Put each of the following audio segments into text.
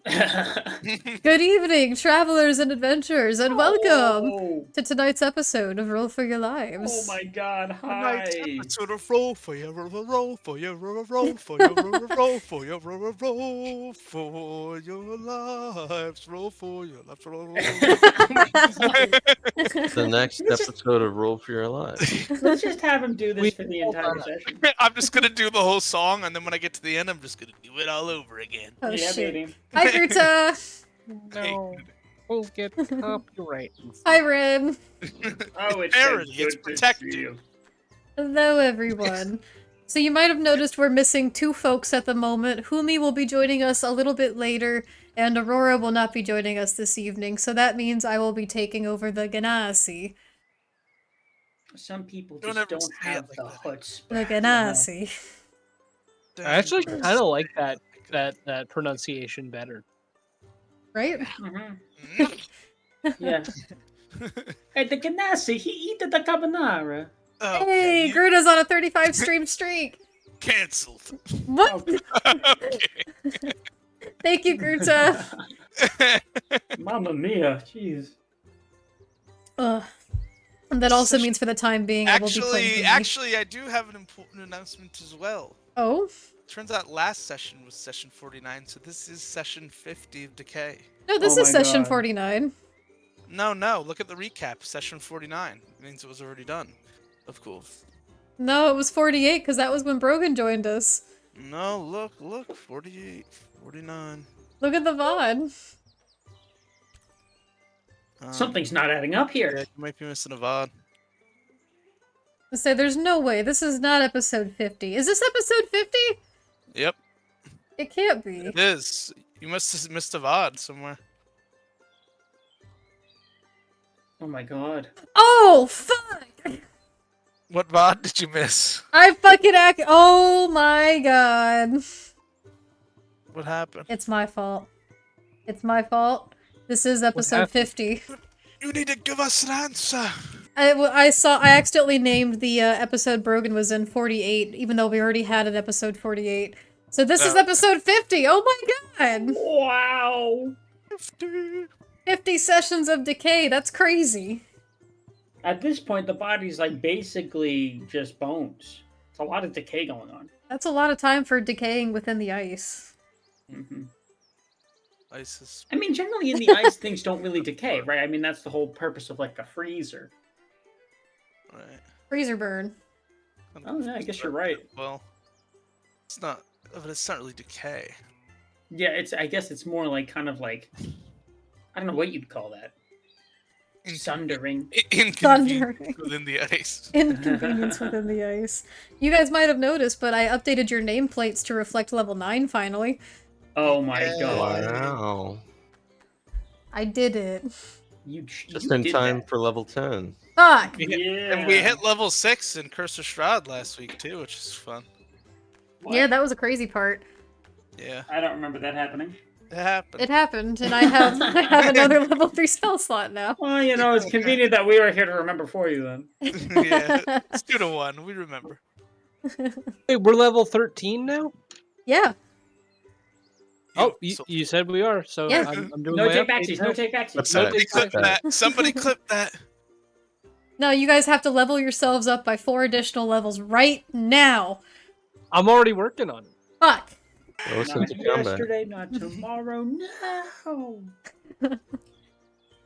Good evening, travelers and adventurers, and welcome to tonight's episode of Roll for Your Lives. Oh my god, Tonight's hi! episode of roll for you, roll for you, roll for you, roll for you, roll for your lives, roll for your lives, roll. The next episode of Roll for Your Lives. Let's just have him do this for the entire session. I'm just gonna do the whole song, and then when I get to the end, I'm just gonna do it all over again. Oh Yeah, shit. baby. Hi, Greta! No, we'll get copyright. Hi, Ren! Oh, it's Parody, so it's good to protected. see you. Hello, everyone. So you might have noticed we're missing two folks at the moment. Humi will be joining us a little bit later, and Aurora will not be joining us this evening, so that means I will be taking over the Ganassi. Some people Don't just ever don't say it have like the that. chutzpah. The you know? Ganassi. I actually kind of like that pronunciation better. Right? Mhm. Yeah. Hey, the Ganassi, he eat the carbonara. Hey, Okay, Greta's on a 35 stream streak! cancelled. What? Okay. Thank you, Greta! Mamma mia, jeez. Ugh. And that also means for the time being I will be playing Actually, I do have an important announcement as well. Oh? Turns out last session was session 49, so this is session 50 of Decay. No, this Oh is my session God. 49. No, look at the recap. Session 49. It means it was already done. Of course. No, it was 48 because that was when Brogan joined us. No, look. 48, 49. Look at the VOD. Something's not adding up Yeah, here. you might be missing a VOD. I say there's no way. This is not episode 50. Is this episode 50? Yep, It can't be. it is. You must have missed a VOD somewhere. Oh my god. Oh, fuck! What VOD did you miss? I fucking Oh my god. What happened? It's my fault. It's my fault. This is episode happened? 50. You need to give us an answer. I accidentally named the episode Brogan was in 48, even though we already had an episode 48. So this is Oh. episode 50. Oh my god! Wow. 50 sessions of decay. That's crazy. At this point, the body's like basically just bones. It's a lot of decay going on. That's a lot of time for decaying within the ice. Hmm ISIS. I mean, generally in the ice, things don't really decay, right? I mean, that's the whole purpose of like a freezer. Right. Freezer burn. Oh yeah, I guess you're right. Well, it's not, but it's not really decay. Yeah, I guess it's more like kind of like I don't know what you'd call that. Sundering. Inconvenience within the ice. Inconvenience within the ice. You guys might have noticed, but I updated your nameplates to reflect level 9 finally. Oh my god. Wow. I did it. Just in time for level 10. Fuck! Yeah. And we hit level 6 in Curse of Shroud last week too, which is fun. What? Yeah, that was a crazy part. Yeah, I don't remember that happening. it happened. It happened, and I have another level 3 spell slot now. Well, you know, it's convenient that we were here to remember for you then. Yeah, it's 2-1. We remember. Hey, we're level 13 now? Yeah. Oh, So- you said we are, so Yeah. I'm doing No my take update backsies, now. no take backsies. What's No that? Somebody take clip backsies. that. Somebody clip that. No, you guys have to level yourselves up by 4 additional levels right now. I'm already working on it. Fuck. Listen Not to combat. yesterday, not tomorrow, no.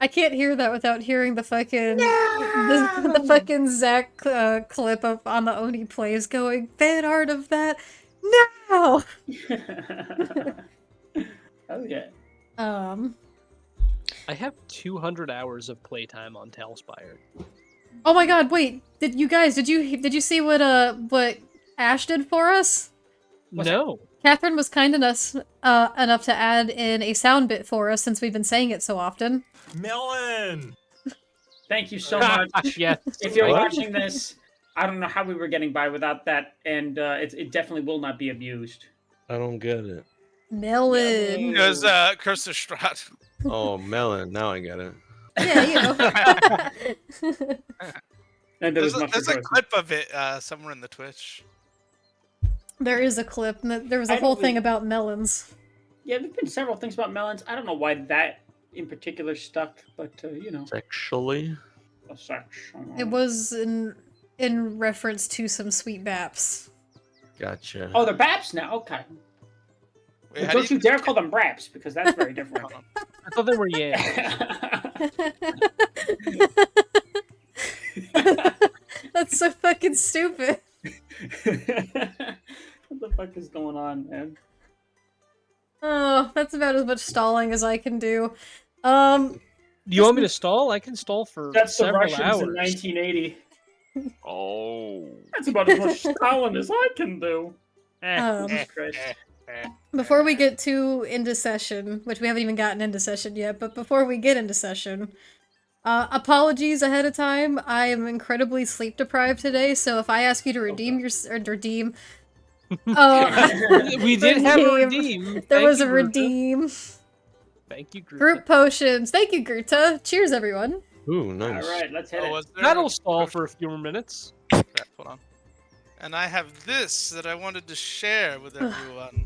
I can't hear that without hearing the fucking No! the fucking Zach clip of on the Oni plays going fan art of that. No. Oh yeah. I have 200 hours of playtime on Talspire. Oh my god, wait. Did you see what Ash did for us? What's No. Catherine was kind enough to add in a sound bit for us since we've been saying it so often. Melon! Thank you so much. Yes. If you're What? watching this, I don't know how we were getting by without that, and it definitely will not be abused. I don't get it. Melon. It was Curse of Shroud. Oh, melon. Now I get it. Yeah, you know. And there was much There's a rejoicing. clip of it somewhere in the Twitch. There is a clip, and there was a I whole don't thing really- about melons. Yeah, there've been several things about melons. I don't know why that in particular stuck, but Sexually. a section. It was in reference to some sweet baps. Gotcha. Oh, they're baps now. Okay. Wait, Well, how don't you dare call them braps because that's very different. I thought they were yams. That's so fucking stupid. What the fuck is going on, man? Oh, that's about as much stalling as I can do. Do you want me to stall? I can stall for That's the several Russians hours. in 1980. Oh. That's about as much stalling as I can do. Jesus Christ. Before we get too into session, which we haven't even gotten into session yet, but before we get into session, apologies ahead of time. I am incredibly sleep deprived today, so if I ask you to redeem your redeem, We did have a redeem. redeem. There Thank was you, a Gruta. redeem. Thank you, Gruta. Group potions. Thank you, Gruta. Cheers, everyone. Ooh, nice. All right, let's hit Oh, it. was there That'll a stall potion? for a few more minutes. Crap, hold on. And I have this that I wanted to share with everyone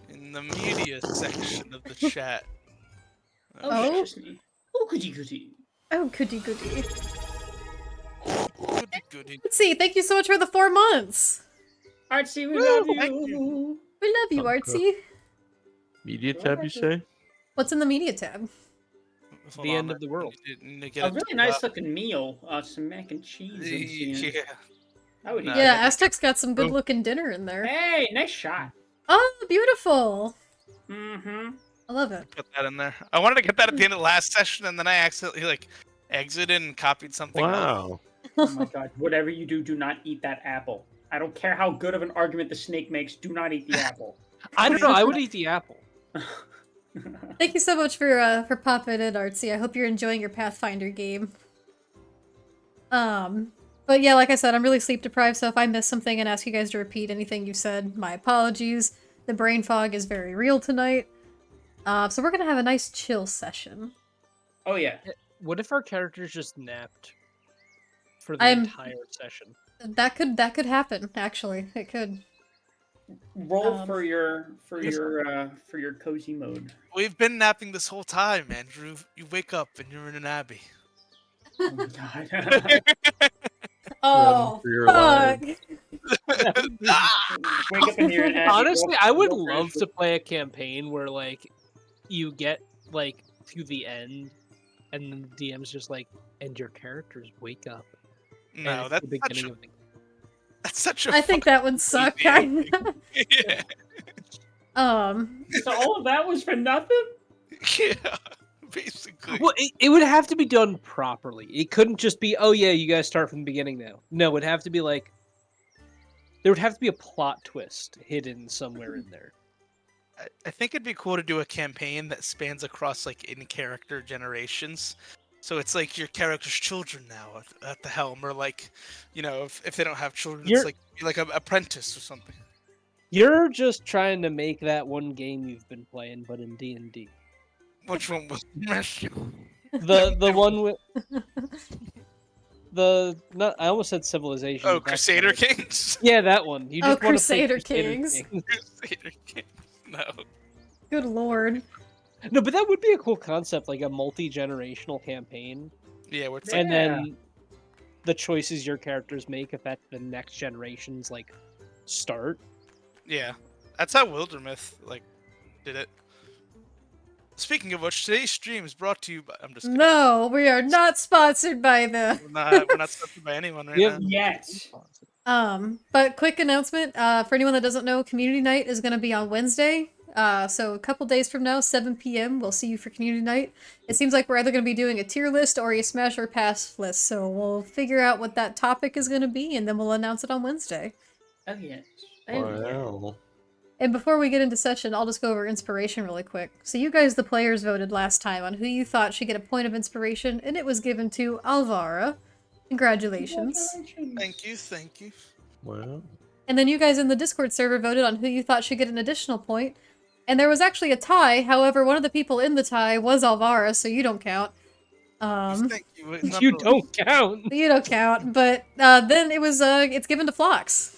in the media section of the chat. Oh, excuse me. Oh, goody goody. Oh, goody goody. Goody goody. Let's see. Thank you so much for the 4 months. Artsy, we Woo, love thank you. We love you, Okay. Artsy. Media tab, you say? What's in the media tab? Hold The on, end of the world. need to get A it really to, nice looking meal. Some mac and cheese. I'm seeing. yeah. I would eat Nah, Yeah, that. Aztec's got some good looking dinner in there. Hey, nice shot. Oh, beautiful. Mm-hmm. I love it. Put that in there. I wanted to get that at the end of the last session, and then I accidentally exited and copied something else. Wow. Oh my god. Whatever you do, do not eat that apple. I don't care how good of an argument the snake makes, do not eat the apple. I don't know. I would eat the apple. Thank you so much for popping in, Artsy. I hope you're enjoying your Pathfinder game. But yeah, like I said, I'm really sleep deprived, so if I miss something and ask you guys to repeat anything you said, my apologies. The brain fog is very real tonight. So we're gonna have a nice chill session. Oh yeah. What if our characters just napped for the I'm- entire session? That could happen, actually. It could. Roll for your cozy mode. We've been napping this whole time, Andrew. You wake up and you're in an abbey. Oh my god. Oh, for your fuck! Wake up in here and Honestly, I would love to play a campaign where like you get like to the end, and then the DM's just like, and your characters wake up. and No, it's that's the beginning such a, of the that's such a I think that would suck, kind of. yeah. So all of that was for nothing? Yeah, basically. Well, it would have to be done properly. It couldn't just be, oh yeah, you guys start from the beginning now. No, it would have to be like, there would have to be a plot twist hidden somewhere in there. I think it'd be cool to do a campaign that spans across like in-character generations. So it's like your character's children now at the helm, or like, if they don't have children, You're- it's like an apprentice or something. You're just trying to make that one game you've been playing, but in D&D. Which one was The one with I almost said Civilization. Oh, but that's Crusader not it. Kings? Yeah, that one. You Oh, just wanna play Crusader Kings. Crusader Kings. No. Good lord. No, but that would be a cool concept, like a multi-generational campaign, Yeah, where it's and Yeah. then the choices your characters make affect the next generation's like start. yeah, that's how Wildermyth did it. Speaking of which, today's stream is brought to you by. I'm just kidding. No, we are not sponsored by the. We're not sponsored by anyone right Yeah. now. Yes. But quick announcement, for anyone that doesn't know, community night is gonna be on Wednesday. So a couple days from now, 7 p.m., we'll see you for community night. It seems like we're either gonna be doing a tier list or a smash or pass list, so we'll figure out what that topic is gonna be, and then we'll announce it on Wednesday. Oh yes. Wow. And before we get into session, I'll just go over inspiration really quick. So you guys, the players, voted last time on who you thought should get a point of inspiration, and it was given to Alvara. Congratulations. Thank you. Wow. And then you guys in the Discord server voted on who you thought should get an additional point. And there was actually a tie, however, one of the people in the tie was Alvara, so you don't count. Thank you. You don't count. You don't count, but then it's given to Phlox.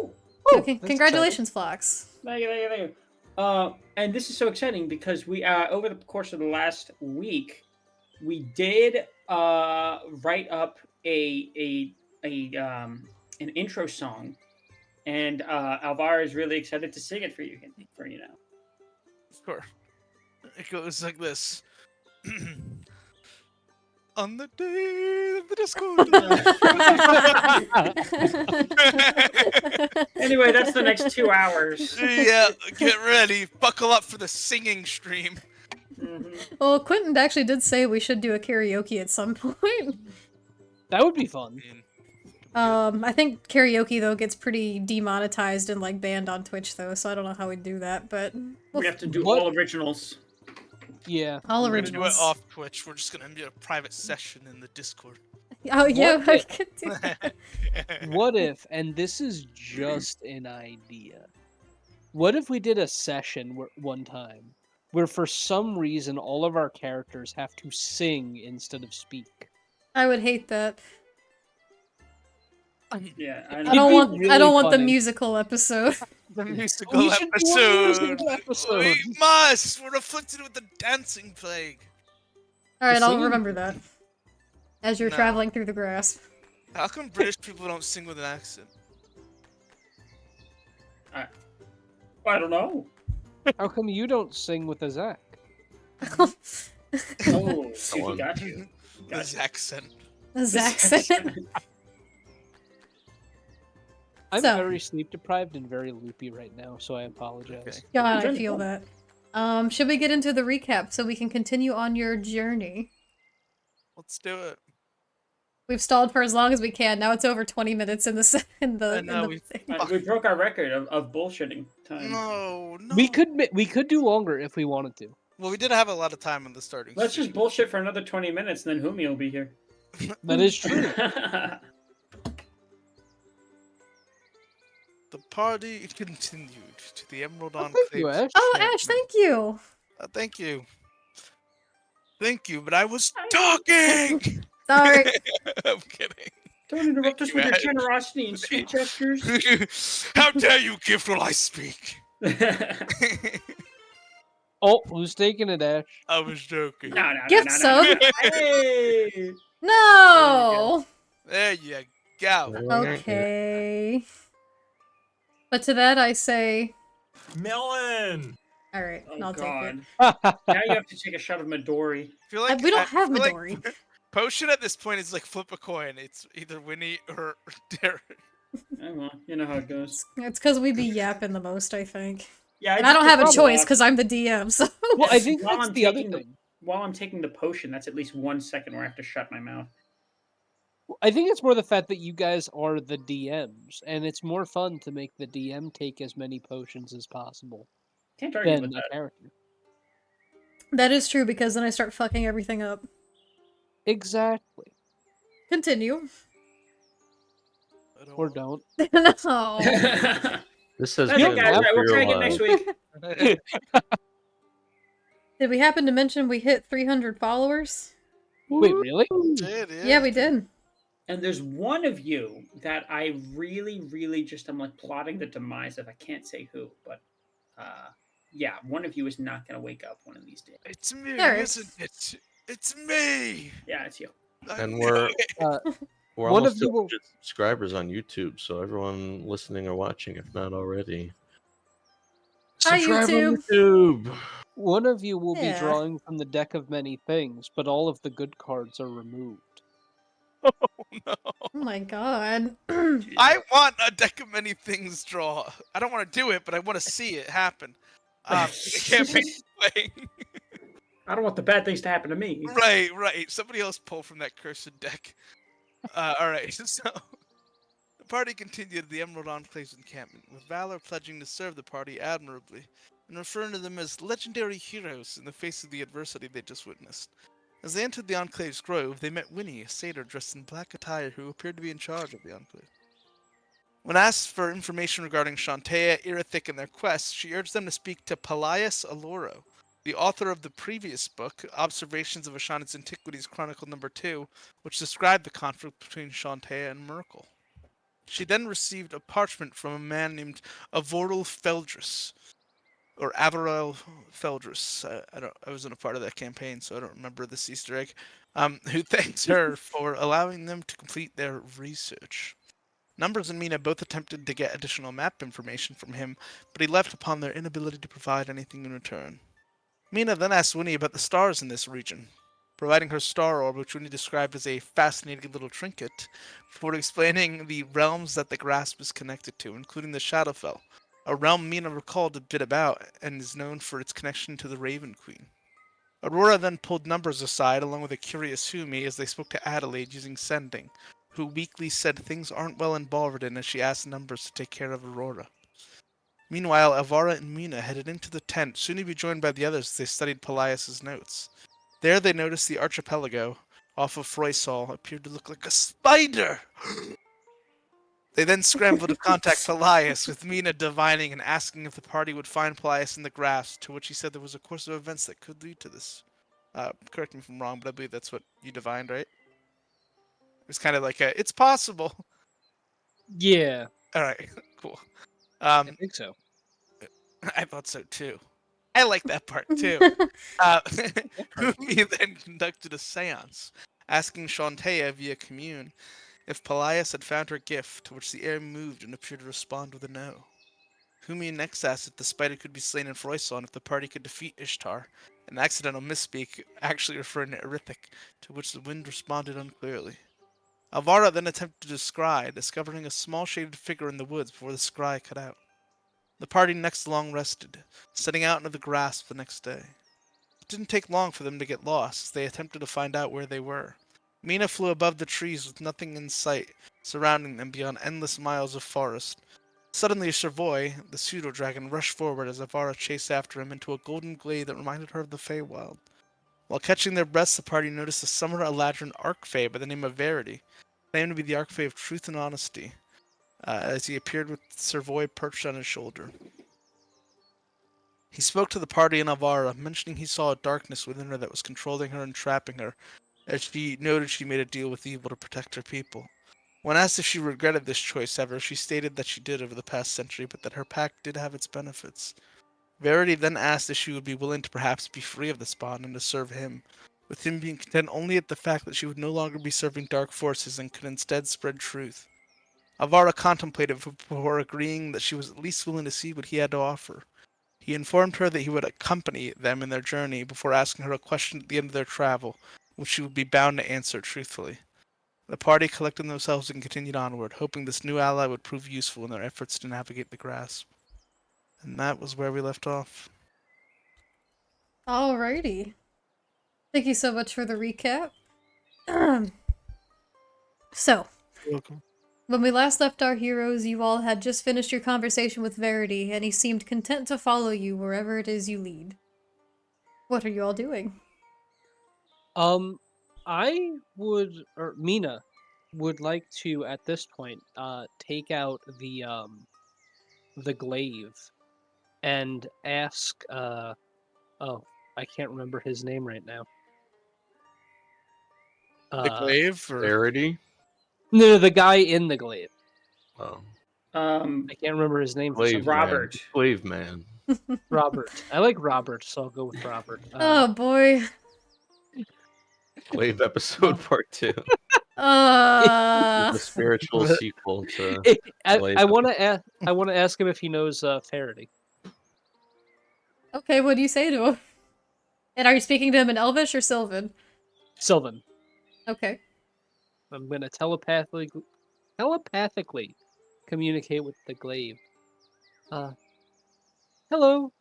Woo! So that's congratulations, Phlox. Thank you. And this is so exciting because we over the course of the last week, we did write up a an intro song, and Alvaro is really excited to sing it for you now. Sure. It goes like this. On the day of the disco. Anyway, that's the next 2 hours. Yeah, get ready. Buckle up for the singing stream. Well, Quentin actually did say we should do a karaoke at some point. That would be fun. I think karaoke though gets pretty demonetized and like banned on Twitch though, so I don't know how we'd do that, but We have to do What? all originals. Yeah. all We're gonna do it originals. off Twitch. We're just gonna do a private session in the Discord. Oh yeah, What I if- could do that. What if, and this is just an idea, what if we did a session one time where for some reason all of our characters have to sing instead of speak? I would hate that. Yeah, I I know. don't be want really the funny. musical episode. The musical We should do a episode. musical episode. We must. We're afflicted with the dancing plague. All right, I'll singing- remember that. As you're No. traveling through the grass. How come British people don't sing with an accent? I don't know. How come you don't sing with a Zach? Oh, see, he got you. His accent. Zach said. I'm So- very sleep deprived and very loopy right now, so I apologize. Okay. God, I Journey, feel cool. that. Should we get into the recap so we can continue on your journey? Let's do it. We've stalled for as long as we can. Now it's over 20 minutes in the I know, thing. We broke our record of bullshitting time. No. We could do longer if we wanted to. Well, we did have a lot of time in the starting. Let's just stream. bullshit for another 20 minutes, and then Humi will be here. That is true. The party continued to the Emerald Oh, Enclave. thank you, Ash. Oh, Ash, thank you. Thank you. Thank you, but I was talking! Sorry. I'm kidding. Don't interrupt us you, with your Ash. generosity and sweet gestures. How dare you gift while I speak? Oh, who's taking it, Ash? I was joking. No. Gift sub. Hey! No. There you go. Okay. But to that I say, Melon! all right, Oh, I'll God. take it. Now you have to take a shot of Midori. I feel like We don't I have feel like Midori. Potion at this point is like flip a coin. It's either Winnie or Derek. Oh, well, you know how it goes. It's because we be yapping the most, I think. Yeah, And I don't have a choice because I'm the DM, so. Well, I think While that's I'm the other taking the- thing. While I'm taking the potion, that's at least 1 second where I have to shut my mouth. I think it's more the fact that you guys are the DMs, and it's more fun to make the DM take as many potions as possible Can't argue than with the that. character. That is true because then I start fucking everything up. Exactly. Continue. Or don't. No. This has That's been it, guys. a Right, we'll try again next week. Did we happen to mention we hit 300 followers? Wait, really? Yeah, we did. And there's one of you that I really just I'm like plotting the demise of. I can't say who, but yeah, one of you is not gonna wake up one of these days. It's me, Derek. isn't it? It's me. Yeah, it's you. I And knew Uh, we're One of almost you will- 200 subscribers on YouTube, so everyone listening or watching, if not already, Hi, subscribe on YouTube. YouTube. One of you will Yeah. be drawing from the deck of many things, but all of the good cards are removed. no. Oh my god. I want a deck of many things draw. I don't want to do it, but I want to see it happen. Campaign playing. I don't want the bad things to happen to me. Right. Somebody else pull from that cursed deck. All right. So the party continued to the Emerald Enclave's encampment, with Valor pledging to serve the party admirably, and referring to them as legendary heroes in the face of the adversity they just witnessed. As they entered the Enclave's grove, they met Winnie, a satyr dressed in black attire who appeared to be in charge of the Enclave. When asked for information regarding Shantea, Irithic, and their quests, she urged them to speak to Pelias Aloro, the author of the previous book, Observations of a Shaman's Antiquities Chronicle No. 2, which described the conflict between Shantea and Merkel. She then received a parchment from a man named Avoril Feldris, or Averell Feldrus. I wasn't a part of that campaign, so I don't remember this Easter egg. Who thanks her for allowing them to complete their research. Numbers and Mina both attempted to get additional map information from him, but he left upon their inability to provide anything in return. Mina then asked Winnie about the stars in this region, providing her star orb, which Winnie described as a fascinating little trinket, before explaining the realms that the grasp is connected to, including the Shadowfell, a realm Mina recalled a bit about and is known for its connection to the Raven Queen. Aurora then pulled Numbers aside along with a curious Humi as they spoke to Adelaide using sending, who weakly said things aren't well in Balverden as she asked Numbers to take care of Aurora. Meanwhile, Elvira and Mina headed into the tent, soon to be joined by the others as they studied Pelias's notes. There they noticed the archipelago, off of Froysal, appeared to look like a spider! They then scrambled to contact Pelias, with Mina divining and asking if the party would find Pelias in the grass, to which he said there was a course of events that could lead to this. Correct me if I'm wrong, but I believe that's what you divined, right? It was kind of like it's possible. Yeah, Alright, cool. I think so. I thought so too. I like that part too. He then conducted a seance, asking Shantea via commune if Pelias had found her gift, to which the air moved and appeared to respond with a no. Humi next asked if the spider could be slain in Froyson if the party could defeat Ishtar, an accidental misspeak actually referring to Erithik, to which the wind responded unclearly. Alvara then attempted to scry, discovering a small shaded figure in the woods before the scry cut out. The party next long rested, setting out into the grasp the next day. It didn't take long for them to get lost as they attempted to find out where they were. Mina flew above the trees with nothing in sight surrounding them beyond endless miles of forest. Suddenly, Shervoy, the pseudo-dragon, rushed forward as Avara chased after him into a golden glade that reminded her of the Feywild. While catching their breaths, the party noticed a summer Eladrin Archfey by the name of Verity, claimed to be the Archfey of truth and honesty, as he appeared with Servoy perched on his shoulder. He spoke to the party in Avara, mentioning he saw a darkness within her that was controlling her and trapping her, as she noted she made a deal with evil to protect her people. When asked if she regretted this choice ever, she stated that she did over the past century, but that her pact did have its benefits. Verity then asked if she would be willing to perhaps be free of this bond and to serve him, with him being content only at the fact that she would no longer be serving dark forces and could instead spread truth. Avara contemplated before agreeing that she was at least willing to see what he had to offer. He informed her that he would accompany them in their journey before asking her a question at the end of their travel, which she would be bound to answer truthfully. The party collected themselves and continued onward, hoping this new ally would prove useful in their efforts to navigate the grasp. And that was where we left off. Alrighty. Thank you so much for the recap. So, You're welcome. when we last left our heroes, you all had just finished your conversation with Verity, and he seemed content to follow you wherever it is you lead. What are you all doing? I would, or Mina would like to at this point, take out the glaive and ask, oh, I can't remember his name right now. The glaive, or Verity. No, the guy in the glaive. Oh, Um, I can't remember his name for some Glaive reason. Robert. Man. Glaive Man. Robert. I like Robert, so I'll go with Robert. Oh boy. Glaive episode part 2. The spiritual sequel to Glaive. I want to ask him if he knows Faraday. Okay, what do you say to him? And are you speaking to him in Elvish or Sylvan? Sylvan. Okay. I'm gonna telepathically communicate with the glaive. Hello.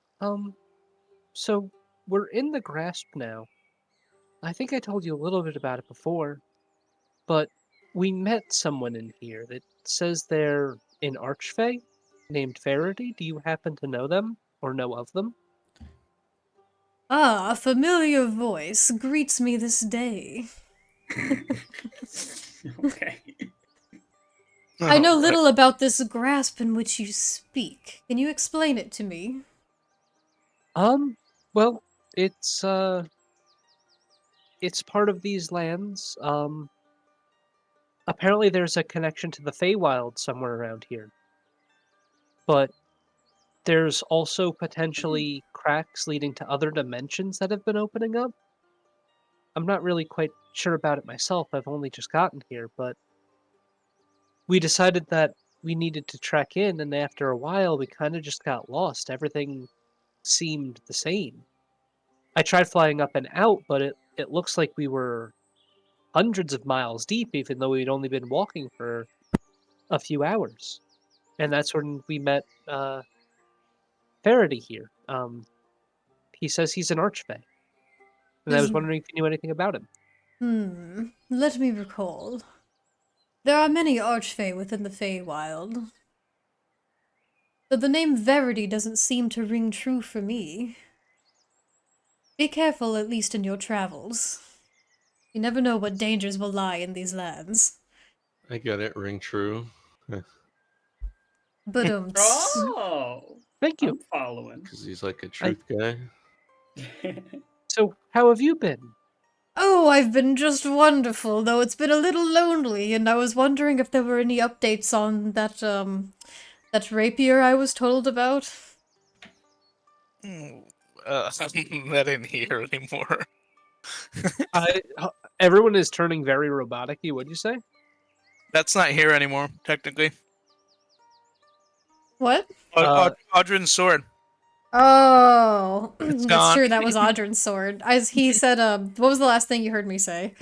So we're in the grasp now. I think I told you a little bit about it before, but we met someone in here that says they're an archfey named Faraday. Do you happen to know them or know of them? Ah, a familiar voice greets me this day. Okay. I know Oh, little about this grasp in which you speak. Can you explain it to me? Well, it's part of these lands. Apparently there's a connection to the Feywild somewhere around here. But there's also potentially cracks leading to other dimensions that have been opening up. I'm not really quite sure about it myself. I've only just gotten here, but we decided that we needed to trek in, and after a while, we kind of just got lost. Everything seemed the same. I tried flying up and out, but it looks like we were hundreds of miles deep, even though we'd only been walking for a few hours. And that's when we met Faraday here. He says he's an archfey, and I was Is- wondering if you knew anything about him. Let me recall. There are many archfey within the Feywild. Though the name Verity doesn't seem to ring true for me. Be careful, at least in your travels. You never know what dangers will lie in these lands. I get it. Ring true. But Oh, Thank you. I'm following. Because he's like a truth guy. So, how have you been? Oh, I've been just wonderful, though it's been a little lonely, and I was wondering if there were any updates on that rapier I was told about. I didn't hear anymore. Everyone is turning very robotic-y, what'd you say? That's not here anymore, technically. What? Audrin's sword. Oh, It's that's gone. true, that was Audrin's sword. As he said, what was the last thing you heard me say?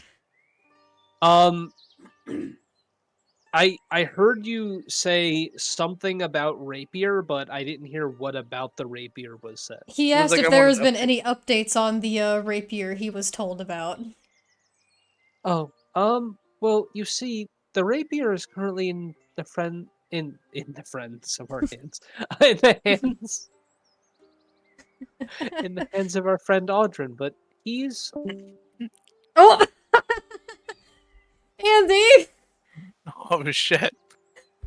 I heard you say something about rapier, but I didn't hear what about the rapier was said. He It was asked like if I there wanted has to been update. any updates on the rapier he was told about. Oh, well, you see, the rapier is currently in the friends of our hands. in the hands in the hands of our friend Audrin, but he's Oh! Andy! Oh shit!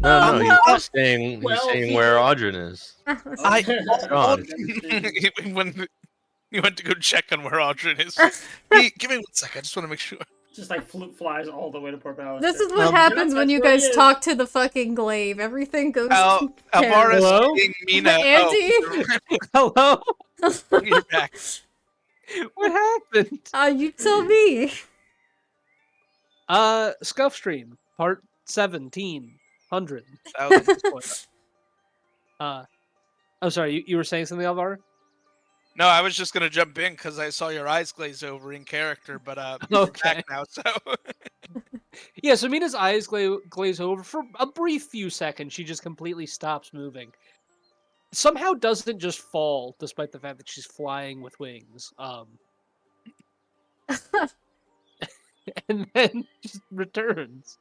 No, he's no. just saying Well, saying he where did- Audrin is. I- Gone. You went to go check on where Audrin is. Hey, give me 1 second. I just want to make sure. Just like flies all the way to Port Ballister. This is what Um, happens Yep, when that's you where he guys is. talk to the fucking glaive. Everything goes to Alvara's Hello? being Mina. Andy? hello. Oh, you're back. What happened? You tell me. Scuff Stream, part 1700. I'm sorry, you were saying something, Alvaro? No, I was just gonna jump in because I saw your eyes glaze over in character, but you're Okay. back now. So Yeah, so Mina's eyes glaze over for a brief few seconds. She just completely stops moving. Somehow doesn't just fall, despite the fact that she's flying with wings. And then just returns.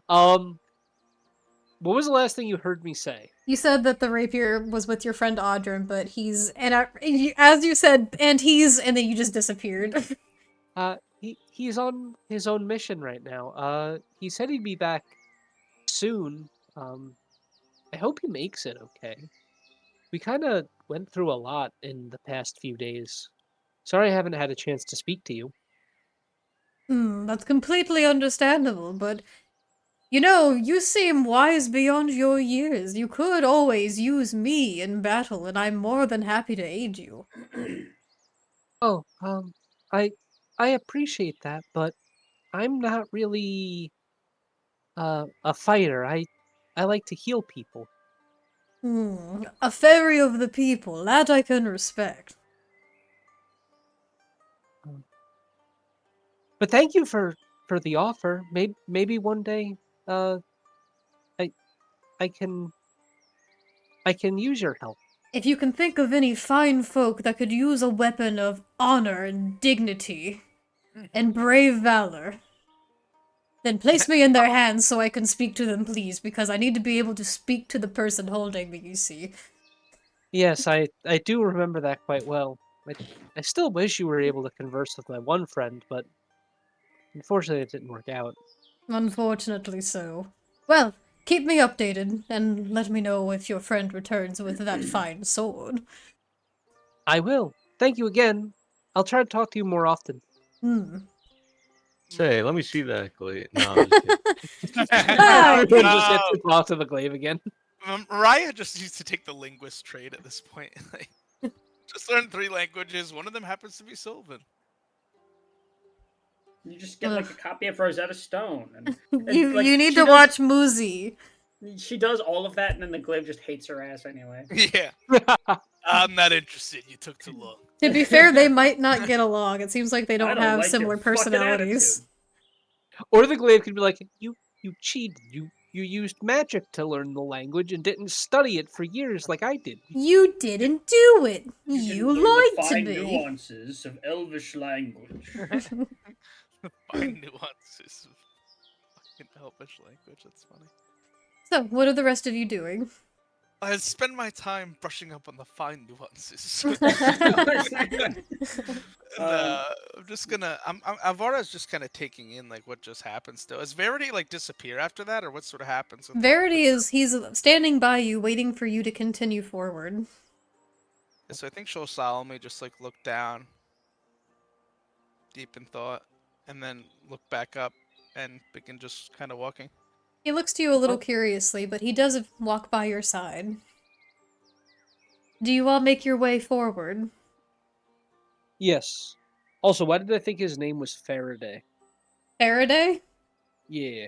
What was the last thing you heard me say? You said that the rapier was with your friend Audrin, but as you said, and then you just disappeared. He's on his own mission right now. He said he'd be back soon. I hope he makes it okay. We kind of went through a lot in the past few days. Sorry I haven't had a chance to speak to you. That's completely understandable, but you know, you seem wise beyond your years. You could always use me in battle, and I'm more than happy to aid you. Oh, I appreciate that, but I'm not really a fighter. I like to heal people. A fairy of the people, that I can respect. But thank you for the offer. Maybe one day, I can use your help. If you can think of any fine folk that could use a weapon of honor and dignity and brave valor, then place me in their hands so I can speak to them, please, because I need to be able to speak to the person holding me, you see. Yes, I do remember that quite well. I still wish you were able to converse with my one friend, but unfortunately it didn't work out. Unfortunately so. Well, keep me updated, and let me know if your friend returns with that fine sword. I will. Thank you again. I'll try to talk to you more often. Say, let me see that glade. No, I'm just kidding. Ah! Everyone just gets to talk to the glaive again. Mariah just needs to take the linguist trade at this point. Like, just learn 3 languages. One of them happens to be Sylvan. You just get like a copy of Rosetta Stone, and You like, you need she to does- watch Muzi. She does all of that, and then the glaive just hates her ass anyway. Yeah. I'm not interested. You took too long. To be fair, they might not get along. It seems like they I don't don't have like your similar fucking personalities. Or the glaive could be like, you cheated. You used magic to learn the language and didn't study it for years like I did. You didn't do it. You didn't learn the lied to fine me. nuances of Elvish language. Fine nuances of fucking Elvish language. That's funny. So, what are the rest of you doing? I spend my time brushing up on the fine nuances. I'm just gonna. Avara's just kind of taking in like what just happened. Still, is Verity like disappear after that, or what sort of happens? Verity he's standing by you, waiting for you to continue forward. So I think she'll solemnly just like look down, deep in thought, and then look back up and begin just kind of walking. He looks to you a little curiously, but he does walk by your side. Do you all make your way forward? Yes. Also, why did I think his name was Faraday? Faraday? Yeah.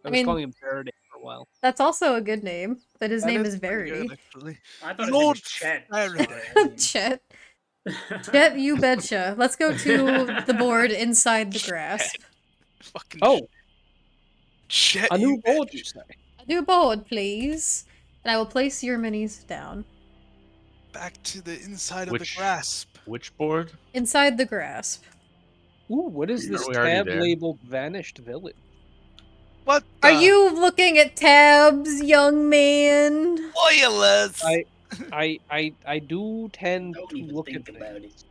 I was mean- calling him Faraday for a while. That's also a good name, but his That name is pretty good, Verity. actually. I thought his name Lord was Chet. Faraday. Chet. Chet, you betcha. Let's go to the board inside the grasp. Fucking Oh, shit. a new board, you say? A new board, please. And I will place your minis down. Back to the inside of Which- the grasp. Which board? Inside the grasp. Ooh, what is this Are we already tab there? labeled Vanished Village? What? Are you looking at tabs, young man? Oilers? I do tend Don't to even look think at about things.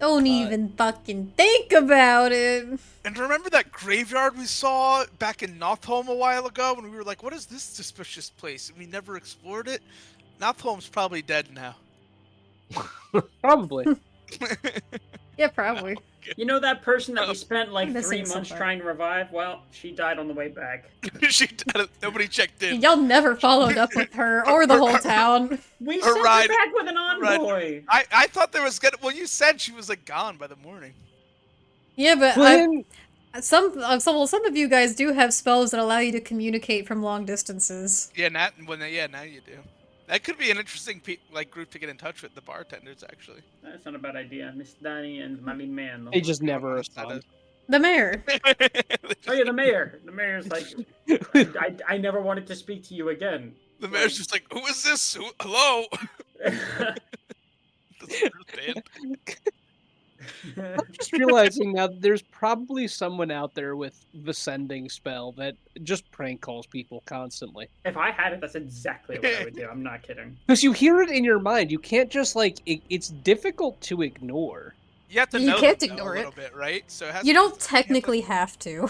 Don't even fucking think about it. And remember that graveyard we saw back in Notholm a while ago when we were like, what is this suspicious place? And we never explored it? Notholm's probably dead now. Probably. Yeah, probably. You know that person that we spent like I'm 3 missing months something. trying to revive? Well, she died on the way back. Nobody checked in. Y'all never followed up with her or the whole town. We Her sent her ride- back with an ride- envoy. I thought there was gonna. Well, you said she was like gone by the morning. Yeah, but When some of you guys do have spells that allow you to communicate from long distances. Yeah, now you do. That could be an interesting group to get in touch with the bartenders. Actually, That's not a bad idea. Miss Danny and Mali Man. they just never Instead respond. The mayor. Oh yeah, the mayor. The mayor's like, I never wanted to speak to you again. The mayor's just like, who is this? Hello? Doesn't understand. I'm just realizing now there's probably someone out there with the sending spell that just prank calls people constantly. If I had it, that's exactly what I would do. I'm not kidding. Because you hear it in your mind. You can't just like it's difficult to ignore. You have to You know can't them, though, ignore a it. little bit, right? So it has You to- don't technically have to.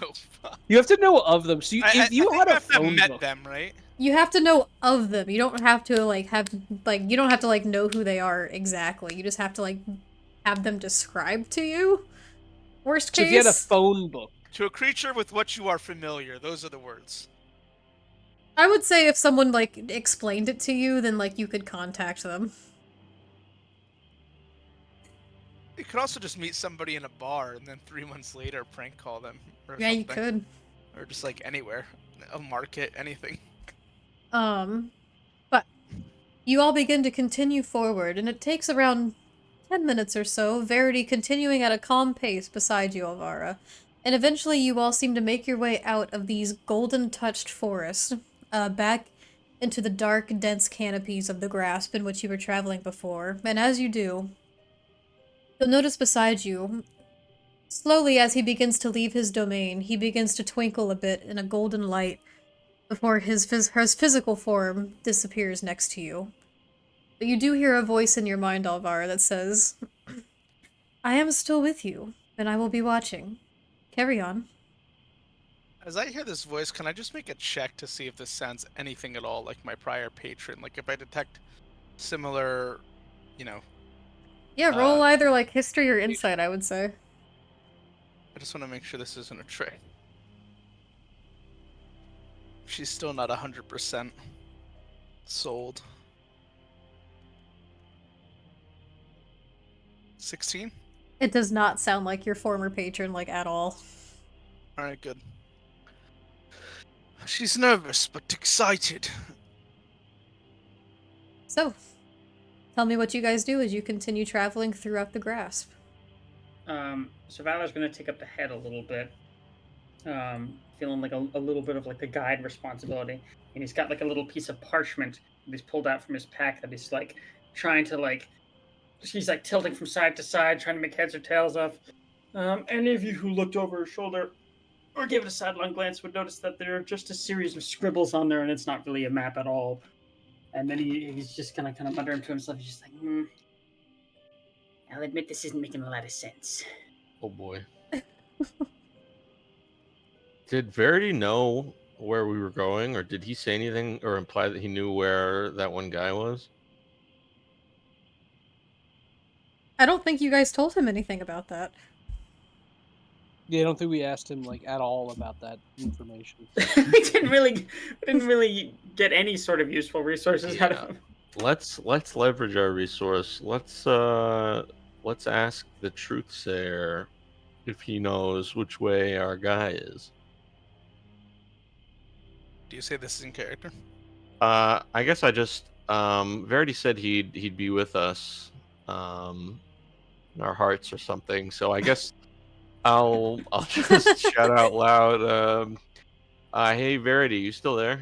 Oh, fuck. You have to know of them. So if you I had think a you have to have phone met book, them, right? You have to know of them. You don't have to you don't have to know who they are exactly. You just have to have them described to you. Worst so case. if you had a phone book, To a creature with what you are familiar. Those are the words. I would say if someone explained it to you, then you could contact them. You could also just meet somebody in a bar and then 3 months later prank call them. Or Yeah, you something. could. Or just anywhere. A market, anything. But you all begin to continue forward, and it takes around 10 minutes or so, Verity continuing at a calm pace beside you, Alvara. And eventually you all seem to make your way out of these golden-touched forests, back into the dark, dense canopies of the grasp in which you were traveling before. And as you do, you'll notice beside you, slowly as he begins to leave his domain, he begins to twinkle a bit in a golden light before his physical form disappears next to you. But you do hear a voice in your mind, Alvara, that says, I am still with you, and I will be watching. Carry on. As I hear this voice, can I just make a check to see if this sounds anything at all like my prior patron? Like if I detect similar, Yeah, roll either history or insight, I would say. I just want to make sure this isn't a trick. She's still not 100%. Sold. 16? It does not sound like your former patron, like, at all. Alright, good. She's nervous, but excited. So, tell me what you guys do as you continue traveling throughout the grasp. So Valor's going to take up the head a little bit, feeling like a little bit of like the guide responsibility, and he's got like a little piece of parchment that he's pulled out from his pack that he's like trying to like. She's like tilting from side to side, trying to make heads or tails of. Any of you who looked over her shoulder or gave it a sidelong glance would notice that there are just a series of scribbles on there, and it's not really a map at all. And then he's just gonna kind of muttering to himself. He's just like, I'll admit this isn't making a lot of sense. Oh boy. Did Verity know where we were going, or did he say anything or imply that he knew where that one guy was? I don't think you guys told him anything about that. Yeah, I don't think we asked him like at all about that information. we didn't really get any sort of useful resources out of him. Let's leverage our resource. Let's ask the truth sayer if he knows which way our guy is. Do you say this is in character? I guess I just Verity said he'd be with us, in our hearts or something. So I guess I'll just shout out loud. Hey Verity, you still there?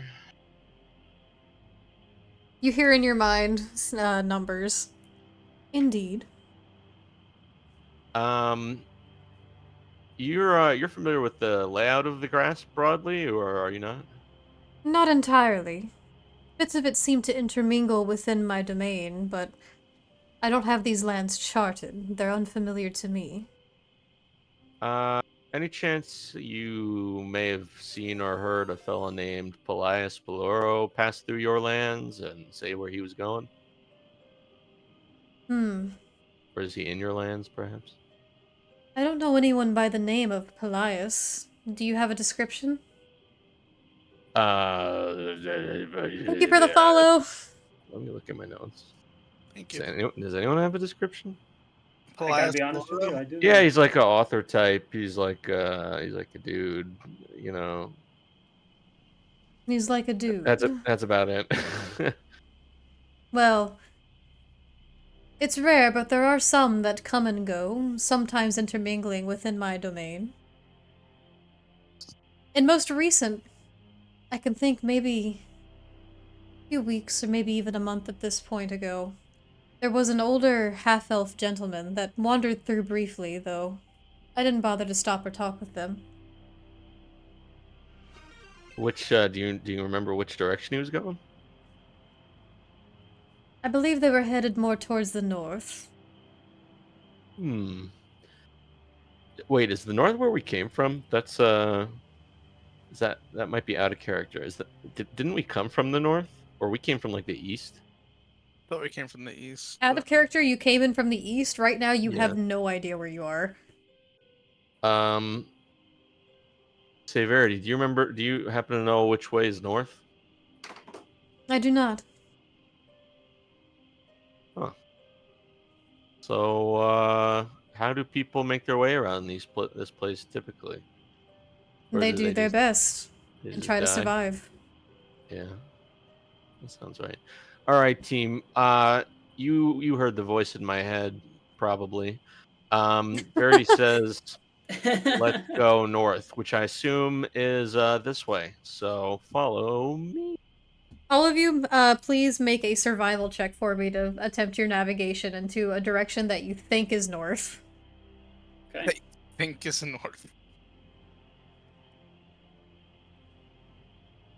You hear in your mind numbers. Indeed. You're familiar with the layout of the grass broadly, or are you not? Not entirely. Bits of it seem to intermingle within my domain, but I don't have these lands charted. They're unfamiliar to me. Any chance you may have seen or heard a fellow named Pelias Peloro pass through your lands and say where he was going? Or is he in your lands, perhaps? I don't know anyone by the name of Pelias. Do you have a description? Thank you for the follow! Let me look at my notes. Thank Does you. anyone have a description? I gotta be honest with you, I do. Yeah, he's like an author type. He's like a dude, you know. He's like a dude. That's about it. Well, it's rare, but there are some that come and go, sometimes intermingling within my domain. In most recent, I can think maybe a few weeks or maybe even a month at this point ago, there was an older half-elf gentleman that wandered through briefly, though I didn't bother to stop or talk with them. Which do you remember which direction he was going? I believe they were headed more towards the north. Wait, is the north where we came from? That's is that might be out of character. Didn't we come from the north, or we came from like the east? Thought we came from the east. Out of character, you came in from the east. Right now, you Yeah. have no idea where you are. Severity, do you happen to know which way is north? I do not. Huh. So, how do people make their way around this place typically? Or They do their best they and just try to die? survive. Yeah, that sounds right. All right, team. You heard the voice in my head, probably. Verity says, "Let's go north," which I assume is this way. So follow me. All of you, please make a survival check for me to attempt your navigation into a direction that you think is north. Okay. Think is north.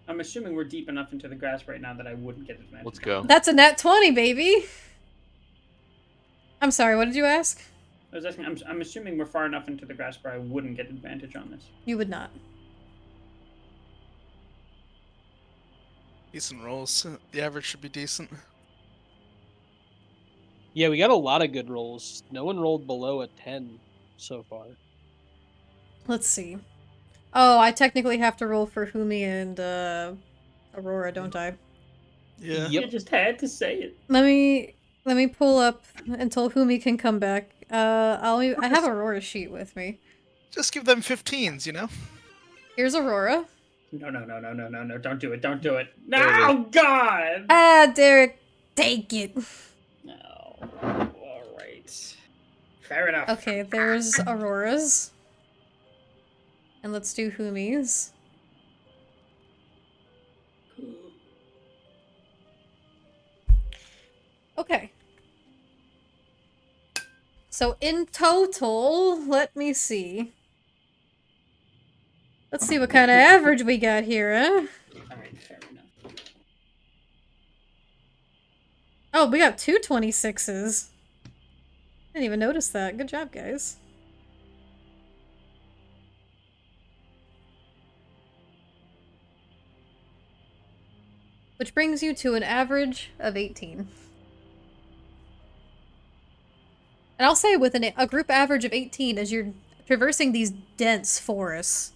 I'm assuming we're deep enough into the grass right now that I wouldn't get advantage. Let's go. That's a nat 20, baby! I'm sorry, what did you ask? I was asking, I'm assuming we're far enough into the grass where I wouldn't get advantage on this. You would not. Decent rolls. The average should be decent. Yeah, we got a lot of good rolls. No one rolled below a 10 so far. Let's see. Oh, I technically have to roll for Humi and Aurora, don't I? Yeah. Yep. You just had to say it. Let me pull up until Humi can come back. I have Aurora's sheet with me. Just give them 15s, you know? Here's Aurora. No, don't do it, don't do it. There it is. No, God! Ah, Derek, take it. No. Alright. Fair enough. Okay, there's Aurora's. And let's do Humi's. Okay. So in total, let me see. Let's see what kind of average we got here, huh? Alright, fair enough. Oh, we got two 26s. Didn't even notice that. Good job, guys. Which brings you to an average of 18. And I'll say with a group average of 18, as you're traversing these dense forests,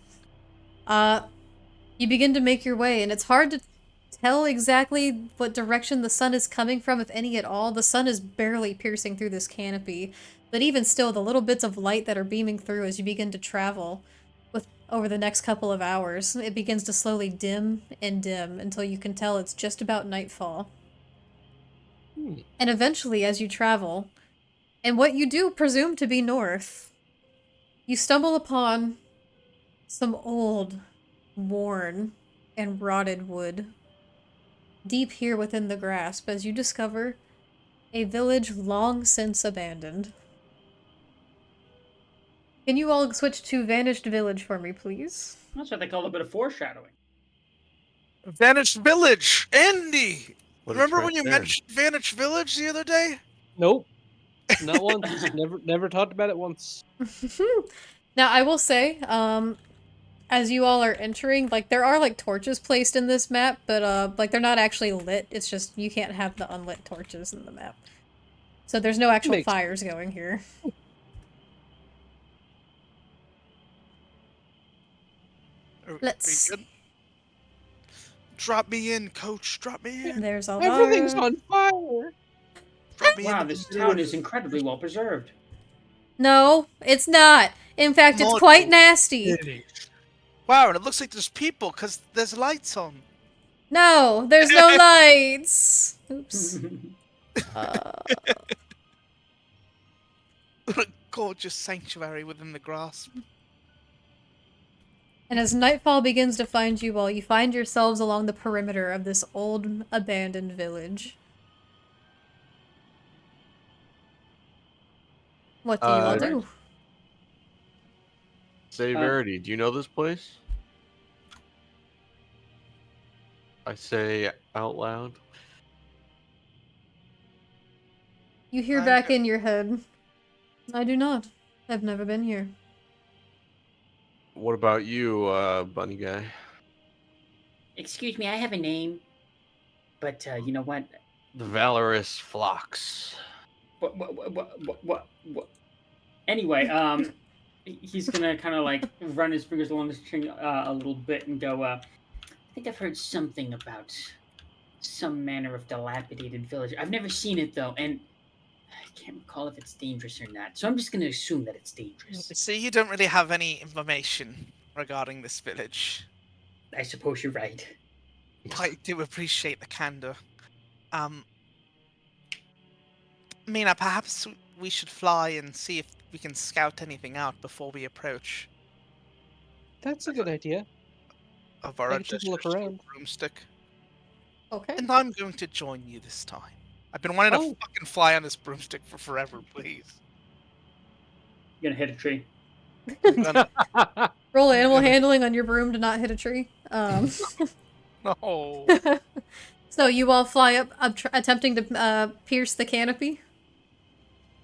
you begin to make your way, and it's hard to tell exactly what direction the sun is coming from, if any at all. The sun is barely piercing through this canopy, but even still, the little bits of light that are beaming through as you begin to travel over the next couple of hours, it begins to slowly dim and dim until you can tell it's just about nightfall. And eventually, as you travel, and what you do presume to be north, you stumble upon some old, worn, and rotted wood. Deep here within the grasp, as you discover a village long since abandoned. Can you all switch to Vanished Village for me, please? That's what they call a bit of foreshadowing. Vanished Village! Andy! But it's Remember right when you there. mentioned Vanished Village the other day? Nope. Not once. Never talked about it once. Now, I will say, as you all are entering, like, there are, like, torches placed in this map, but, like, they're not actually lit. It's just, you can't have the unlit torches in the map. So there's no actual Makes fires going here. Are we Let's... good? Drop me in, coach. Drop me in. There's Everything's Alvaro. on fire. Drop me Wow, in. this town is incredibly well preserved. No, it's not. In fact, it's Model quite nasty. village. Wow, and it looks like there's people because there's lights on. No, there's no lights. Oops. A gorgeous sanctuary within the grasp. And as nightfall begins to find you all, you find yourselves along the perimeter of this old, abandoned village. What do you all do? Say, Verity, do you know this place? I say out loud. You hear I back know. in your head. I do not. I've never been here. What about you, bunny guy? Excuse me, I have a name. But, you know what? The Valorous Phlox. What? Anyway, he's gonna kind of like run his fingers along his chin a little bit and go, I think I've heard something about some manner of dilapidated village. I've never seen it though, and I can't recall if it's dangerous or not. So I'm just gonna assume that it's dangerous. See, you don't really have any information regarding this village. I suppose you're right. I do appreciate the candor. Mina, perhaps we should fly and see if we can scout anything out before we approach. That's a good idea. Avara I can take a look gestures to a around. broomstick. Okay. And I'm going to join you this time. I've been wanting to Oh. fucking fly on this broomstick for forever, please. You're gonna hit a tree. Gonna- Roll animal Yeah. handling on your broom to not hit a tree. No. So you all fly up, attempting to pierce the canopy.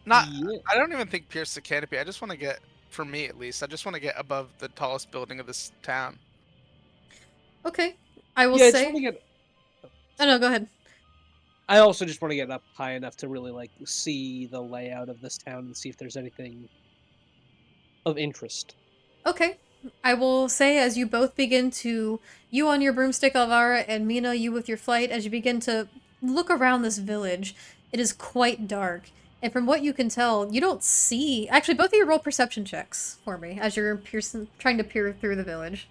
Not. Yeah. I don't even think pierce the canopy. I just want to get, for me at least, I just want to get above the tallest building of this town. Okay. I will Yeah, I just say... want to get. Oh no, go ahead. I also just want to get up high enough to really like see the layout of this town and see if there's anything of interest. Okay. I will say, as you both begin to, you on your broomstick, Alvara, and Mina, you with your flight, as you begin to look around this village, it is quite dark. And from what you can tell, you don't see. Actually, both of you roll perception checks for me as you're trying to peer through the village.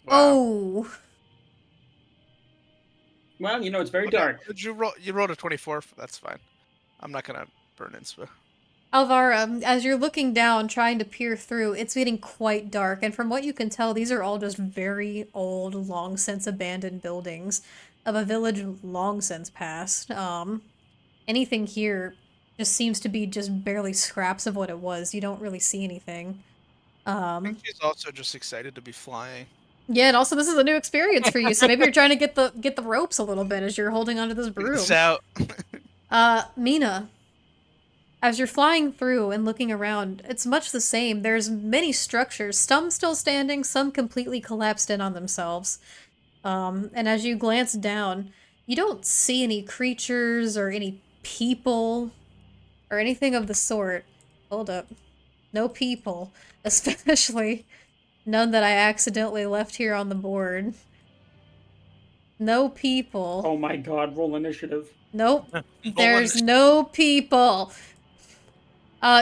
Wow. Oh, Well, you know, it's very Okay, dark. did you roll? You rolled a 24. That's fine. I'm not gonna burn inspo. Alvara, as you're looking down, trying to peer through, it's getting quite dark. And from what you can tell, these are all just very old, long since abandoned buildings of a village long since passed. Anything here just seems to be just barely scraps of what it was. You don't really see anything. I think she's also just excited to be flying. Yeah, and also this is a new experience for you, so maybe you're trying to get the ropes a little bit as you're holding onto this broom. It's out. Mina, as you're flying through and looking around, it's much the same. There's many structures, some still standing, some completely collapsed in on themselves. And as you glance down, you don't see any creatures or any people or anything of the sort. Hold up. No people, especially none that I accidentally left here on the board. No people. Oh my god, roll initiative. Nope. There's no people.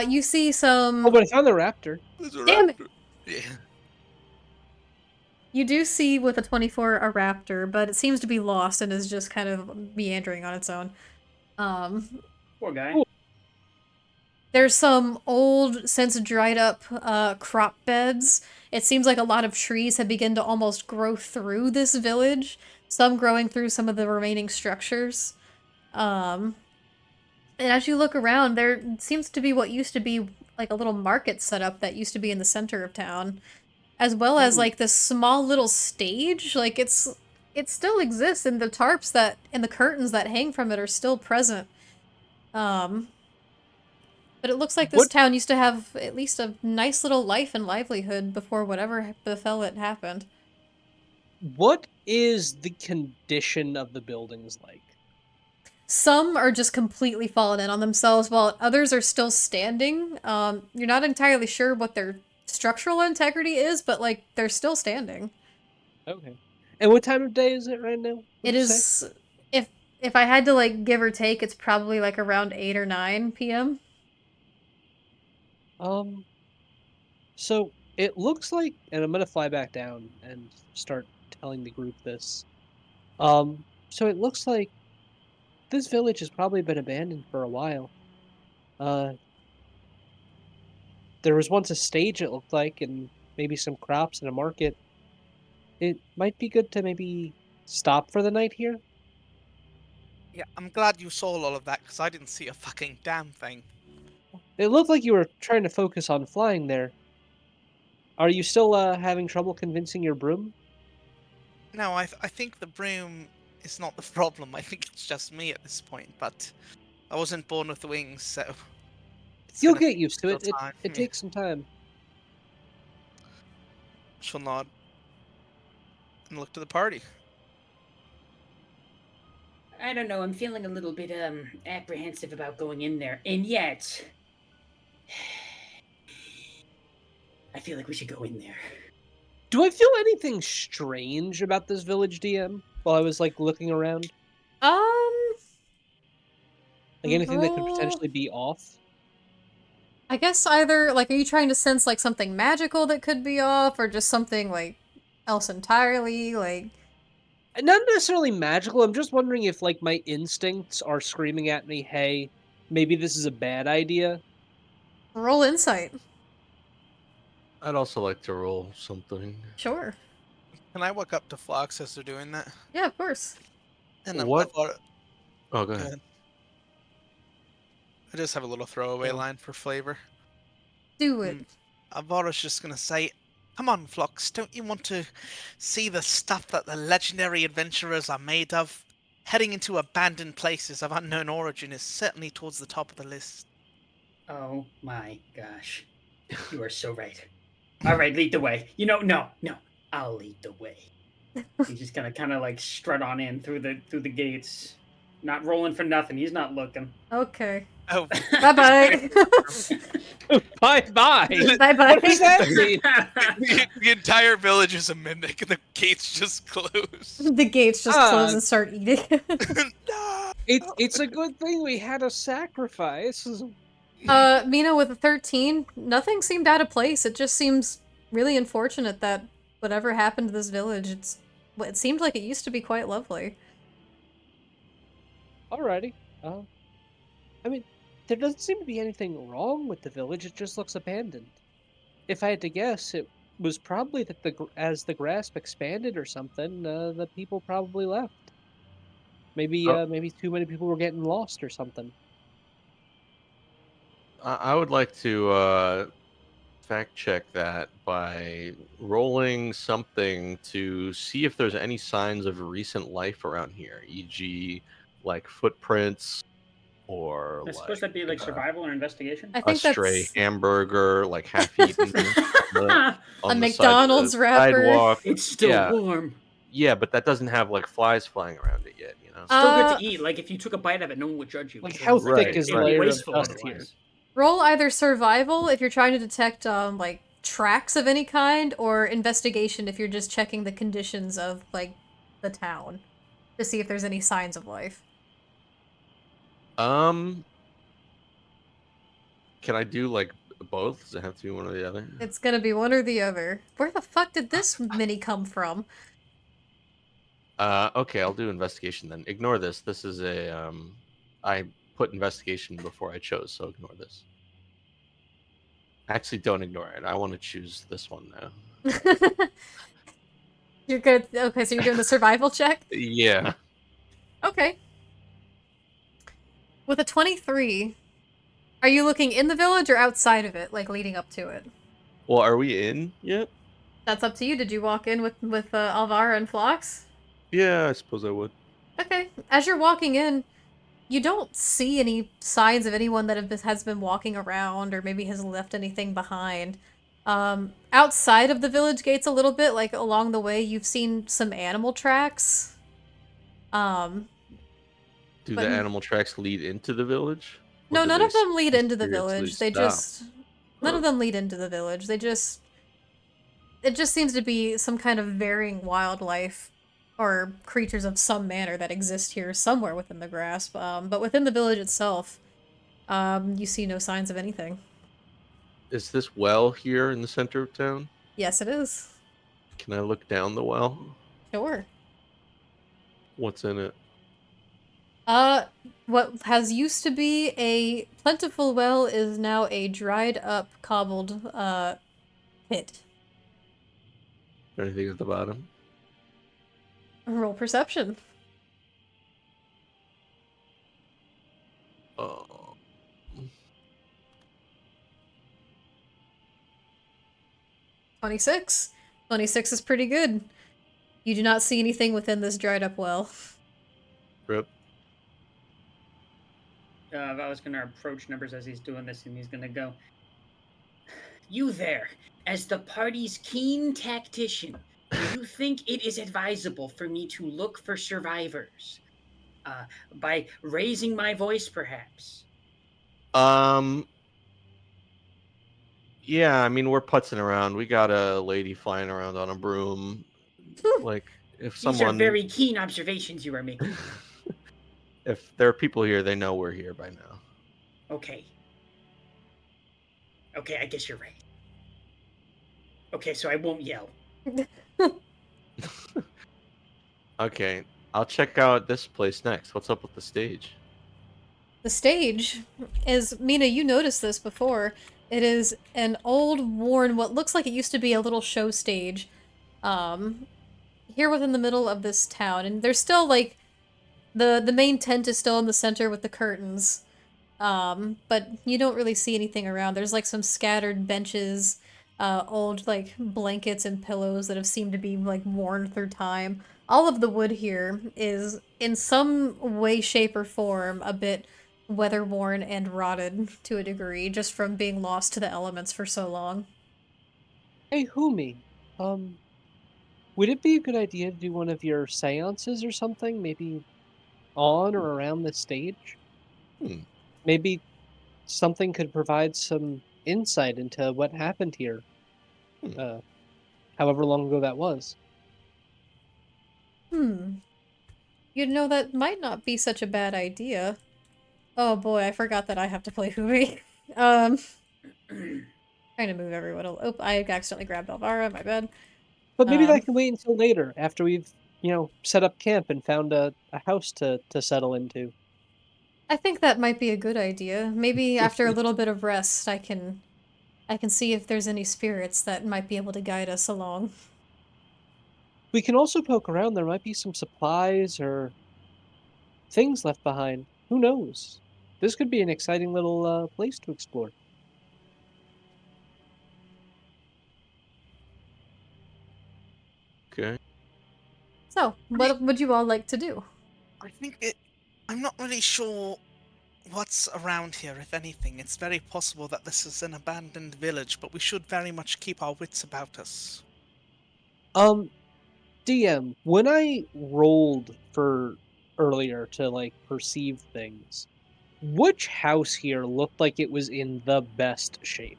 You see some. Oh, but I found the raptor. Damn it! Yeah. You do see with a 24 a raptor, but it seems to be lost and is just kind of meandering on its own. Poor guy. Cool. There's some old, since dried up crop beds. It seems like a lot of trees have begun to almost grow through this village, some growing through some of the remaining structures. And as you look around, there seems to be what used to be like a little market set up that used to be in the center of town, as well as like this small little stage. Like it still exists, and the tarps that and the curtains that hang from it are still present. But it looks like this What- town used to have at least a nice little life and livelihood before whatever befell it happened. What is the condition of the buildings like? Some are just completely fallen in on themselves, while others are still standing. You're not entirely sure what their structural integrity is, but like they're still standing. Okay. And what time of day is it right now? It is if I had to like give or take, it's probably like around 8 or 9 p.m. So it looks like, and I'm gonna fly back down and start telling the group this. So it looks like this village has probably been abandoned for a while. Uh, there was once a stage, it looked like, and maybe some crops and a market. It might be good to maybe stop for the night here. Yeah, I'm glad you saw all of that because I didn't see a fucking damn thing. It looked like you were trying to focus on flying there. Are you still having trouble convincing your broom? No, I think the broom is not the problem. I think it's just me at this point. But I wasn't born with wings, so it's You'll gonna get take used a to it. little time. It takes some time. She'll nod and look to the party. I don't know. I'm feeling a little bit apprehensive about going in there, and yet I feel like we should go in there. Do I feel anything strange about this village, DM? While I was like looking around, like anything that could roll- potentially be off. I guess either like are you trying to sense like something magical that could be off, or just something like else entirely? Like Not necessarily magical. I'm just wondering if like my instincts are screaming at me, "Hey, maybe this is a bad idea." roll insight. I'd also like to roll something. Sure. Can I walk up to Flox as they're doing that? Yeah, of course. And What? I've got- Oh, go go ahead. ahead. I just have a little throwaway Oh. line for flavor. Do it. Avara's just gonna say, "Come on, Flox, don't you want to see the stuff that the legendary adventurers are made of? Heading into abandoned places of unknown origin is certainly towards the top of the list." Oh my gosh, you are so right. All right, lead the way. You know, no, I'll lead the way. He's just gonna kind of like strut on in through the gates, not rolling for nothing. He's not looking. Okay. Oh, Bye-bye. Bye-bye. Bye-bye. What does that mean? the entire village is a mimic, and the gates just close. The gates just close and start eating. No. It's a good thing we had a sacrifice. Mina with a 13, nothing seemed out of place. It just seems really unfortunate that whatever happened to this village, it seemed like it used to be quite lovely. Alrighty. I mean, there doesn't seem to be anything wrong with the village. It just looks abandoned. If I had to guess, it was probably that as the grasp expanded or something, the people probably left. Maybe Oh. maybe too many people were getting lost or something. I would like to fact check that by rolling something to see if there's any signs of recent life around here, e.g., like footprints or I suppose that'd be like survival or investigation. I a think stray that's hamburger, like half eaten on a the side of McDonald's the wrapper. sidewalk. It's still Yeah. warm. Yeah, but that doesn't have like flies flying around it yet, you know. Still good to eat. Like if you took a bite of it, no one would judge you. Like, because how it's thick thick is the it'd be layer of wasteful dust here? otherwise. Roll either survival if you're trying to detect like tracks of any kind, or investigation if you're just checking the conditions of like the town to see if there's any signs of life. Can I do like both? Does it have to be one or the other? It's gonna be one or the other. Where the fuck did this mini come from? Okay, I'll do investigation then. Ignore this. This is a I put investigation before I chose, so ignore this. Actually, don't ignore it. I want to choose this one now. You're good. Okay, so you're doing the survival check? Yeah. Okay. With a 23, are you looking in the village or outside of it, like leading up to it? Well, are we in yet? That's up to you. Did you walk in with Alvara and Phlox? Yeah, I suppose I would. Okay. As you're walking in, you don't see any signs of anyone that has been walking around or maybe has left anything behind. Outside of the village gates a little bit, like along the way, you've seen some animal tracks. Do But the animal tracks lead into the village? Or no, do none they of them lead into the mysteriously village. They stop? just none of them lead into the village. It just seems to be some kind of varying wildlife or creatures of some manner that exist here somewhere within the grasp. But within the village itself, you see no signs of anything. Is this well here in the center of town? Yes, it is. Can I look down the well? Sure. What's in it? What has used to be a plentiful well is now a dried up, cobbled, pit. Anything at the bottom? Roll perception. Oh. 26. 26 is pretty good. You do not see anything within this dried up well. Rip. Val's gonna approach Numbers as he's doing this, and he's gonna go, "You there, as the party's keen tactician, do you think it is advisable for me to look for survivors? By raising my voice, perhaps?" Yeah, I mean we're putzing around. We got a lady flying around on a broom. Like if These are someone very keen observations you are making. if there are people here, they know we're here by now. Okay. Okay, I guess you're right. Okay, so I won't yell. Okay, I'll check out this place next. What's up with the stage? The stage is, Mina, you noticed this before. It is an old, worn, what looks like it used to be a little show stage, here within the middle of this town. And there's still, like, the main tent is still in the center with the curtains. But you don't really see anything around. There's, like, some scattered benches, old, like, blankets and pillows that have seemed to be, like, worn through time. All of the wood here is, in some way, shape, or form, a bit weather-worn and rotted to a degree, just from being lost to the elements for so long. Hey, Humi, Would it be a good idea to do one of your seances or something? Maybe on or around the stage? Hmm. Maybe something could provide some insight into what happened here, Hmm. however long ago that was. Hmm. You know, that might not be such a bad idea. Oh boy, I forgot that I have to play Hooey. Trying to move everyone. Oh, I accidentally grabbed Elvira, my bad. But maybe Um, that can wait until later, after we've, set up camp and found a house to settle into. I think that might be a good idea. Maybe after a little bit of rest, I can see if there's any spirits that might be able to guide us along. We can also poke around. There might be some supplies or things left behind. Who knows? This could be an exciting little place to explore. Okay. So, I mean, what would you all like to do? I think it. I'm not really sure what's around here, if anything. It's very possible that this is an abandoned village, but we should very much keep our wits about us. Um, DM, when I rolled for earlier to perceive things, which house here looked like it was in the best shape?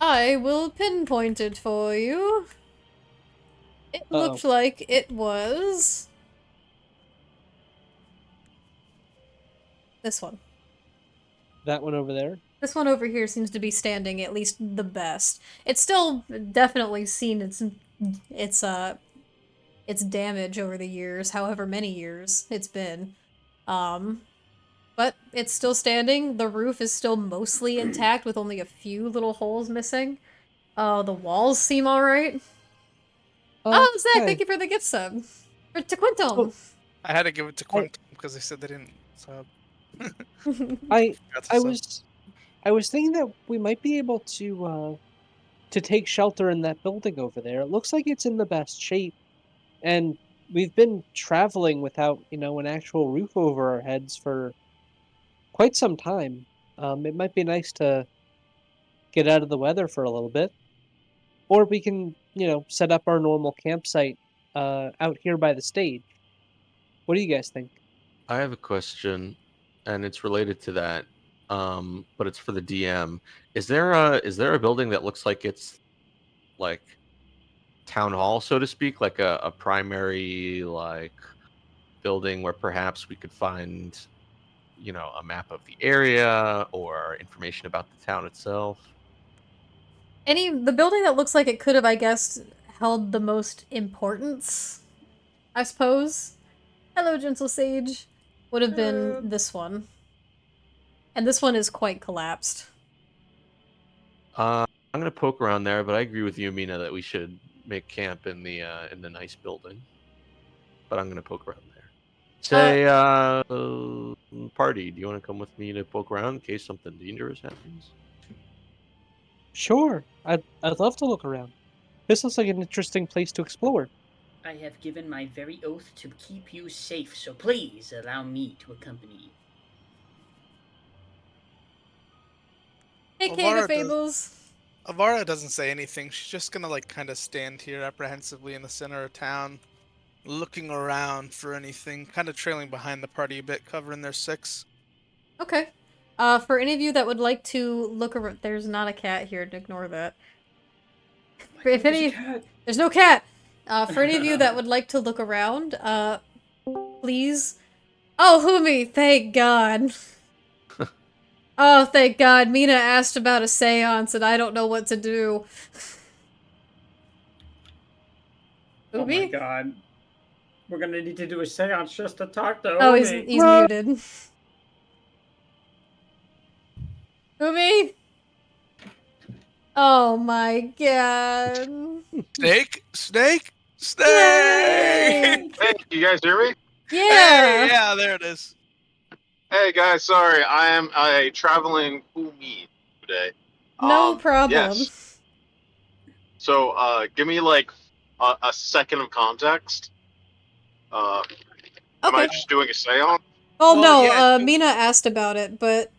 I will pinpoint it for you. It Uh-oh, looked like it was this one. that one over there? This one over here seems to be standing at least the best. It's still definitely seen its its damage over the years, however many years it's been. Um, but it's still standing. The roof is still mostly intact with only a few little holes missing. The walls seem alright. Oh, Zach, thank Okay. you for the gift sub. For So Tequintum. I had to give it to I Quantum because they said they didn't. So I that's I a sub. was thinking that we might be able to take shelter in that building over there. It looks like it's in the best shape, and we've been traveling without, an actual roof over our heads for quite some time. It might be nice to get out of the weather for a little bit, or we can, set up our normal campsite out here by the stage. What do you guys think? I have a question, and it's related to that. But it's for the DM. Is there a building that looks like it's like town hall, so to speak, like a primary like building where perhaps we could find, a map of the area or information about the town itself? The building that looks like it could have, I guess, held the most importance, I suppose. Hello, gentle sage. Would have been this one. And this one is quite collapsed. I'm gonna poke around there, but I agree with you, Mina, that we should make camp in the nice building. But I'm gonna poke around there. Uh, Say, party, do you want to come with me to poke around in case something dangerous happens? Sure, I'd love to look around. This looks like an interesting place to explore. I have given my very oath to keep you safe, so please allow me to accompany you. aka the Avara does. Fables. Avara doesn't say anything. She's just gonna kind of stand here apprehensively in the center of town, looking around for anything, kind of trailing behind the party a bit, covering their six. Okay. For any of you that would like to look around, there's not a cat here, ignore that. For if any, there's no cat! For any of you that would like to look around, please. Oh, Humi, thank God. Oh, thank God. Mina asked about a seance and I don't know what to do. Oh my Humi? god. We're gonna need to do a seance just to talk to Oh, Omi. he's muted. Humi? Oh my God. Snake, snake, snake! Yay! Hey, you guys hear me? Hey, Yeah! yeah, there it is. Hey guys, sorry, I am a traveling Umi today. No problem. Yes. So, give me like a second of context. Am I Okay. just doing a seance? Well, Well, no, yeah. Mina asked about it, but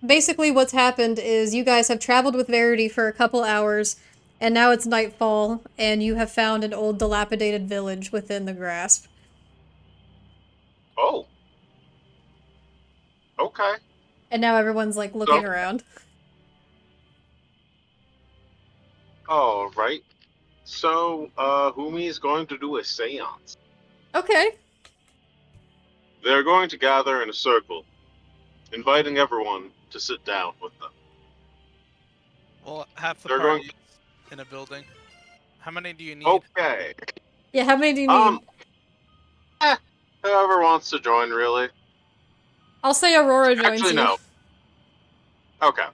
basically what's happened is you guys have traveled with Verity for a couple hours, And now it's nightfall, and you have found an old dilapidated village within the grasp. Oh. Okay. And now everyone's like looking around. All right. So, Humi is going to do a seance. Okay. They're going to gather in a circle, inviting everyone to sit down with them. Well, half the They're going- party in a building. How many do you need? Okay. Yeah, how many do you need? Whoever wants to join, really. I'll say Aurora joins Actually, you. no. Okay.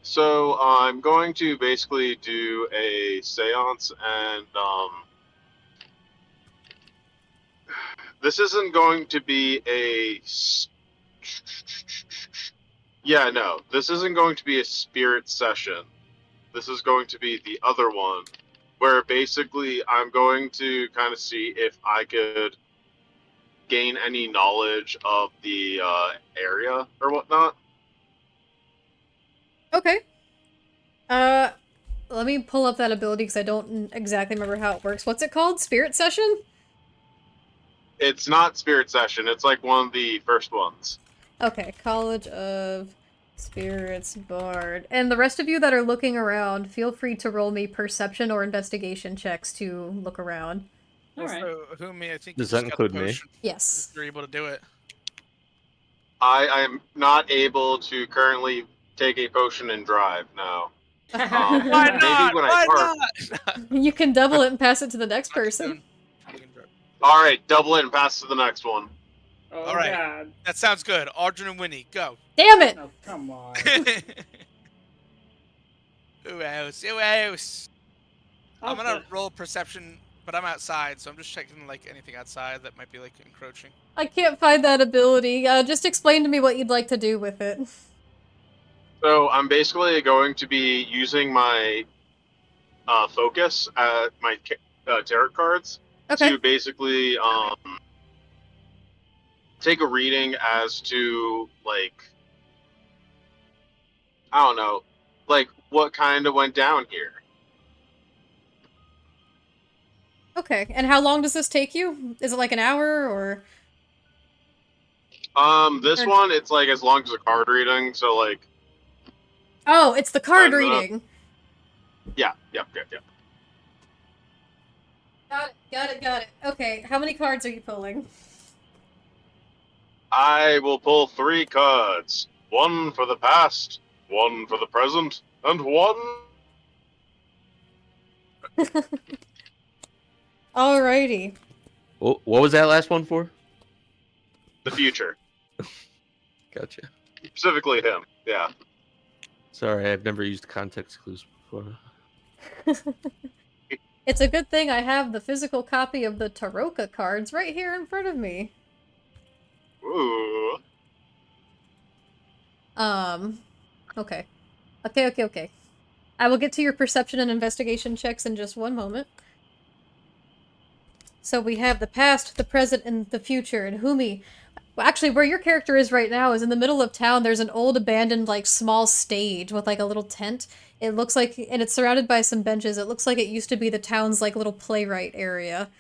So I'm going to basically do a seance, and this isn't going to be a. Yeah, no, this isn't going to be a spirit session. This is going to be the other one, where basically I'm going to kind of see if I could gain any knowledge of the area or whatnot. Okay. Let me pull up that ability because I don't exactly remember how it works. What's it called? Spirit session? It's not spirit session. It's like one of the first ones. Okay, College of Spirits Bard. And the rest of you that are looking around, feel free to roll me perception or investigation checks to look around. All right. So, Humi, I think Does you that just got the include me? potion. Yes. If you're able to do it. I am not able to currently take a potion and drive. No. Why Maybe not? when I Why park. not? You can double it and pass it to the next Not person. soon. You can drive. All right, double it and pass to the next one. Oh, All right. God. That sounds good. Audrey and Winnie, go. Damn it! Oh, come on. Who else? Who else? I'm gonna Okay. roll perception, but I'm outside, so I'm just checking like anything outside that might be like encroaching. I can't find that ability. Just explain to me what you'd like to do with it. So I'm basically going to be using my focus at my tarot cards Okay. to basically take a reading as to, like, I don't know, like what kind of went down here. Okay, and how long does this take you? Is it like an hour, or...? This Or- one, it's like as long as a card reading, so like, Oh, it's the card 5 minutes. reading! Yep. Got it. Okay, how many cards are you pulling? I will pull 3 cards. 1 for the past, 1 for the present, and 1... Alrighty. What was that last one for? the future. Gotcha. Specifically him, yeah. Sorry, I've never used context clues before. It's a good thing I have the physical copy of the Taroka cards right here in front of me. Ooh. Okay. Okay. I will get to your perception and investigation checks in just one moment. So we have the past, the present, and the future, and Humi. Well, actually, where your character is right now is in the middle of town. There's an old abandoned, like, small stage with, like, a little tent. It looks like, and it's surrounded by some benches. It looks like it used to be the town's, like, little playwright area,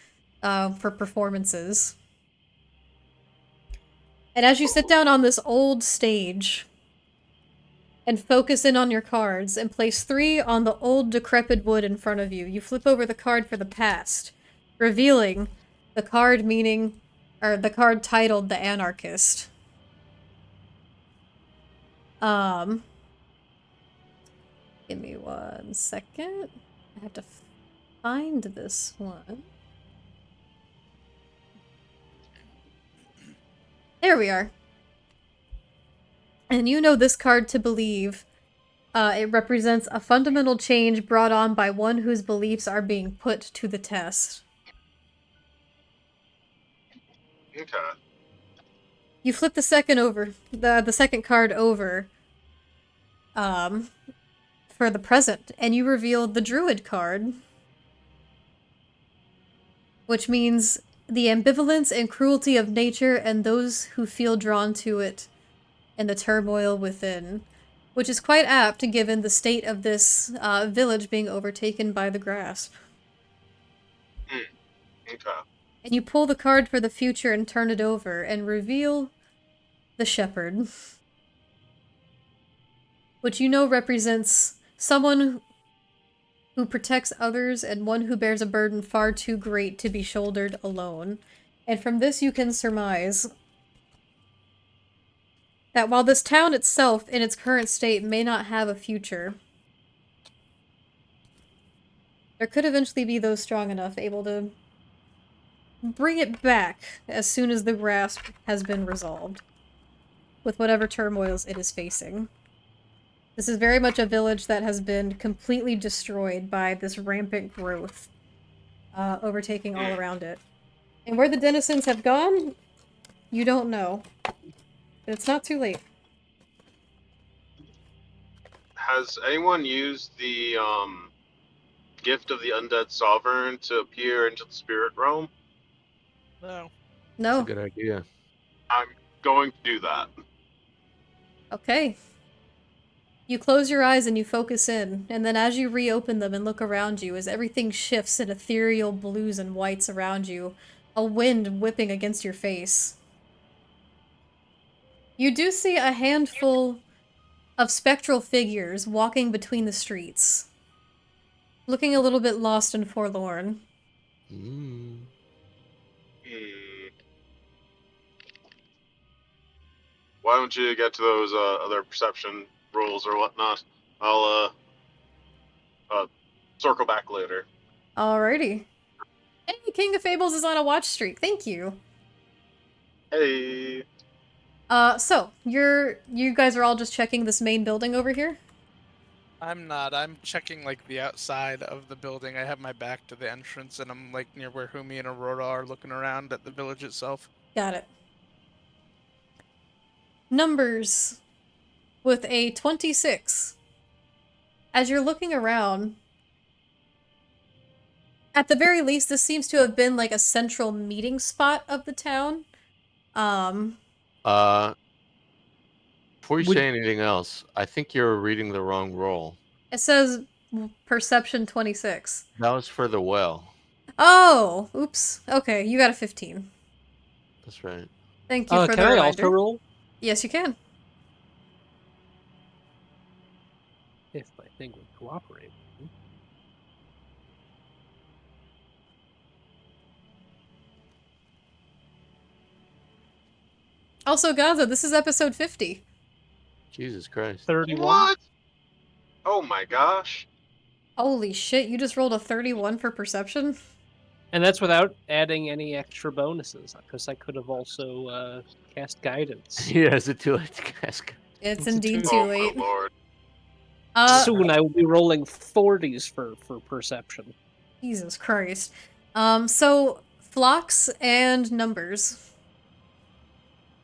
for performances. And as you sit down on this old stage and focus in on your cards and place 3 on the old decrepit wood in front of you, you flip over the card for the past, revealing the card meaning, or the card titled The Anarchist. Give me 1 second. I have to find this one. There we are. And you know this card to believe it represents a fundamental change brought on by one whose beliefs are being put to the test. Okay. You flip the second over, the second card over, for the present, and you reveal the Druid card, which means the ambivalence and cruelty of nature and those who feel drawn to it and the turmoil within. which is quite apt given the state of this village being overtaken by the grasp. Okay. And you pull the card for the future and turn it over and reveal the shepherd, which you know represents someone who protects others and one who bears a burden far too great to be shouldered alone. And from this you can surmise that while this town itself, in its current state, may not have a future, there could eventually be those strong enough able to bring it back as soon as the grasp has been resolved, with whatever turmoils it is facing. This is very much a village that has been completely destroyed by this rampant growth overtaking all around it. And where the denizens have gone, you don't know. But it's not too late. Has anyone used the gift of the undead sovereign to appear into the spirit realm? No. That's a No. good idea. I'm going to do that. Okay. You close your eyes and you focus in, and then as you reopen them and look around you, as everything shifts in ethereal blues and whites around you, a wind whipping against your face, you do see a handful of spectral figures walking between the streets, looking a little bit lost and forlorn. Mm. Why don't you get to those other perception rules or whatnot? I'll circle back later. Alrighty. Hey, King of Fables is on a watch streak. Thank you. Hey. So, you guys are all just checking this main building over here? I'm not. I'm checking like the outside of the building. I have my back to the entrance, and I'm like near where Humi and Aurora are, looking around at the village itself. Got it. Numbers with a 26. As you're looking around, at the very least, this seems to have been like a central meeting spot of the town. Before you Would- say anything else, I think you're reading the wrong roll. It says perception 26. That was for the well. Oh, oops. Okay, you got a 15. That's right. Thank you for can the I reminder. also roll? Yes, you can. If my thing would cooperate. Also, Gaza, this is episode 50. Jesus Christ. 31. What? Oh my gosh. Holy shit, you just rolled a 31 for perception? And that's without adding any extra bonuses, because I could have also cast guidance. Yeah, is it too late to cast? It's It's a indeed two. too Oh late. my lord. Soon I will be rolling 40s for perception. Jesus Christ. So, flocks and numbers.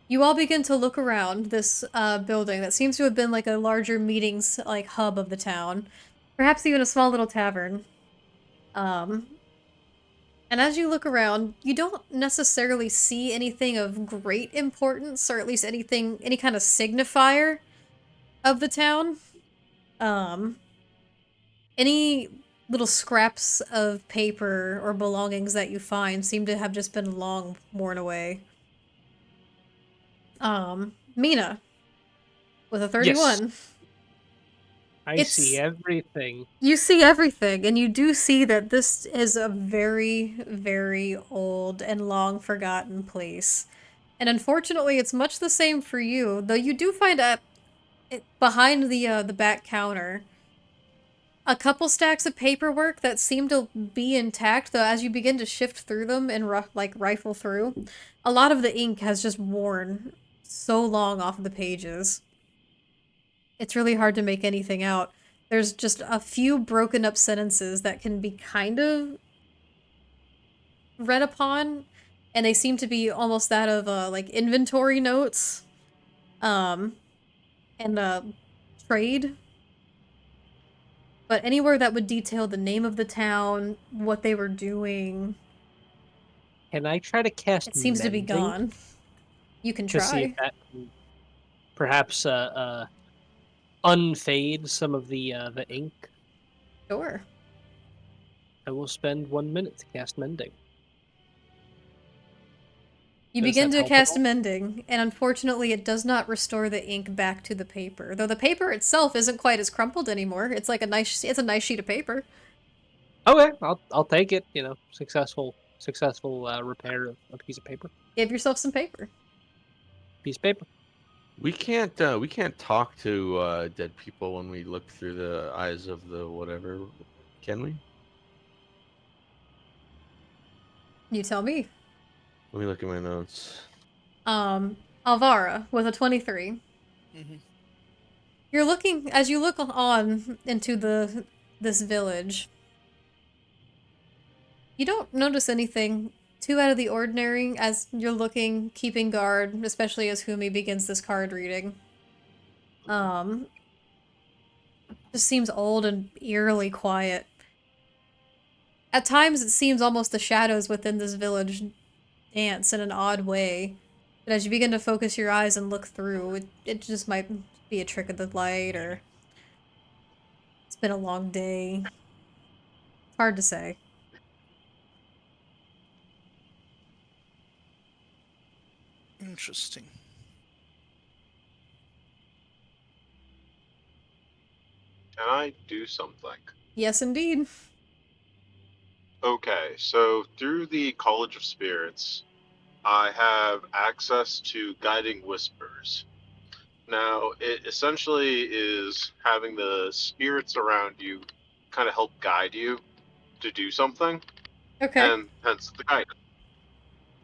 You all begin to look around this building that seems to have been like a larger meetings like hub of the town. Perhaps even a small little tavern. And as you look around, you don't necessarily see anything of great importance, or at least any kind of signifier of the town. Any little scraps of paper or belongings that you find seem to have just been long worn away. Mina, with a 31. Yes. I It's- see everything. You see everything, and you do see that this is a very, very old and long forgotten place. And unfortunately, it's much the same for you, though you do find behind the back counter a couple stacks of paperwork that seem to be intact, though as you begin to shift through them and rifle through, a lot of the ink has just worn so long off of the pages. It's really hard to make anything out. There's just a few broken up sentences that can be kind of read upon, and they seem to be almost that of like inventory notes, and trade. But anywhere that would detail the name of the town, what they were doing, Can I try to cast it seems to be mending gone. You can to see try. if that can perhaps unfade some of the ink, Sure. I will spend 1 minute to cast Mending. You Does begin that to help at cast all? mending, and unfortunately it does not restore the ink back to the paper. Though the paper itself isn't quite as crumpled anymore. It's like a nice sheet of paper. Okay, I'll take it. Successful repair of a piece of paper. Give yourself some paper. Piece of paper. We can't talk to dead people when we look through the eyes of the whatever, can we? You tell me. Let me look at my notes. Alvara with a 23. Mm-hmm. You're looking as you look on into this village. You don't notice anything too out of the ordinary as you're looking, keeping guard, especially as Humi begins this card reading. Just seems old and eerily quiet. At times it seems almost the shadows within this village dance in an odd way. But as you begin to focus your eyes and look through, it just might be a trick of the light, or it's been a long day. It's hard to say. Interesting. Can I do something? Yes, indeed. Okay, so through the College of Spirits, I have access to Guiding Whispers. Now, it essentially is having the spirits around you kind of help guide you to do something, Okay. and hence the guidance.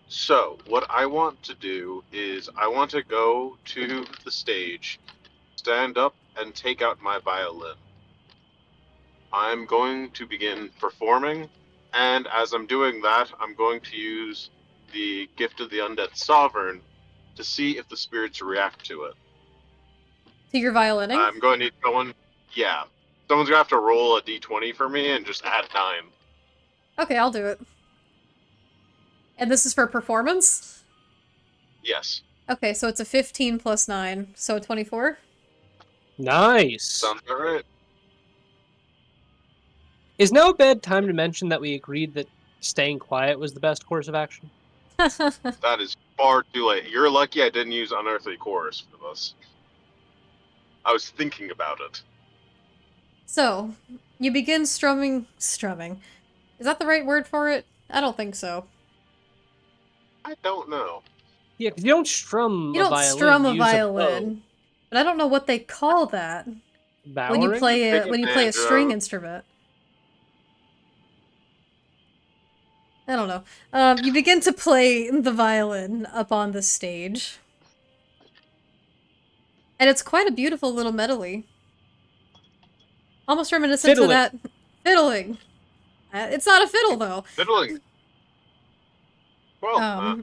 So, what I want to do is I want to go to the stage, stand up, and take out my violin. I'm going to begin performing, and as I'm doing that, I'm going to use the Gift of the Undead Sovereign to see if the spirits react to it. To your violining? I'm going to need someone. Yeah. Someone's going to have to roll a d20 for me and just add 9. Okay, I'll do it. And this is for performance? Yes. Okay, so it's a 15 plus 9, so 24? Nice. Sounds about right. Is now a bad time to mention that we agreed that staying quiet was the best course of action? That is far too late. You're lucky I didn't use Unearthly Chorus for this. I was thinking about it. So, you begin strumming. Strumming. Is that the right word for it? I don't think so. I don't know. Yeah, because you don't strum You a don't violin. strum You a use a bow. violin. But I don't know what they call that when you Bowering? play Pick a when you play a string banjo. instrument. I don't know. You begin to play the violin up on the stage. And it's quite a beautiful little medley. Almost reminiscent to Fiddling. that fiddling. It's not a fiddle though. Fiddling. Well,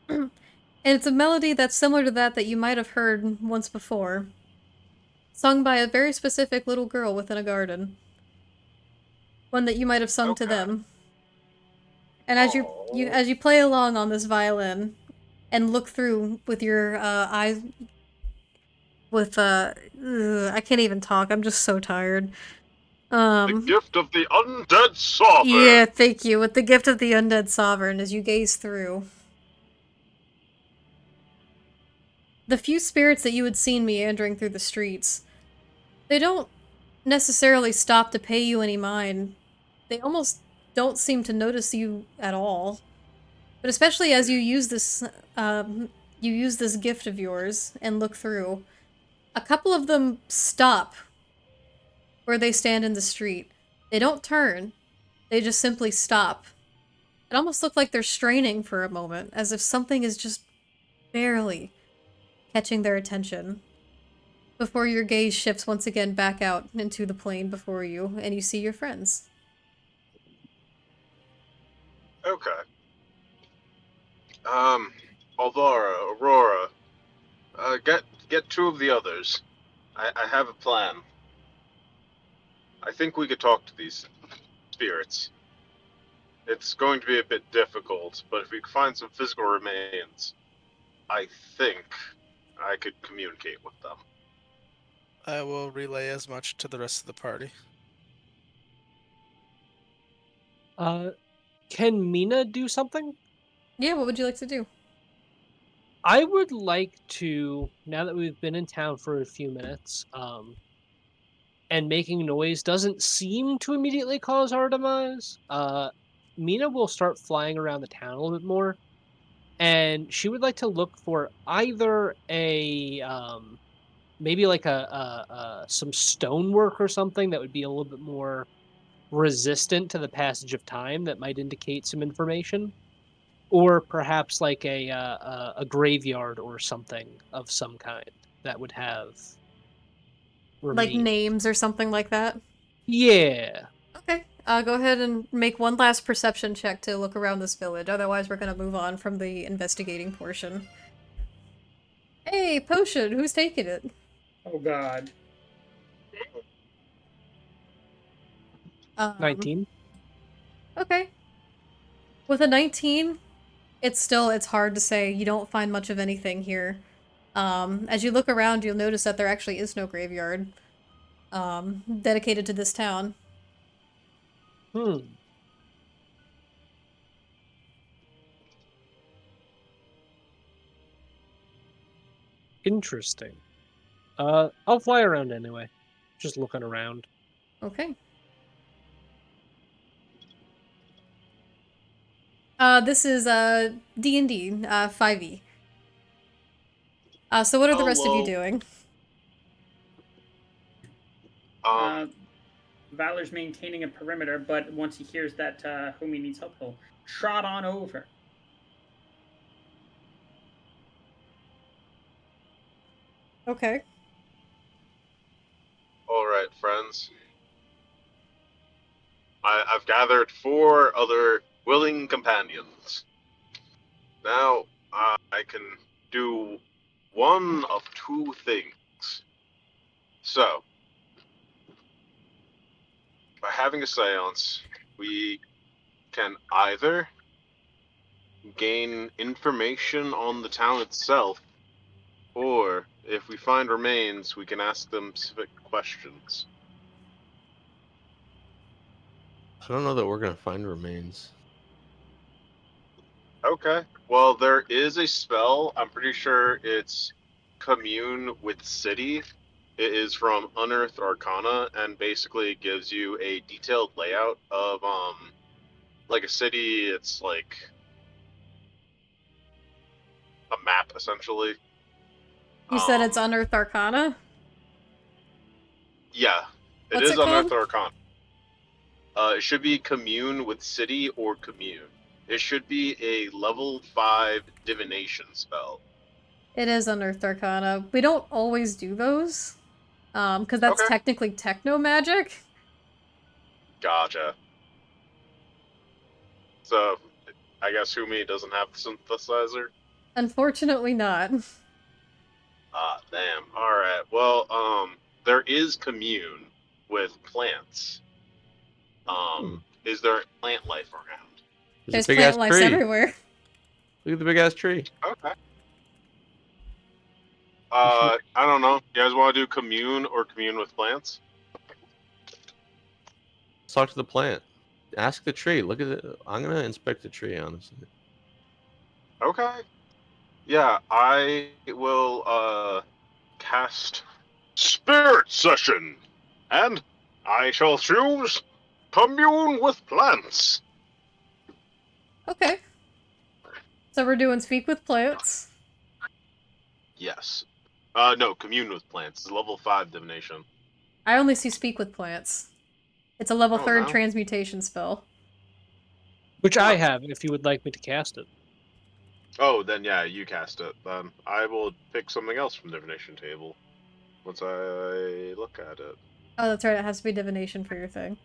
And it's a melody that's similar to that you might have heard once before. Sung by a very specific little girl within a garden. One that you might have sung to okay. them. And as you play along on this violin and look through with your eyes with I can't even talk. I'm just so tired. The Gift of the Undead Sovereign. Yeah, thank you. With the Gift of the Undead Sovereign as you gaze through. The few spirits that you had seen meandering through the streets, they don't necessarily stop to pay you any mind. They almost don't seem to notice you at all. But especially as you use this gift of yours and look through, a couple of them stop where they stand in the street. They don't turn. They just simply stop. It almost looked like they're straining for a moment, as if something is just barely catching their attention. Before your gaze shifts once again back out into the plain before you, and you see your friends. Okay. Alvara, Aurora, get 2 of the others. I have a plan. I think we could talk to these spirits. It's going to be a bit difficult, but if we can find some physical remains, I think I could communicate with them. I will relay as much to the rest of the party. Can Mina do something? Yeah, what would you like to do? I would like to, now that we've been in town for a few minutes, and making noise doesn't seem to immediately cause our demise, Mina will start flying around the town a little bit more, and she would like to look for either a maybe like some stonework or something that would be a little bit more resistant to the passage of time that might indicate some information, or perhaps like a graveyard or something of some kind that would have Like remains. names or something like that? Yeah. Okay. Go ahead and make one last perception check to look around this village. Otherwise, we're gonna move on from the investigating portion. Hey, potion! Who's taking it? Oh God. 19. Okay. With a 19, it's hard to say. You don't find much of anything here. As you look around, you'll notice that there actually is no graveyard dedicated to this town. Hmm. Interesting. I'll fly around anyway. Just looking around. Okay. This is D&D 5e. So what are the rest of you Hello. doing? Uh, Valor's maintaining a perimeter, but once he hears that Humi needs help, he'll trot on over. Okay. All right, friends. I've gathered 4 other willing companions. Now I can do one of 2 things. So, by having a seance, we can either gain information on the town itself, or if we find remains, we can ask them specific questions. I don't know that we're gonna find remains. Okay. Well, there is a spell. I'm pretty sure it's Commune with City. It is from Unearthed Arcana, and basically it gives you a detailed layout of like a city. It's like a map essentially. You said it's Um, Unearthed Arcana? yeah, it What's is it called? Unearthed Arcana. It should be Commune with City or Commune. It should be a level 5 divination spell. It is Unearthed Arcana. We don't always do those. Because that's Okay. technically techno magic. Gotcha. So, I guess Humi doesn't have the synthesizer. Unfortunately not. Ah, damn. All right. Well, there is commune with plants. Is there plant life around? There's a There's big plant ass lives tree. everywhere. Look at the big ass tree. Okay. You should I don't know. You guys want to do commune or commune with plants? Let's talk to the plant. Ask the tree. Look at it. I'm gonna inspect the tree, honestly. Okay. Yeah, I will cast Spirit Session, and I shall choose commune with plants. Okay. So we're doing Speak with Plants. Yes. No, commune with plants. It's level 5 divination. I only see Speak with Plants. It's a level Oh 3rd no. transmutation spell. Which I Huh. have, if you would like me to cast it. Oh, then yeah, you cast it. Then I will pick something else from divination table once I look at it. Oh, that's right, it has to be divination for your thing.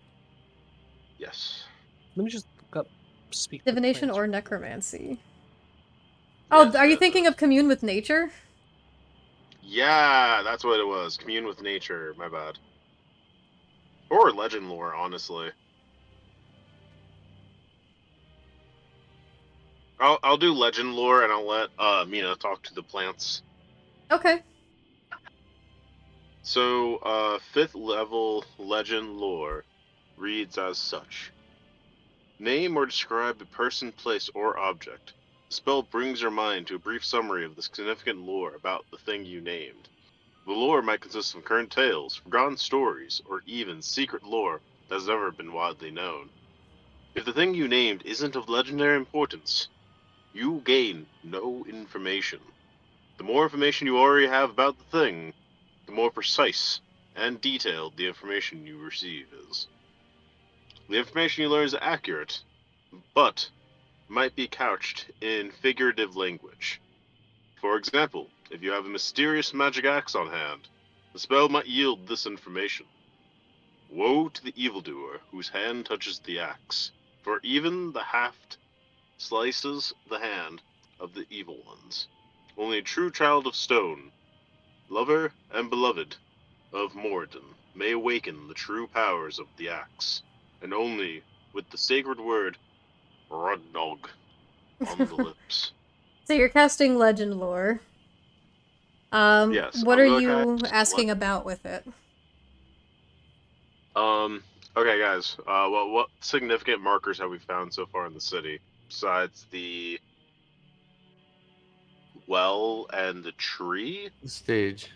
Yes. Let me just look up speak with Divination plants. or necromancy. Yeah. Oh, are you thinking of Commune with Nature? Yeah, that's what it was. Commune with nature. My bad. Or legend lore, honestly. I'll do legend lore and I'll let Mina talk to the plants. Okay. So, 5th level legend lore reads as such. Name or describe a person, place, or object. The spell brings your mind to a brief summary of the significant lore about the thing you named. The lore might consist of current tales, forgotten stories, or even secret lore that has never been widely known. If the thing you named isn't of legendary importance, you gain no information. The more information you already have about the thing, the more precise and detailed the information you receive is. The information you learn is accurate, but might be couched in figurative language. For example, if you have a mysterious magic axe on hand, the spell might yield this information. Woe to the evildoer whose hand touches the axe, for even the haft slices the hand of the evil ones. Only a true child of stone, lover and beloved of Moradin, may awaken the true powers of the axe, and only with the sacred word Rudnog on the lips. So you're casting legend lore. Yes, What I'm are gonna you cast asking about with it? Okay, guys. What significant markers have we found so far in the city besides the well and the tree, The stage.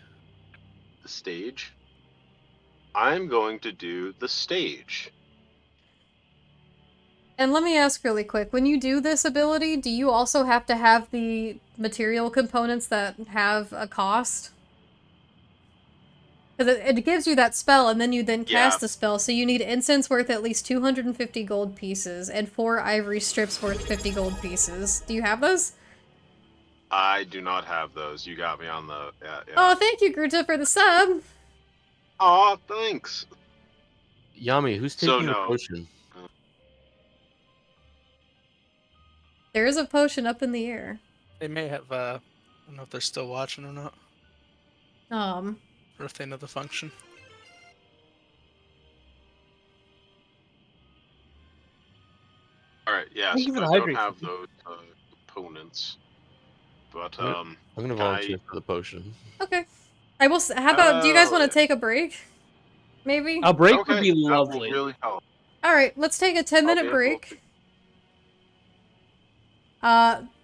the stage? I'm going to do the stage. And let me ask really quick, when you do this ability, do you also have to have the material components that have a cost? Because it gives you that spell, and then you then Yeah, cast the spell, so you need incense worth at least 250 gold pieces, and 4 ivory strips worth 50 gold pieces. Do you have those? I do not have those. You got me on the yeah. Oh, thank you, Gruta, for the sub! Aw, thanks. Yami, who's So taking the no. potion? There is a potion up in the air. They may have. I don't know if they're still watching or not, or if they know the function. All right, yeah. Thank So you for the I don't hydrate. have those components, but I'm gonna can I? volunteer for the potion. Okay. I will. How about? Do you guys want to Yeah. take a break? Maybe. A break would Okay, be that will lovely. really help. All right. Let's take a I'll 10-minute be able to. break.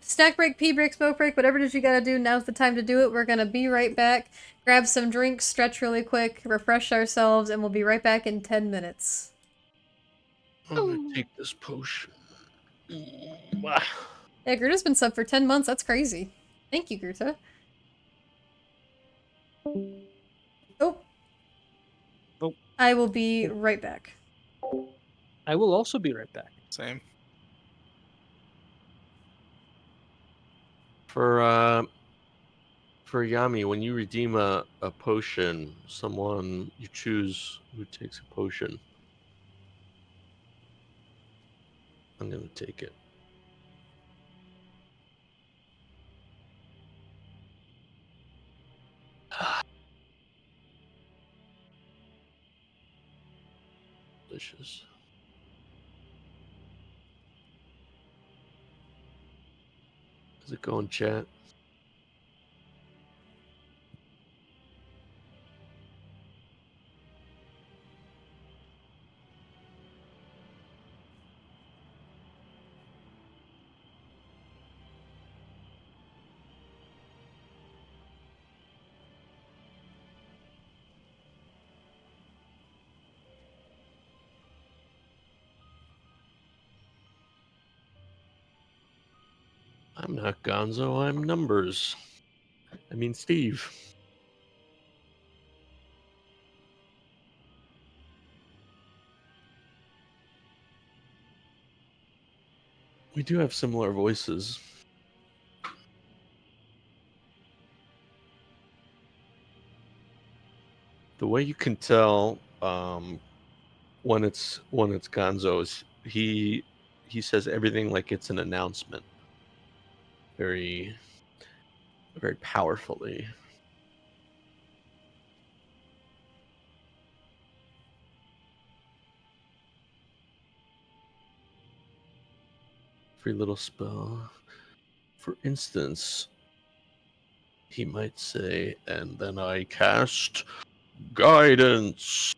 Snack break, pee break, smoke break, whatever it is you gotta do. Now's the time to do it. We're gonna be right back. Grab some drinks, stretch really quick, refresh ourselves, and we'll be right back in 10 minutes. I'm gonna take this potion. Wow. Yeah, Gruta's been sub for 10 months. That's crazy. Thank you, Gruta. Oh. Oh. I will be right back. I will also be right back. Same. For Yami, when you redeem a potion, someone you choose who takes a potion. I'm gonna take it. Delicious. How's it going, chat? I'm not Gonzo, I'm Numbers. I mean Steve. We do have similar voices. The way you can tell when it's Gonzo is he says everything like it's an announcement. Very powerfully. Every little spell. For instance, he might say, and then I cast Guidance.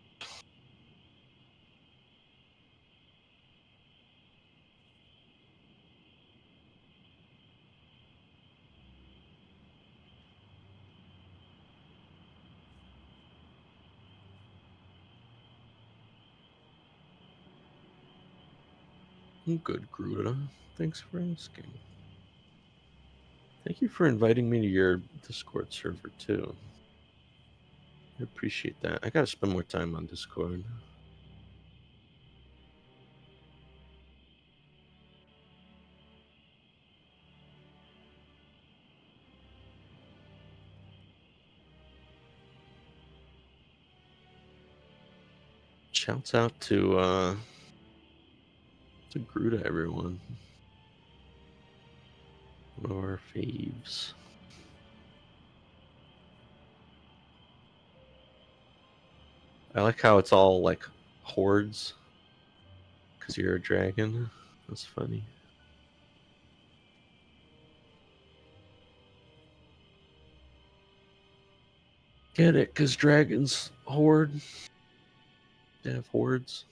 I'm good, Gruda. Thanks for asking. Thank you for inviting me to your Discord server, too. I appreciate that. I gotta spend more time on Discord. Shouts out to Gruda, everyone. One of our faves. I like how it's all like hordes because you're a dragon. That's funny. Get it? Because dragons horde. They have hordes.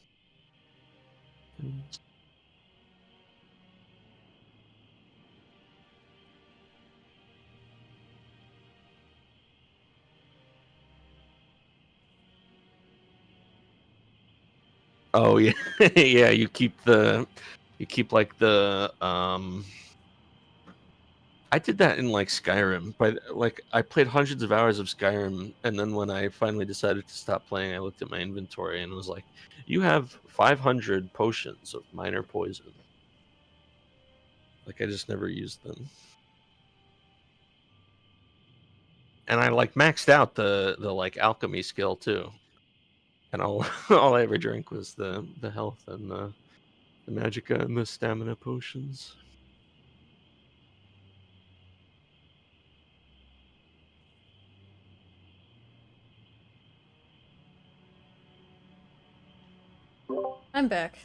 Oh yeah, yeah. You keep like the I did that in like Skyrim, but like I played hundreds of hours of Skyrim, and then when I finally decided to stop playing, I looked at my inventory and was like, "You have 500 potions of minor poison." Like I just never used them, and I like maxed out the like alchemy skill too, and all all I ever drank was the health and the magicka and the stamina potions. I'm back.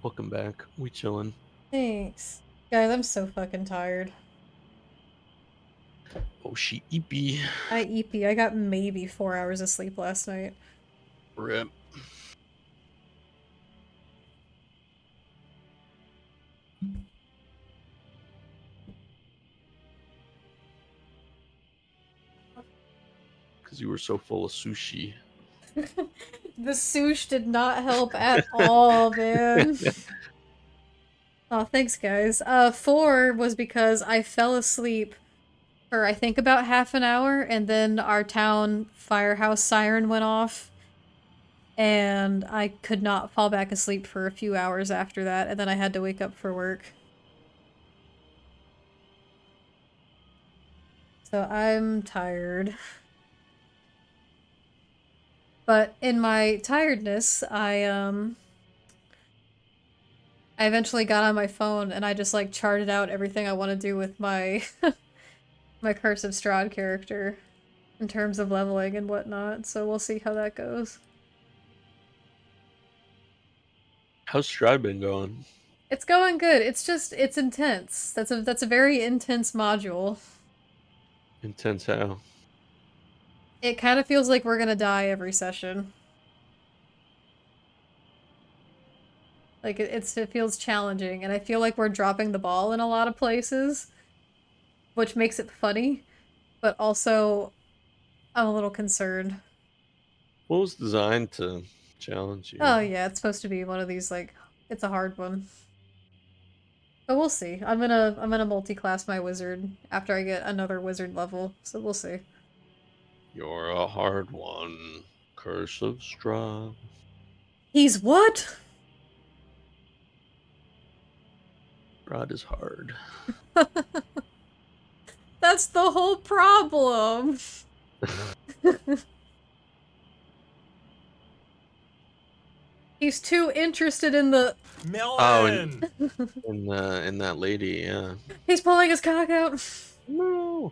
Welcome back. We chillin'. Thanks. Guys, I'm so fucking tired. Oh, she eepy. I got maybe 4 hours of sleep last night. Rip. Because you were so full of sushi. The sush did not help at all, man. Oh, thanks, guys. 4 was because I fell asleep for I think about half an hour, and then our town firehouse siren went off, and I could not fall back asleep for a few hours after that, and then I had to wake up for work. So I'm tired. But in my tiredness, I eventually got on my phone and I just like charted out everything I want to do with my my Curse of Strahd character in terms of leveling and whatnot. So we'll see how that goes. How's Stride been going? It's going good. It's intense. That's a very intense module. Intense how? It kind of feels like we're gonna die every session. Like it feels challenging, and I feel like we're dropping the ball in a lot of places, which makes it funny, but also I'm a little concerned. What was designed to challenge you? Oh yeah, it's supposed to be one of these like it's a hard one. But we'll see. I'm gonna multi-class my wizard after I get another wizard level, so we'll see. You're a hard one. Curse of Strahd. He's what? Strahd is hard. That's the whole problem. He's too interested in the Melon! in that lady, yeah. He's pulling his cock out. No.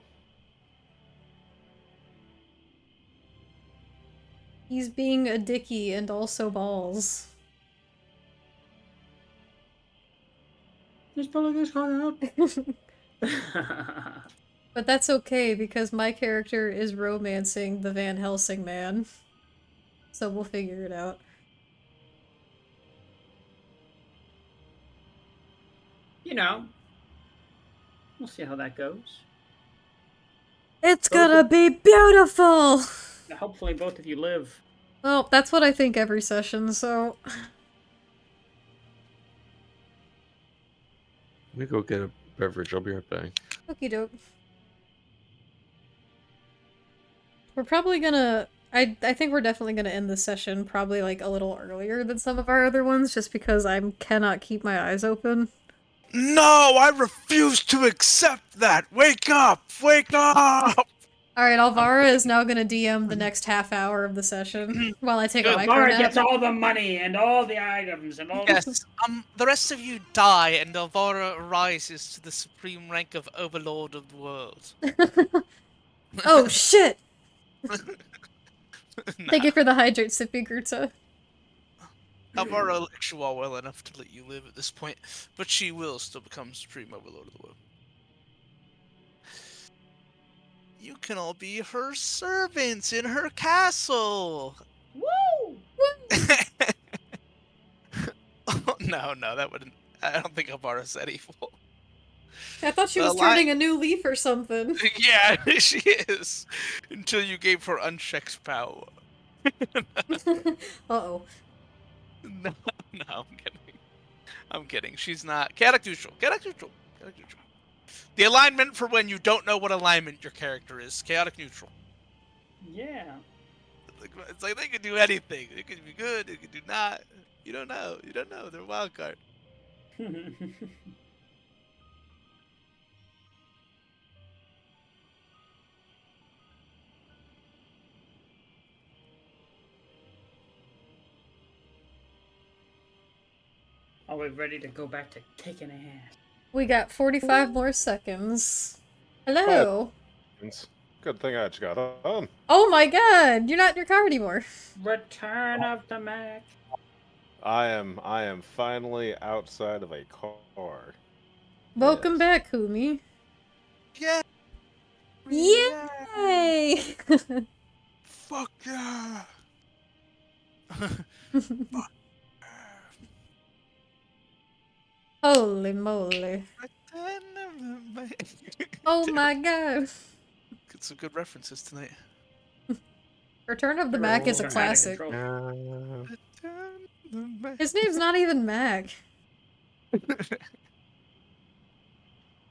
He's being a dicky and also balls. He's pulling his car out. But that's okay because my character is romancing the Van Helsing man. So we'll figure it out. You know, we'll see how that goes. It's Both gonna of- be beautiful! Hopefully, both of you live. Well, that's what I think every session, so... Let me go get a beverage. I'll be right back. Okie doke. We're probably gonna... I think we're definitely gonna end the session probably like a little earlier than some of our other ones, just because I cannot keep my eyes open. No, I refuse to accept that. Wake up! Wake up! Alright, Alvara is now gonna DM the next half hour of the session while I take a Good. micro Alvara gets nap. all the money and all the items and all. Yes. The rest of you die, and Elvira rises to the supreme rank of Overlord of the world. Oh shit! Nah. Thank you for the hydrate, Sippy Gruta. Elvira likes you all well enough to let you live at this point, but she will still become supreme Overlord of the world. You can all be her servants in her castle. Woo! Oh, no, that wouldn't. I don't think Elvira's that evil. I thought she The was turning a new leaf or something. Yeah, she is. Until you gave her unchecked power. Uh-oh. No, I'm kidding. I'm kidding. She's not. Chaotic neutral. Chaotic neutral. Chaotic neutral. The alignment for when you don't know what alignment your character is. Chaotic neutral. Yeah. It's like they could do anything. It could be good. It could do not. You don't know. You don't know. They're a wild card. Are we ready to go back to kicking ass? We got 45 more seconds. Hello. Good thing I just got on. Oh my god, you're not in your car anymore. Return of the Mac. I am finally outside of a car. Welcome Yes. back, Kumi. Yeah. Yay! Fuck yeah. Holy moly. Oh my god. Get some good references tonight. Return of the Mac is a Return out of classic. control. His name's not even Mac.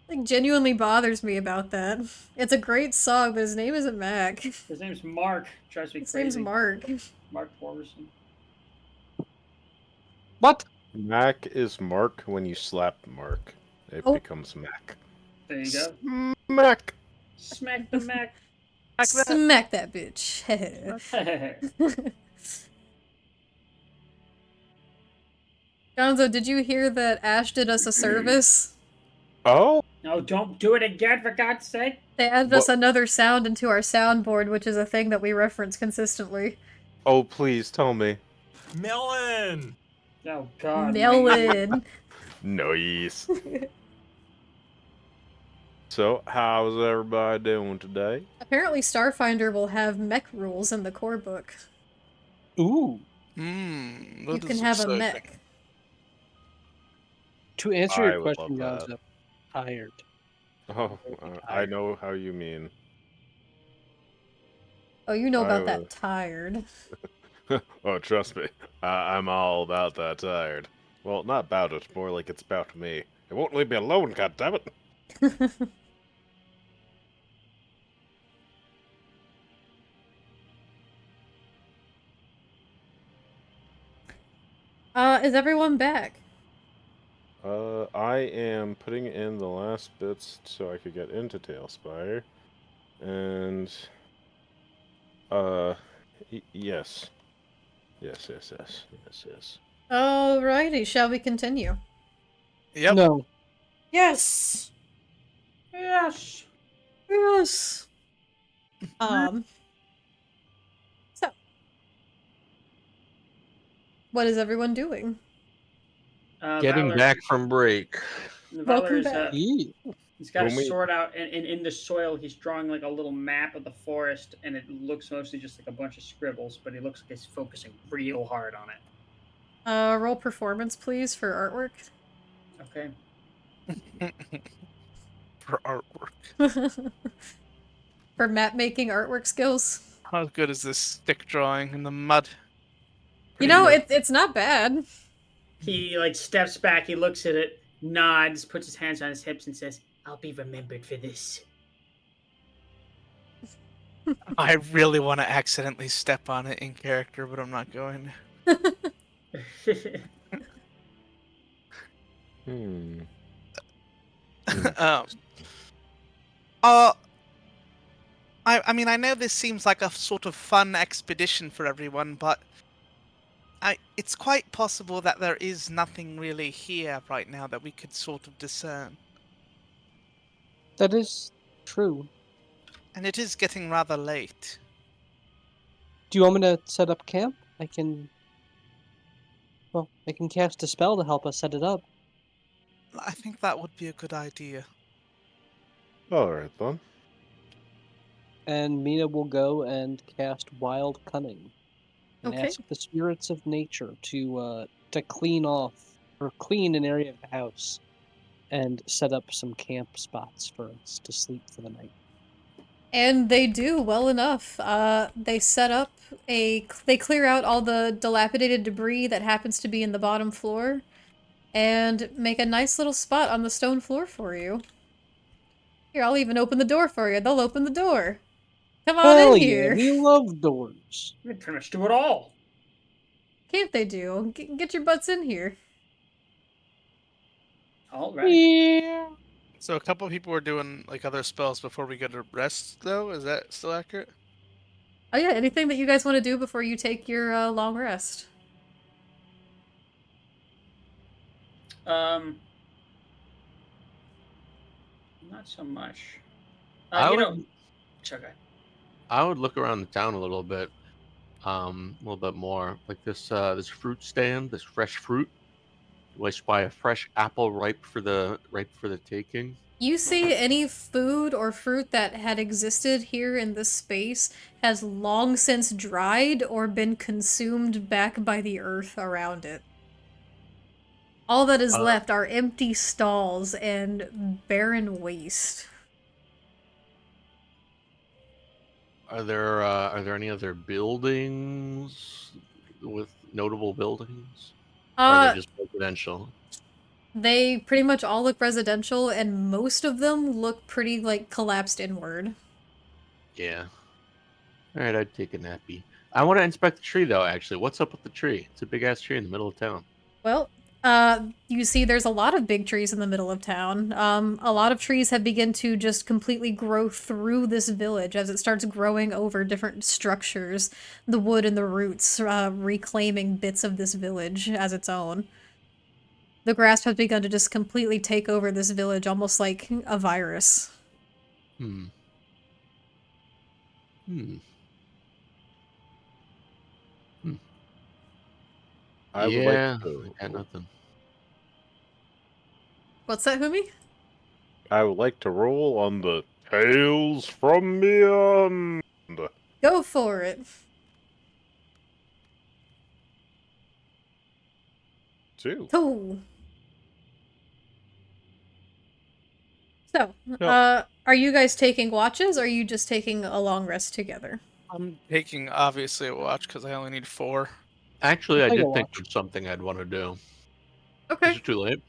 Like, genuinely bothers me about that. It's a great song, but his name isn't Mac. His name's Mark. Drives me His crazy. name's Mark. Mark Morrison. What? Mac is Mark when you slap Mark. It Oh. becomes Mac. There you go. Mac. Smack the Mac. Smack that bitch. Gonzo, did you hear that Ash did us a service? Oh, No, don't do it again, for God's sake. They added us another sound into our soundboard, which is a thing that we reference consistently. oh, please tell me. Melon! Oh, God. Melon. Nice. So, how's everybody doing today? Apparently Starfinder will have mech rules in the core book. Ooh. You can have a mech. To answer I your would question, love Gonzo, tired. Oh, I know how you mean. Oh, you know about I that tired. Oh, trust me. I'm all about that tired. Well, not about it. More like it's about me. It won't leave me alone, goddammit. Is everyone back? I am putting in the last bits so I could get into Tailspire. And, yes. Yes. Alrighty, shall we continue? Yep. No. Yes! Yes. Yes! So. What is everyone doing? Getting Valor- back from break. Valor Welcome is, back. Eee. He's got a Who, me? sword out, and in the soil, he's drawing like a little map of the forest, and it looks mostly just like a bunch of scribbles, but he looks like he's focusing real hard on it. Roll performance, please, for artwork. Okay. For artwork. For map making artwork skills. How good is this stick drawing in the mud? You Pretty know, good. it's not bad. He like steps back, he looks at it, nods, puts his hands on his hips, and says, "I'll be remembered for this." I really want to accidentally step on it in character, but I'm not going. Hmm. um, uh, I mean, I know this seems like a sort of fun expedition for everyone, but it's quite possible that there is nothing really here right now that we could sort of discern. That is true. And it is getting rather late. Do you want me to set up camp? I can cast a spell to help us set it up. I think that would be a good idea. All right then. And Mina will go and cast Wild Cunning and Okay. ask the spirits of nature to clean an area of the house and set up some camp spots for us to sleep for the night. And they do well enough. They set up they clear out all the dilapidated debris that happens to be in the bottom floor and make a nice little spot on the stone floor for you. Here, I'll even open the door for you. They'll open the door. Come on Hell in yeah, here. we love doors. They pretty much do it all. Can't they do? Get your butts in here. All right. Yeah. So a couple of people were doing like other spells before we go to rest, though. Is that still accurate? Oh yeah, anything that you guys want to do before you take your long rest? Not so much. I You would know, it's okay. I would look around the town a little bit more. Like this fruit stand, this fresh fruit. Do I spy a fresh apple ripe for the taking? You see any food or fruit that had existed here in this space has long since dried or been consumed back by the earth around it. All that is left are empty stalls and barren waste. Are there any other buildings with notable buildings? Or are they just residential? They pretty much all look residential, and most of them look pretty, like, collapsed inward. Yeah. Alright, I'd take a nappy. I want to inspect the tree, though, actually. What's up with the tree? It's a big-ass tree in the middle of town. Well, you see there's a lot of big trees in the middle of town. A lot of trees have begun to just completely grow through this village as it starts growing over different structures. The wood and the roots reclaiming bits of this village as its own. The grass has begun to just completely take over this village, almost like a virus. I would Yeah, like to. I got nothing. What's that, Humi? I would like to roll on the Tales from Beyond. Go for it. 2. Cool. So, Yep. are you guys taking watches, or are you just taking a long rest together? I'm taking obviously a watch because I only need 4. Actually, I'll I take a did think watch. of something I'd want to do. Okay. Is it too late?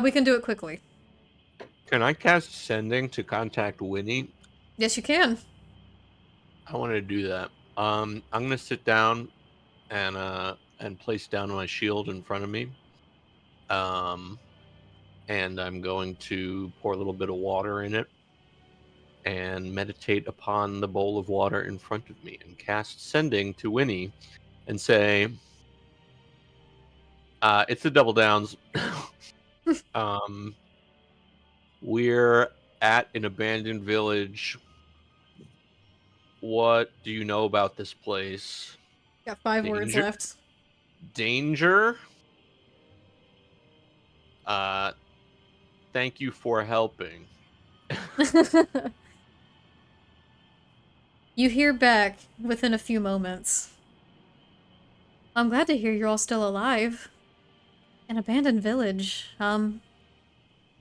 We can do it quickly. Can I cast Sending to contact Winnie? Yes, you can. I want to do that. I'm gonna sit down and place down my shield in front of me. And I'm going to pour a little bit of water in it and meditate upon the bowl of water in front of me and cast Sending to Winnie and say, it's the Double Downs. We're at an abandoned village. What do you know about this place? Got 5 words Danger? thank you for helping. You hear back within a few moments. I'm glad to hear you're all still alive. An abandoned village. From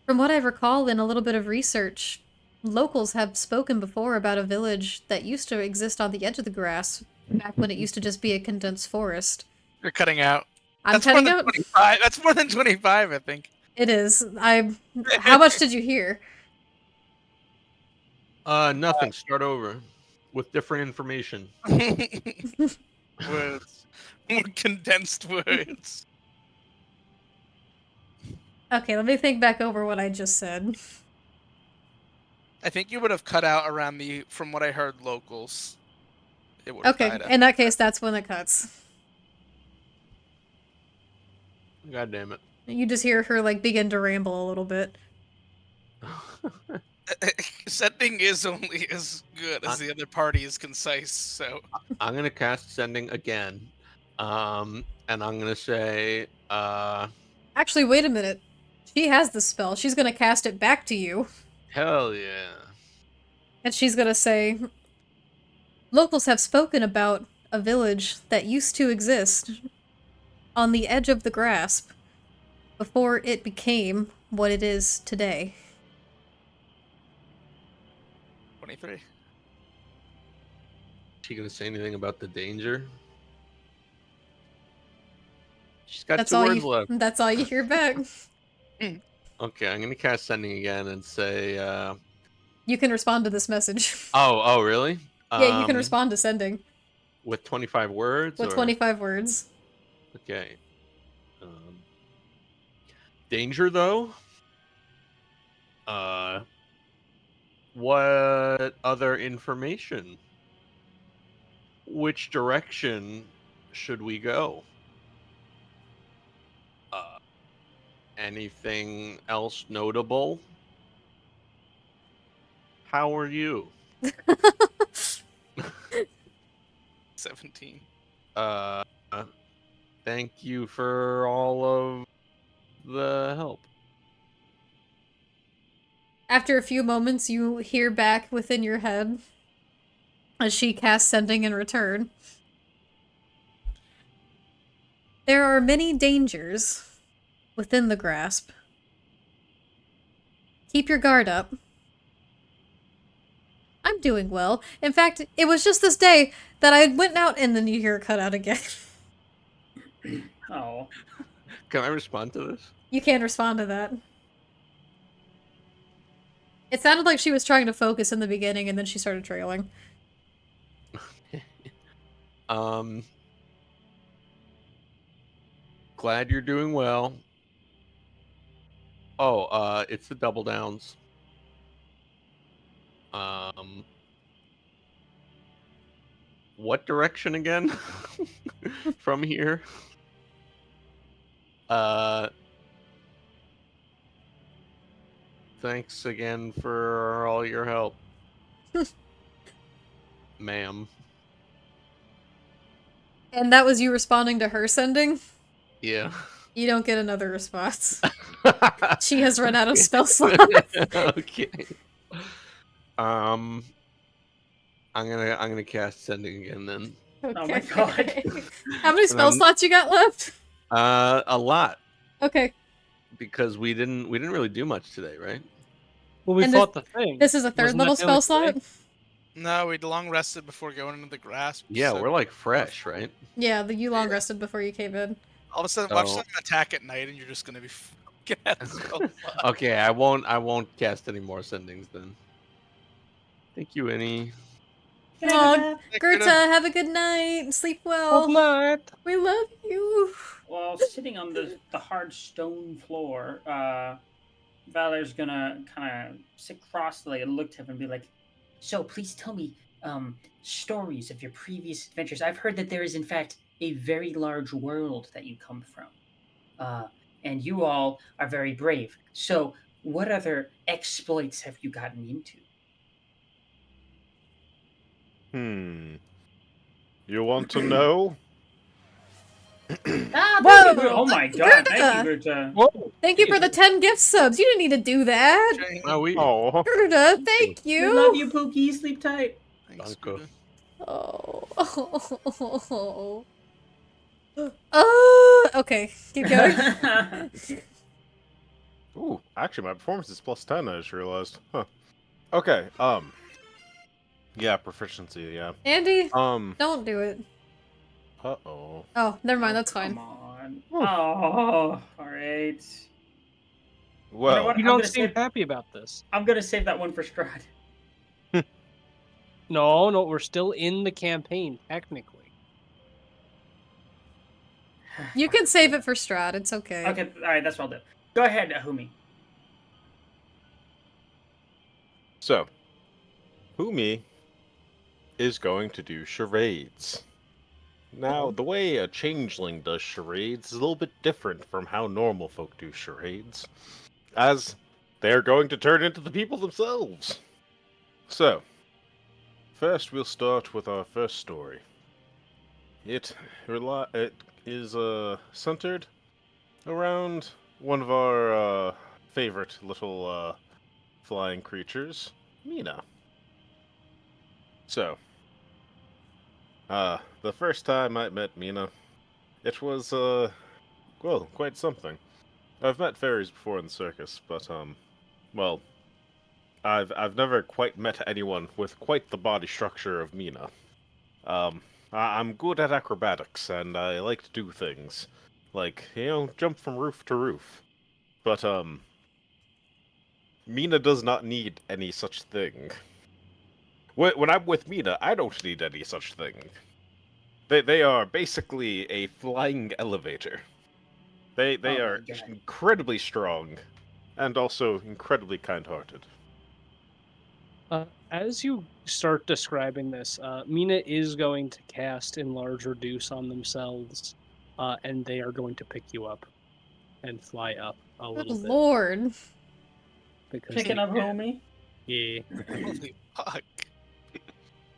what I recall in a little bit of research, locals have spoken before about a village that used to exist on the edge of the grass, back when it used to just be a condensed forest. You're cutting out. I'm That's more cutting than out? 25. That's more than 25, I think. It is. How much did you hear? Nothing. Start over with different information. Words. More condensed words. Okay, let me think back over what I just said. I think you would have cut out around the, from what I heard, locals. It would have Okay, died out. in that case, that's when it cuts. God damn it. You just hear her, like, begin to ramble a little bit. Sending is only as good as the other party is concise, so. I'm gonna cast sending again. And I'm gonna say, Actually, wait a minute. She has the spell. She's gonna cast it back to you. hell yeah. And she's gonna say, locals have spoken about a village that used to exist on the edge of the grasp before it became what it is today. 23. She gonna say anything about the danger? She's got That's 2 all words you. left. That's all you hear back. Okay, I'm gonna cast sending again and say, You can respond to this message. oh, really? Yeah, you can respond to sending With 25 words? with or 25 words. Okay. Danger, though? What other information? Which direction should we go? Anything else notable? How are you? 17. Thank you for all of the help. After a few moments, you hear back within your head as she casts sending in return. There are many dangers within the grasp. Keep your guard up. I'm doing well. In fact, it was just this day that I went out and then you hear it cut out again. Oh. Can I respond to this? You can't respond to that. It sounded like she was trying to focus in the beginning and then she started trailing. Glad you're doing well. Oh, it's the double downs. What direction again? From here? Thanks again for all your help. Ma'am. And that was you responding to her sending? Yeah. You don't get another response. She has run out of spell slots. Okay. I'm gonna cast sending again then. Okay. Oh my god. How many spell slots you got left? A lot, Okay. because we didn't really do much today, right? Well, we And fought the thing. This is a third Wasn't level that the only spell slot? thing? No, we'd long rested before going into the grasp. Yeah, so we're like fresh, right? Yeah, you long rested before you came in. all of a sudden, watch So- them attack at night, and you're just gonna be fucking at the spell slot. Okay, I won't cast any more sendings then. Thank you, Winnie. Aw, Gerta, have a good night. Sleep well. Good night. We love you. Well, sitting on the hard stone floor, Valor's gonna kind of sit cross-legged and look to him and be like, So please tell me stories of your previous adventures. I've heard that there is, in fact, a very large world that you come from. And you all are very brave. So what other exploits have you gotten into? You want to know? Ah, Whoa! thank you. Oh my god, thank you, Gerda. Whoa! Thank you for the 10 gift subs. You didn't need to do that. Ah, oui. Oh, Gerda, thank you. We love you, Pookie. Sleep tight. Thanks, Danke. Buddha. Oh. Oh. Okay, keep going. ooh, actually, my performance is +10. I just realized. Huh. Okay. Yeah, proficiency. Yeah. Andy, Um. don't do it. Uh-oh. Oh, never mind. Oh, That's fine. come on. Whew. Oh, all right. Well, You know what? You I'm don't gonna seem save. happy about this. I'm gonna save that one for Strahd. No, we're still in the campaign, technically. You can save it for Strahd. It's okay. Okay, all right, that's what I'll do. Go ahead, Ahumi. so Humi is going to do charades. Now, the way a changeling does charades is a little bit different from how normal folk do charades, as they're going to turn into the people themselves. So, first we'll start with our first story. It is centered around one of our favorite little flying creatures, Mina. So, the first time I met Mina, it was well, quite something. I've met fairies before in the circus, but well, I've never quite met anyone with quite the body structure of Mina. I'm good at acrobatics, and I like to do things, like, jump from roof to roof. But Mina does not need any such thing. When I'm with Mina, I don't need any such thing. They are basically a flying elevator. They Oh my are God. incredibly strong, and also incredibly kind-hearted. As you start describing this, Mina is going to cast Enlarge Reduce on themselves, and they are going to pick you up and fly up a Good little bit lord. because Picking they up can. Homie. Yeah. Holy fuck.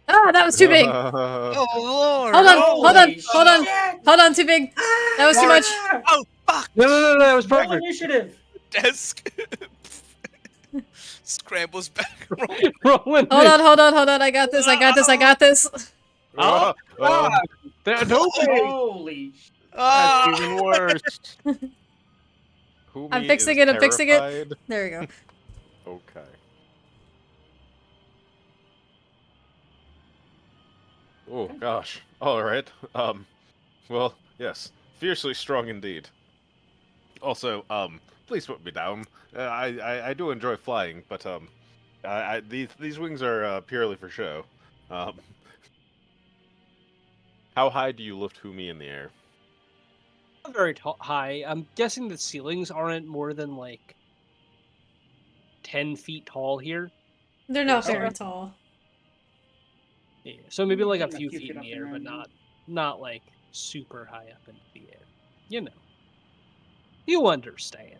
Ah, that was too big. Oh lord. Hold on, Oh, hold on, Holy hold on, shit! hold on, too big. That was too much. oh fuck. No, that was Roll perfect. initiative. Desk scrambles back. Rolling Hold on, this. hold on, hold on. I got this, I got this, I got this. Oh, God. Don't Holy sh- Ah! That's even worse. Humi I'm fixing is it, I'm fixing it. terrified. There we go. Okay. Oh gosh. All right. Well, yes, fiercely strong indeed. Also, please put me down. I do enjoy flying, but these wings are purely for show. Um, how high do you lift Humi in the air? Not very high. I'm guessing the ceilings aren't more than like 10 feet tall here. They're not So- very tall. Yeah, so maybe like a Getting few feet in off the air, but ground. not like super high up into the air. You know, you understand.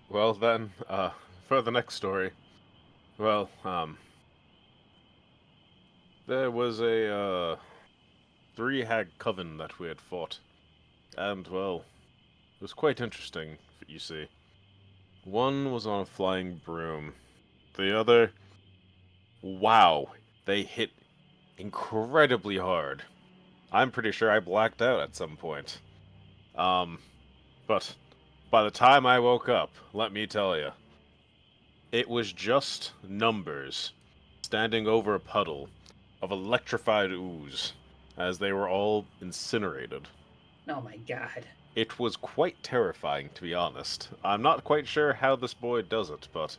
Well then, for the next story, well, there was a three-hag coven that we had fought, and well, it was quite interesting. You see, one was on a flying broom, the other, wow, they hit incredibly hard. I'm pretty sure I blacked out at some point. But by the time I woke up, let me tell you, it was just numbers standing over a puddle of electrified ooze as they were all incinerated. Oh my god. It was quite terrifying, to be honest. I'm not quite sure how this boy does it, but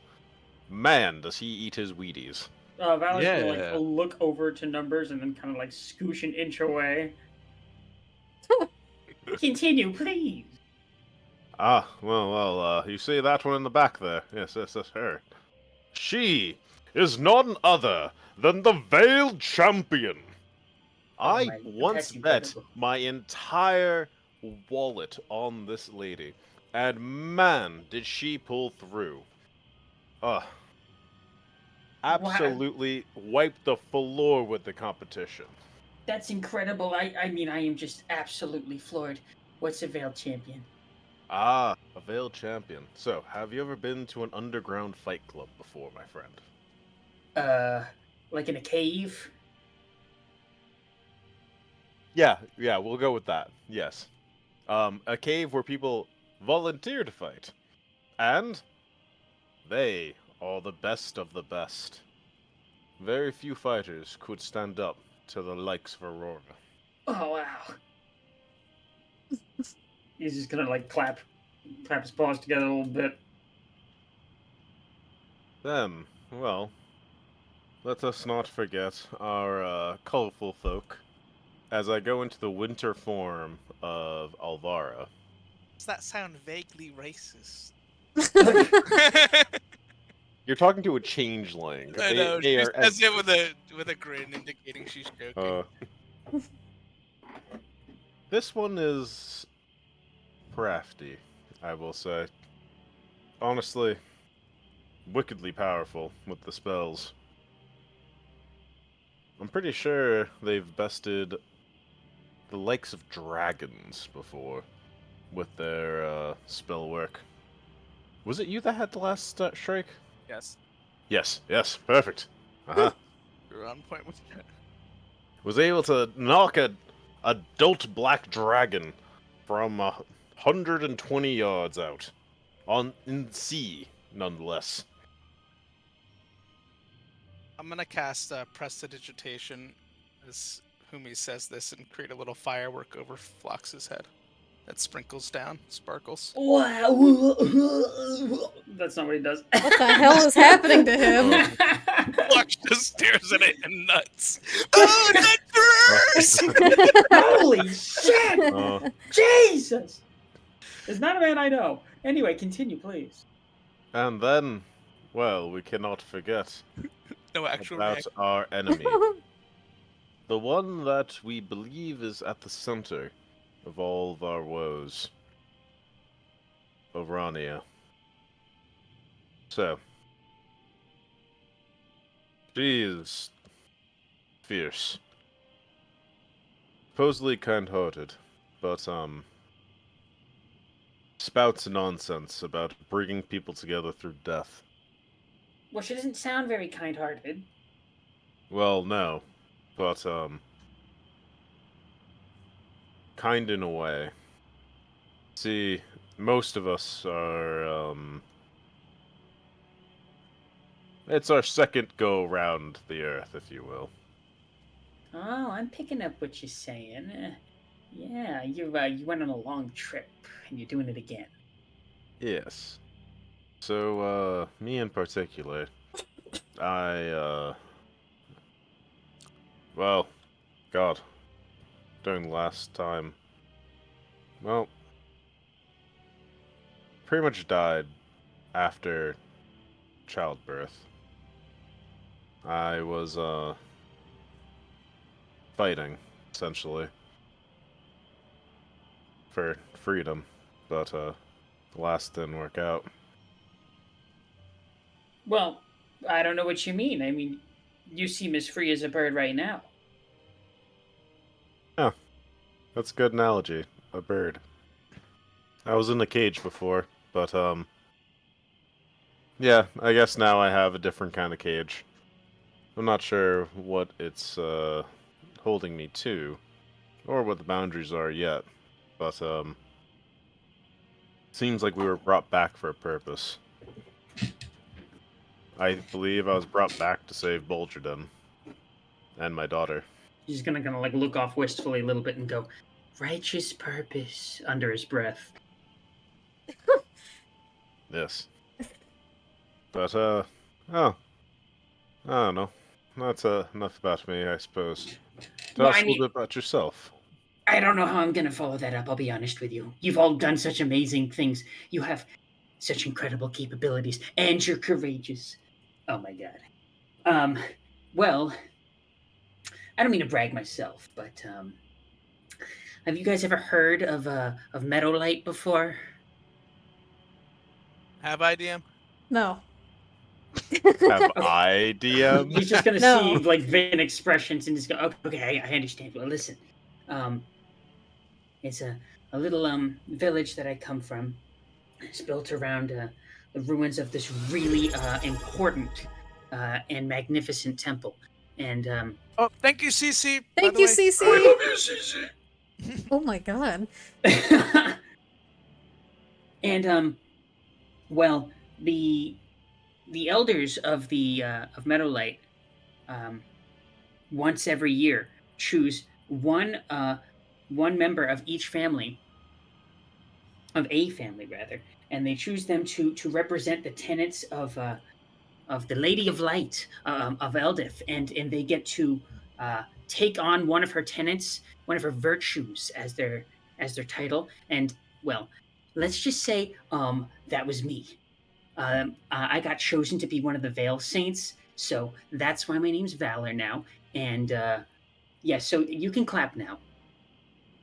man, does he eat his Wheaties. Valor's gonna like Yeah. look over to numbers and then kind of like scoosh an inch away. Continue, please. Ah, well, you see that one in the back there? Yes, that's her. She is none other than the Veiled Champion. Oh I my- once that's bet incredible. my entire wallet on this lady, and man, did she pull through. Ugh. Absolutely wiped the floor with the competition. That's incredible. I mean, I am just absolutely floored. What's a Veiled Champion? Ah, a veiled champion. So, have you ever been to an underground fight club before, my friend? Like in a cave? Yeah, we'll go with that. Yes. A cave where people volunteer to fight. And they are the best of the best. Very few fighters could stand up to the likes of Aurora. Oh, wow. He's just gonna like clap his paws together a little bit. Then, well, let us not forget our colorful folk as I go into the winter form of Alvara. Does that sound vaguely racist? You're talking to a changeling. I know. They She are says it with a grin, indicating she's joking. This one is crafty, I will say. Honestly, wickedly powerful with the spells. I'm pretty sure they've bested the likes of dragons before with their spell work. Was it you that had the last strike? Yes, Yes, perfect. Uh-huh. you're on point with that. Was able to knock a adult black dragon from 120 yards out. In sea, nonetheless. I'm gonna cast Prestidigitation as Humi says this and create a little firework over Flox's head that sprinkles down, sparkles. Wow. That's not what he does. What the hell is happening to him? Flox just stares at it and nuts. Oh, that burst! Holy shit! Uh, Jesus! It's not a man I know. Anyway, continue, please. and then, well, we cannot forget No actual about reaction. our enemy. The one that we believe is at the center of all of our woes. Orania. So, she is fierce. Supposedly kind-hearted, but, spouts nonsense about bringing people together through death. Well, she doesn't sound very kind-hearted. Well, no, but, kind in a way. See, most of us are, it's our second go around the Earth, if you will. Oh, I'm picking up what you're saying. Yeah, you went on a long trip, and you're doing it again. Yes. So, me in particular, well, God, during the last time, well, pretty much died after childbirth. I was, fighting, essentially, for freedom, but, the last didn't work out. Well, I don't know what you mean. I mean, you seem as free as a bird right now. Yeah, that's a good analogy. A bird. I was in a cage before, but, yeah, I guess now I have a different kind of cage. I'm not sure what it's, holding me to, or what the boundaries are yet, but, seems like we were brought back for a purpose. I believe I was brought back to save Bolgerden and my daughter. He's gonna like look off wistfully a little bit and go, "Righteous purpose," under his breath. Yes. But, oh, I don't know. That's, enough about me, I suppose. Tell Well, us I a little mean, bit about yourself. I don't know how I'm gonna follow that up. I'll be honest with you. You've all done such amazing things. You have such incredible capabilities, and you're courageous. Oh my god. Well, I don't mean to brag myself, but have you guys ever heard of Meadowlight before? Have I, DM? No. Have I DM? He's just gonna No. see like vain expressions and just go, okay, I understand. Well, listen, it's a little village that I come from. It's built around the ruins of this really important and magnificent temple. And Oh, thank you, CC. By Thank the you, way. CC. Oh my god. and well, the elders of the of Meadowlight um, once every year choose one member of each family, of a family rather, and they choose them to represent the tenets of the Lady of Light, of Eldith, and they get to take on one of her tenets, one of her virtues as their title. And well, let's just say that was me. I got chosen to be one of the Veil Saints, so that's why my name's Valor now. And yeah, so you can clap now.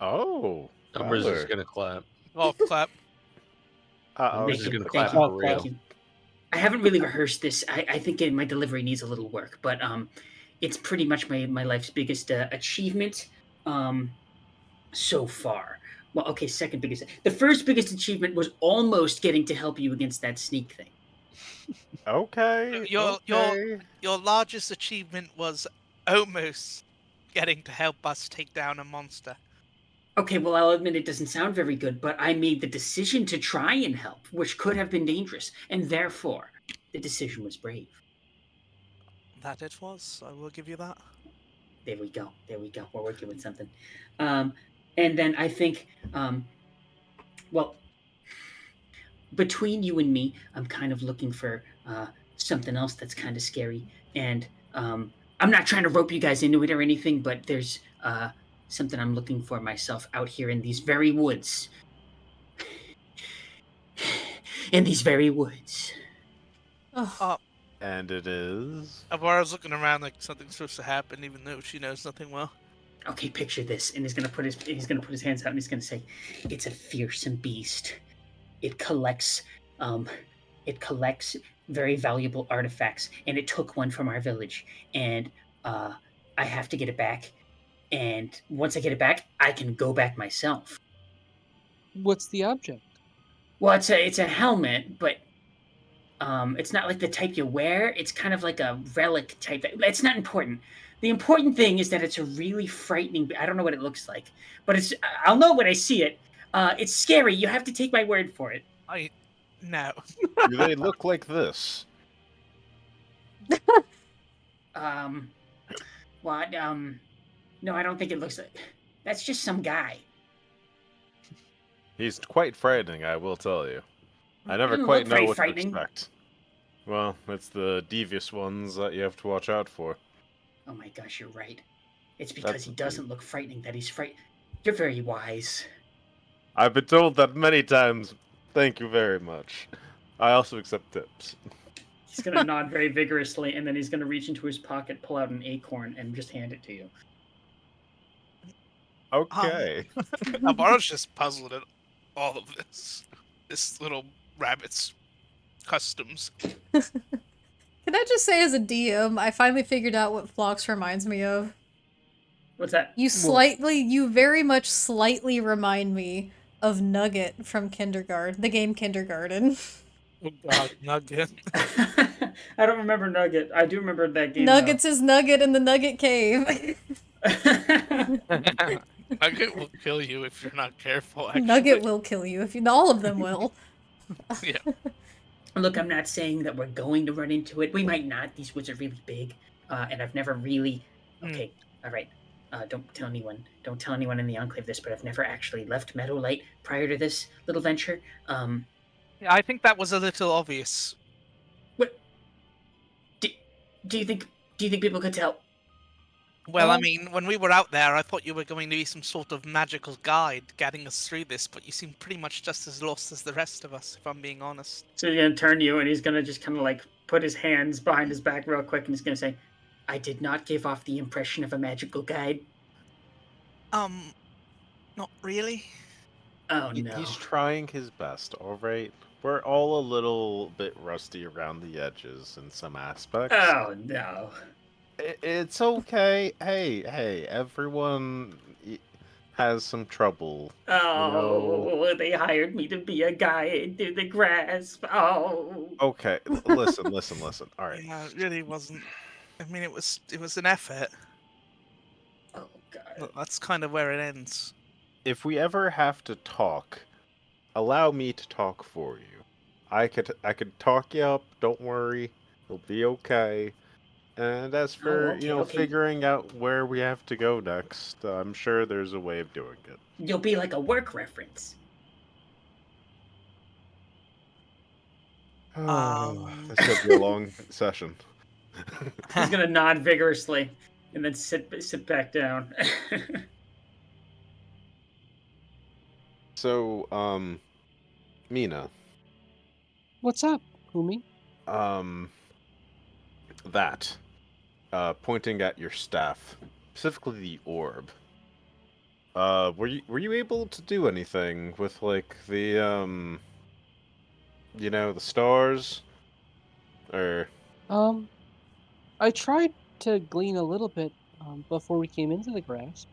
Oh, Numbers is Valor. gonna clap. Golf clap. Numbers Thank is you, gonna thank clap you, for real. thank you. I haven't really rehearsed this. I think my delivery needs a little work, but it's pretty much my life's biggest achievement so far. Well, okay, second biggest. The first biggest achievement was almost getting to help you against that sneak thing. Okay. Your Okay. your largest achievement was almost getting to help us take down a monster. Okay, well, I'll admit it doesn't sound very good, but I made the decision to try and help, which could have been dangerous, and therefore, the decision was brave. That it was. I will give you that. There we go. There we go. We're working with something. And then I think, well, between you and me, I'm kind of looking for something else that's kind of scary. And I'm not trying to rope you guys into it or anything, but there's something I'm looking for myself out here in these very woods. In these very woods. Oh, And it is. Avara's looking around like something's supposed to happen, even though she knows nothing well. Okay, picture this, and he's gonna put his hands out and he's gonna say, "It's a fearsome beast. It collects um, very valuable artifacts, and it took one from our village, and I have to get it back. And once I get it back, I can go back myself. What's the object? Well, it's a helmet, but it's not like the type you wear. It's kind of like a relic type. It's not important. The important thing is that it's a really frightening. I don't know what it looks like, but I'll know when I see it. It's scary. You have to take my word for it. No. Do they look like this? What? No, I don't think it looks like. That's just some guy. He's quite frightening, I will tell you. I never Doesn't quite look know very what frightening. to expect. Well, it's the devious ones that you have to watch out for. Oh my gosh, you're right. It's because That's he the doesn't look frightening that he's fright. You're very wise. I've been told that many times. Thank you very much. I also accept tips. He's gonna nod very vigorously, and then he's gonna reach into his pocket, pull out an acorn, and just hand it to you. Okay. Avara's just puzzled at all of this. This little rabbit's customs. can I just say as a DM, I finally figured out what Phlox reminds me of. What's that? You very much slightly remind me of Nugget from Kindergarten, the game Kindergarten. Oh god, Nugget. I don't remember Nugget. I do remember that game. Nuggets is Nugget in the Nugget Cave. Nugget will kill you if you're not careful, actually. Nugget will kill you if you. All of them will. Yeah. Look, I'm not saying that we're going to run into it. We might not. These woods are really big, and I've never really. Okay, all right. Don't tell anyone. Don't tell anyone in the Enclave this, but I've never actually left Meadowlight prior to this little venture. Yeah, I think that was a little obvious. What? Do you think people could tell? Well, I mean, when we were out there, I thought you were going to be some sort of magical guide guiding us through this, but you seem pretty much just as lost as the rest of us, if I'm being honest. So he's gonna turn to you, and he's gonna just kind of like put his hands behind his back real quick, and he's gonna say, "I did not give off the impression of a magical guide." Not really. Oh no. He's trying his best, alright? we're all a little bit rusty around the edges in some aspects. Oh no. It's okay. Hey, everyone has some trouble. Oh, they hired me to be a guide through the grasp. Oh. Okay, listen. All right. Yeah, it really wasn't. I mean, it was an effort. Oh god. But that's kind of where it ends. If we ever have to talk, allow me to talk for you. I could talk you up. Don't worry, it'll be okay. And as Oh, for okay. figuring out where we have to go next, I'm sure there's a way of doing it. You'll be like a work reference. That's gonna be a long session. He's gonna nod vigorously and then sit back down. So, Mina, What's up, Kumi? um, that, pointing at your staff, specifically the orb. Were you able to do anything with like the the stars, or I tried to glean a little bit before we came into the grass.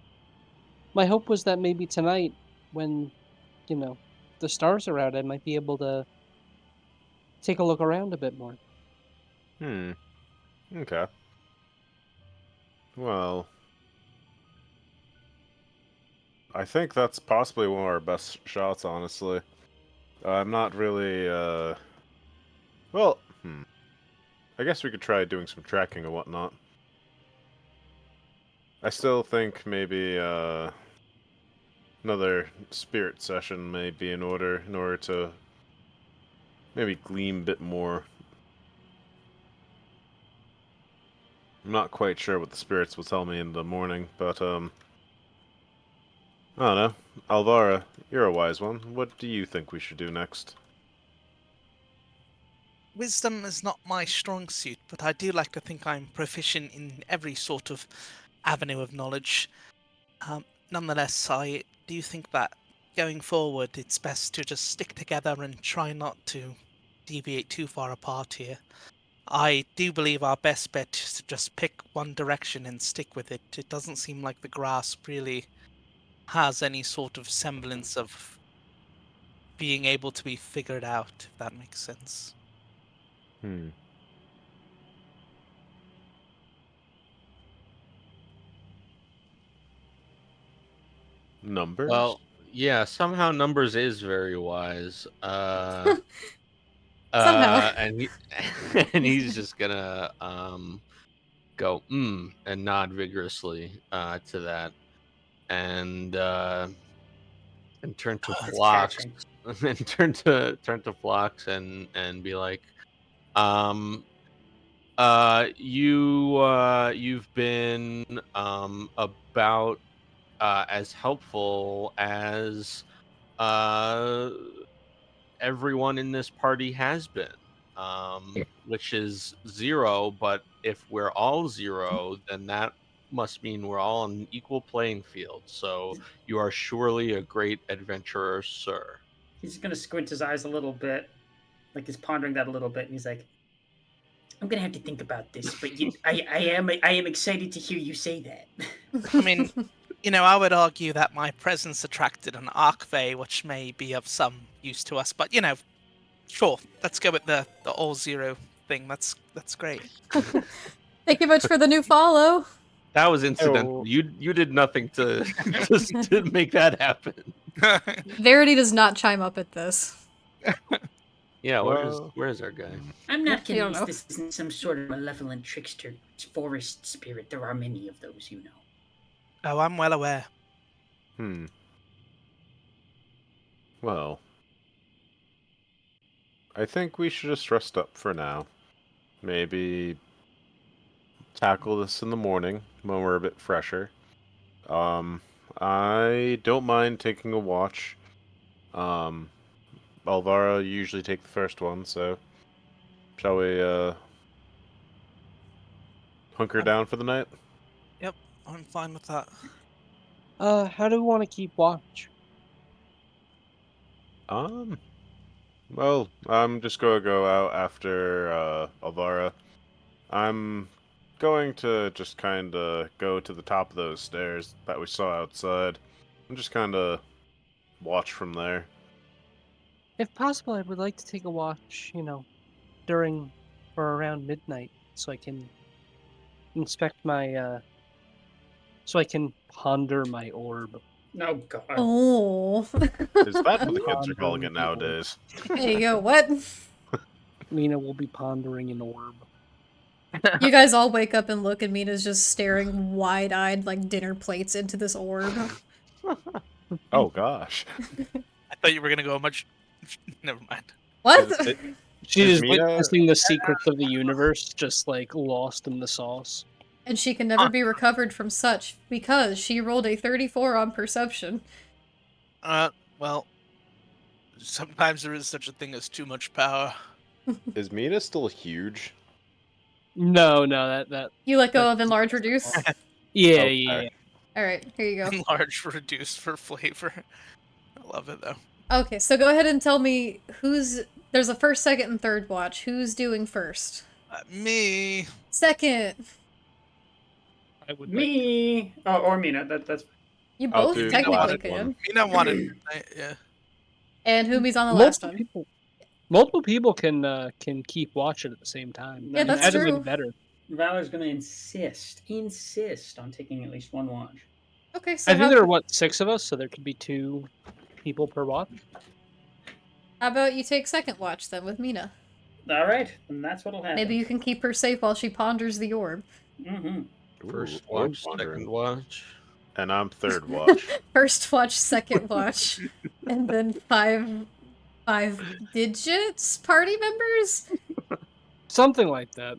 My hope was that maybe tonight, when the stars are out, I might be able to take a look around a bit more. Okay. Well, I think that's possibly one of our best shots, honestly. I'm not really, well, I guess we could try doing some tracking and whatnot. I still think maybe, another spirit session may be in order to maybe glean a bit more. I'm not quite sure what the spirits will tell me in the morning, but, I don't know. Alvara, you're a wise one. What do you think we should do next? Wisdom is not my strong suit, but I do like to think I'm proficient in every sort of avenue of knowledge. Nonetheless, I do think that going forward, it's best to just stick together and try not to deviate too far apart here. I do believe our best bet is to just pick one direction and stick with it. It doesn't seem like the grasp really has any sort of semblance of being able to be figured out, if that makes sense. Hmm. Numbers? Well, yeah, somehow numbers is very wise. Somehow. And and he's just gonna go and nod vigorously to that, and turn to Oh, it's Phlox catching. and turn to Phlox and be like, um you've been about as helpful as uh everyone in this party has been, which is 0, but if we're all 0, then that must mean we're all on an equal playing field. So you are surely a great adventurer, sir. He's gonna squint his eyes a little bit, like he's pondering that a little bit, and he's like, "I'm gonna have to think about this, but I am excited to hear you say that." I mean, I would argue that my presence attracted an Archvey, which may be of some use to us, but sure, let's go with the all 0 thing. That's great. Thank you much for the new follow. That was incidental. Oh. You did nothing to just to make that happen. Verity does not chime up at this. Yeah, Well, where's our guy? I'm not You don't know. convinced this isn't some sort of malevolent trickster forest spirit. There are many of those, you know. Oh, I'm well aware. Well, I think we should just rest up for now. Maybe tackle this in the morning when we're a bit fresher. Um, I don't mind taking a watch. Alvaro usually take the first one, so shall we hunker down for the night? Yep, I'm fine with that. How do we want to keep watch? Um, Well, I'm just gonna go out after Alvara. I'm going to just kind of go to the top of those stairs that we saw outside. And just kind of watch from there. If possible, I would like to take a watch, during or around midnight, so I can inspect so I can ponder my orb. Oh God. Oh. Is that what the kids are calling Pondering it the orb. nowadays? There you go. What? Mina will be pondering an orb. You guys all wake up and look, and Mina's just staring wide-eyed like dinner plates into this orb. Oh gosh. I thought you were gonna go much. Never mind. What? She Is is Mina- witnessing the secrets of the universe, just like lost in the sauce. And she can never be recovered from such because she rolled a 34 on perception. Well, sometimes there is such a thing as too much power. Is Mina still huge? No, that You let go That- of enlarge reduce? yeah, Okay. yeah. Alright, here you go. Enlarged, reduced for flavor. I love it though. Okay, so go ahead and tell me who's... There's a first, second, and third watch. Who's doing first? Me. Second! I would like Me. Oh, or Mina. That's You I'll both do the technically last can. one. Mina wanted. Yeah. And Humi's on the last multiple one. people. Multiple people can keep watching at the same time. Yeah, and that's that is true. even better. Valor's gonna insist on taking at least one watch. Okay, so I think how, there are 6 of us, so there could be 2 people per watch. how about you take second watch then with Mina? All right, then that's what'll happen. Maybe you can keep her safe while she ponders the orb. Mm-hmm. First Ooh, orb watch, wandering. second watch. And I'm third watch. First watch, second watch, and then five digits party members? Something like that.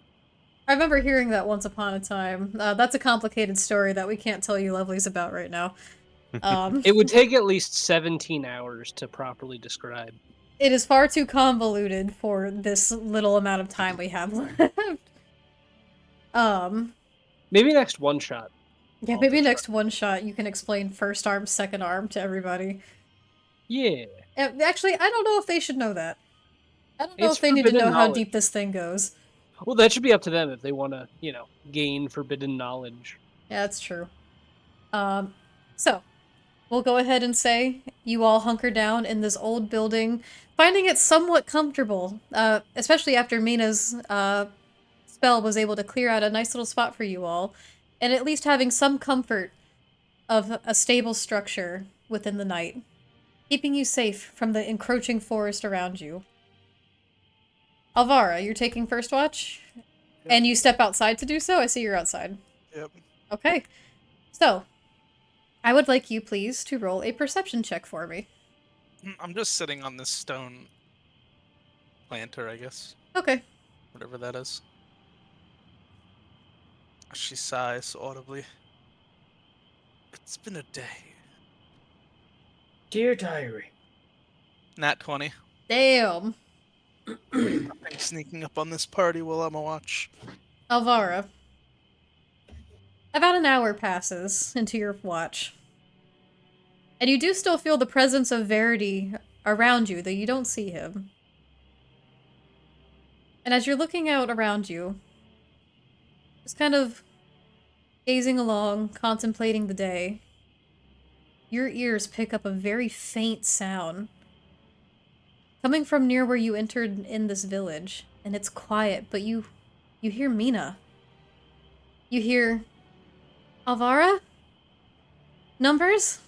I remember hearing that once upon a time. That's a complicated story that we can't tell you lovelies about right now. It would take at least 17 hours to properly describe. It is far too convoluted for this little amount of time we have left. Maybe next one shot. Yeah, I'll maybe just next one shot you can explain first arm, second arm to everybody. Yeah. Actually, I don't know if they should know that. I don't know It's if they need to know forbidden how knowledge. deep this thing goes. Well, that should be up to them if they want to, gain forbidden knowledge. Yeah, that's true. So, we'll go ahead and say you all hunker down in this old building, finding it somewhat comfortable, especially after Mina's spell was able to clear out a nice little spot for you all, and at least having some comfort of a stable structure within the night, keeping you safe from the encroaching forest around you. Alvara, you're taking first watch? Yep. And you step outside to do so? I see you're outside. Yep. Okay. So, I would like you, please, to roll a perception check for me. I'm just sitting on this stone planter, I guess. Okay. Whatever that is. She sighs audibly. It's been a day. Dear diary. Nat 20. Damn. Nothing sneaking up on this party while I'm a watch. Alvara. About an hour passes into your watch. And you do still feel the presence of Verity around you, though you don't see him. And as you're looking out around you, just kind of gazing along, contemplating the day, your ears pick up a very faint sound coming from near where you entered in this village. And it's quiet, but you hear Mina. You hear... Alvara? Numbers?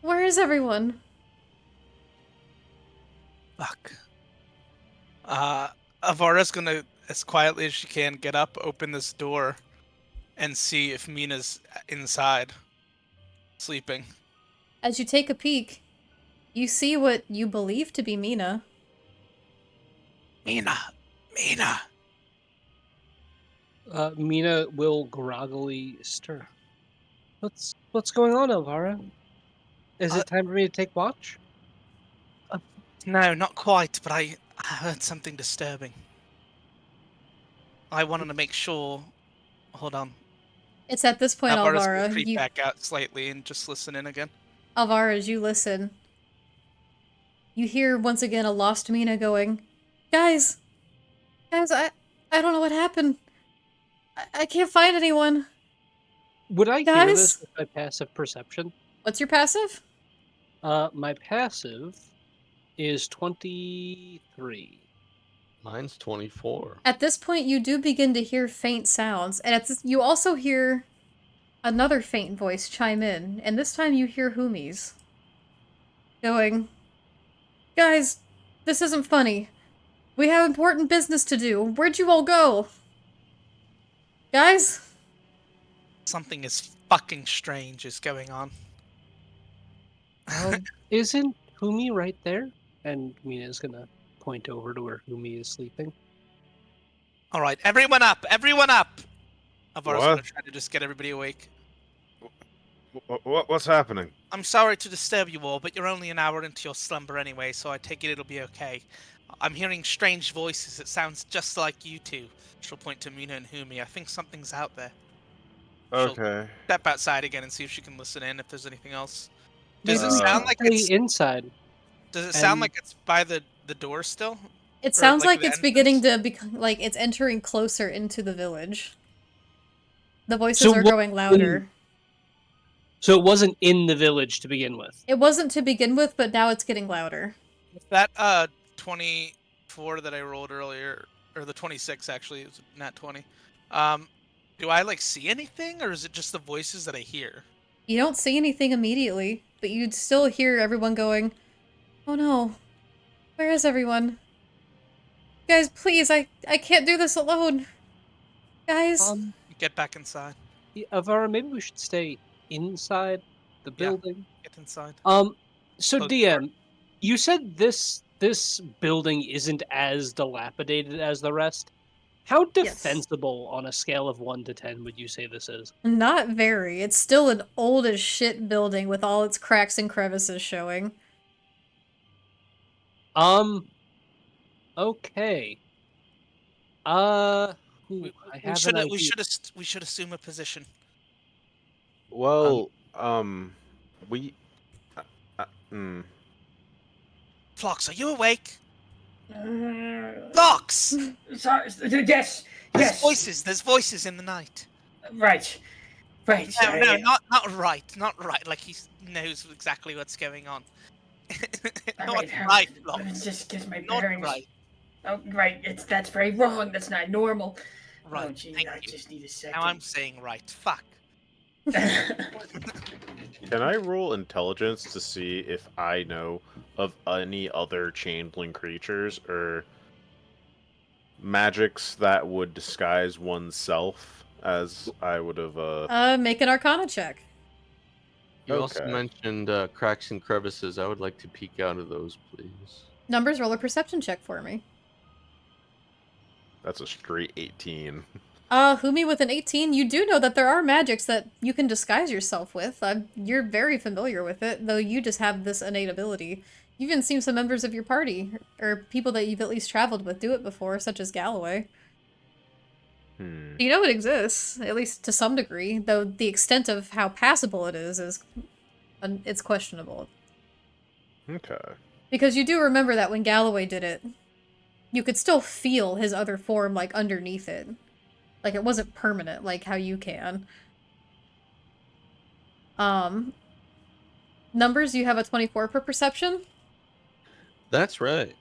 Where is everyone? Fuck. Avara's gonna, as quietly as she can, get up, open this door, and see if Mina's inside, sleeping. As you take a peek, you see what you believe to be Mina. Mina! Mina! Mina will groggily stir. What's going on, Elvira? Is it time for me to take watch? No, not quite, but I heard something disturbing. I wanted to make sure... Hold on. It's at this point, Avara's gonna Alvara, creep back out slightly and just listen in again. Alvara, as you listen, you hear once again a lost Mina going, Guys, I don't know what happened. I can't find anyone. Would I hear this Guys? with my passive perception? What's your passive? My passive is 23. Mine's 24. At this point, you do begin to hear faint sounds, and you also hear another faint voice chime in, and this time you hear Humi's going, Guys, this isn't funny. We have important business to do. Where'd you all go? Guys? Something is fucking strange is going on. Isn't Humi right there? And Mina's gonna point over to where Humi is sleeping. All right, everyone up! Everyone up! Avara's What? gonna try to just get everybody awake. What's happening? I'm sorry to disturb you all, but you're only an hour into your slumber anyway, so I take it it'll be okay. I'm hearing strange voices. It sounds just like you two. She'll point to Mina and Humi. I think something's out there. She'll Okay. step outside again and see if she can listen in if there's anything else. Does Maybe it we sound should like stay it's inside. Does it sound and- like it's by the door still? It Or, sounds like the it's beginning entrance? to become, like, it's entering closer into the village. The voices So are what- growing louder. So it wasn't in the village to begin with. It wasn't to begin with, but now it's getting louder. That 24 that I rolled earlier, or the 26 actually, it was nat 20. Do I like see anything, or is it just the voices that I hear? You don't see anything immediately, but you'd still hear everyone going, Oh no, where is everyone? Guys, please, I can't do this alone. Guys. Get back inside. Avara, maybe we should stay inside the Yeah. building. Get inside. So Close the door. DM, you said this building isn't as dilapidated as the rest. How Yes. defensible on a scale of 1 to 10 would you say this is? Not very. It's still an old as shit building with all its cracks and crevices showing. Okay. We I have an idea. we should assume a position. Well, we. Phlox, are you awake? Phlox! Sorry, yes, There's voices in the night. right. No, not right. Like he knows exactly what's going on. Not right, Phlox. Just get my Not bearings. right. Oh, right. That's very wrong. That's not normal. Right. Oh, gee, Thank I you. just need a second. Now I'm saying right. Fuck. Can I roll intelligence to see if I know of any other changeling creatures or magics that would disguise oneself as I would have Make an Arcana check. You also Okay. mentioned cracks and crevices. I would like to peek out of those, please. Numbers, roll a perception check for me. That's a straight 18. Humi with an 18, you do know that there are magics that you can disguise yourself with. You're very familiar with it, though you just have this innate ability. You've even seen some members of your party, or people that you've at least traveled with, do it before, such as Galloway. You know it exists, at least to some degree, though the extent of how passable it is it's questionable. Okay. Because you do remember that when Galloway did it, you could still feel his other form, like, underneath it. Like, it wasn't permanent, like how you can. Numbers, you have a 24 per perception? That's right.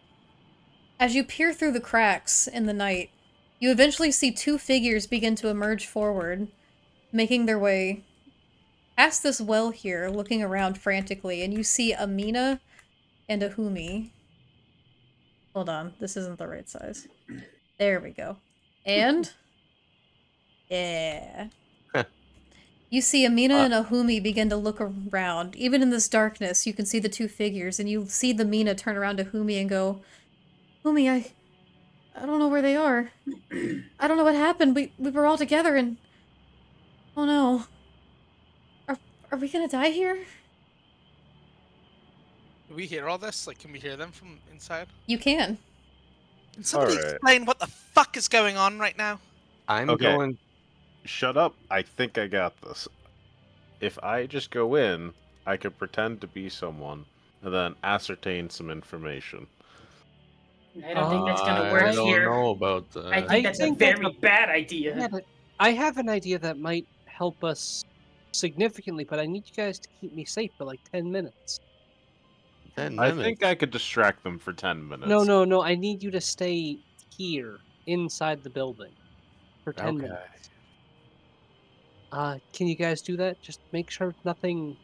As you peer through the cracks in the night, you eventually see two figures begin to emerge forward, making their way past this well here, looking around frantically, and you see a Mina and a Humi. Hold on, this isn't the right size. There we go. And... yeah. You see Amina and Ahumi begin to look around. Even in this darkness, you can see the two figures, and you see the Mina turn around to Humi and go, Humi, I don't know where they are. I don't know what happened. We were all together and... oh no. Are we gonna die here? Do we hear all this? Like, can we hear them from inside? You can. Can somebody Alright. explain what the fuck is going on right now? I'm Okay. going. Shut up. I think I got this. If I just go in, I could pretend to be someone, and then ascertain some information. I don't think that's gonna I work don't here. know about I that. think that's a think that's very bad idea. Yeah, but I have an idea that might help us significantly, but I need you guys to keep me safe for like 10 minutes. 10 I minutes. think I could distract them for 10 minutes. No. I need you to stay here inside the building for 10 Okay. minutes. Can you guys do that? Just make sure nothing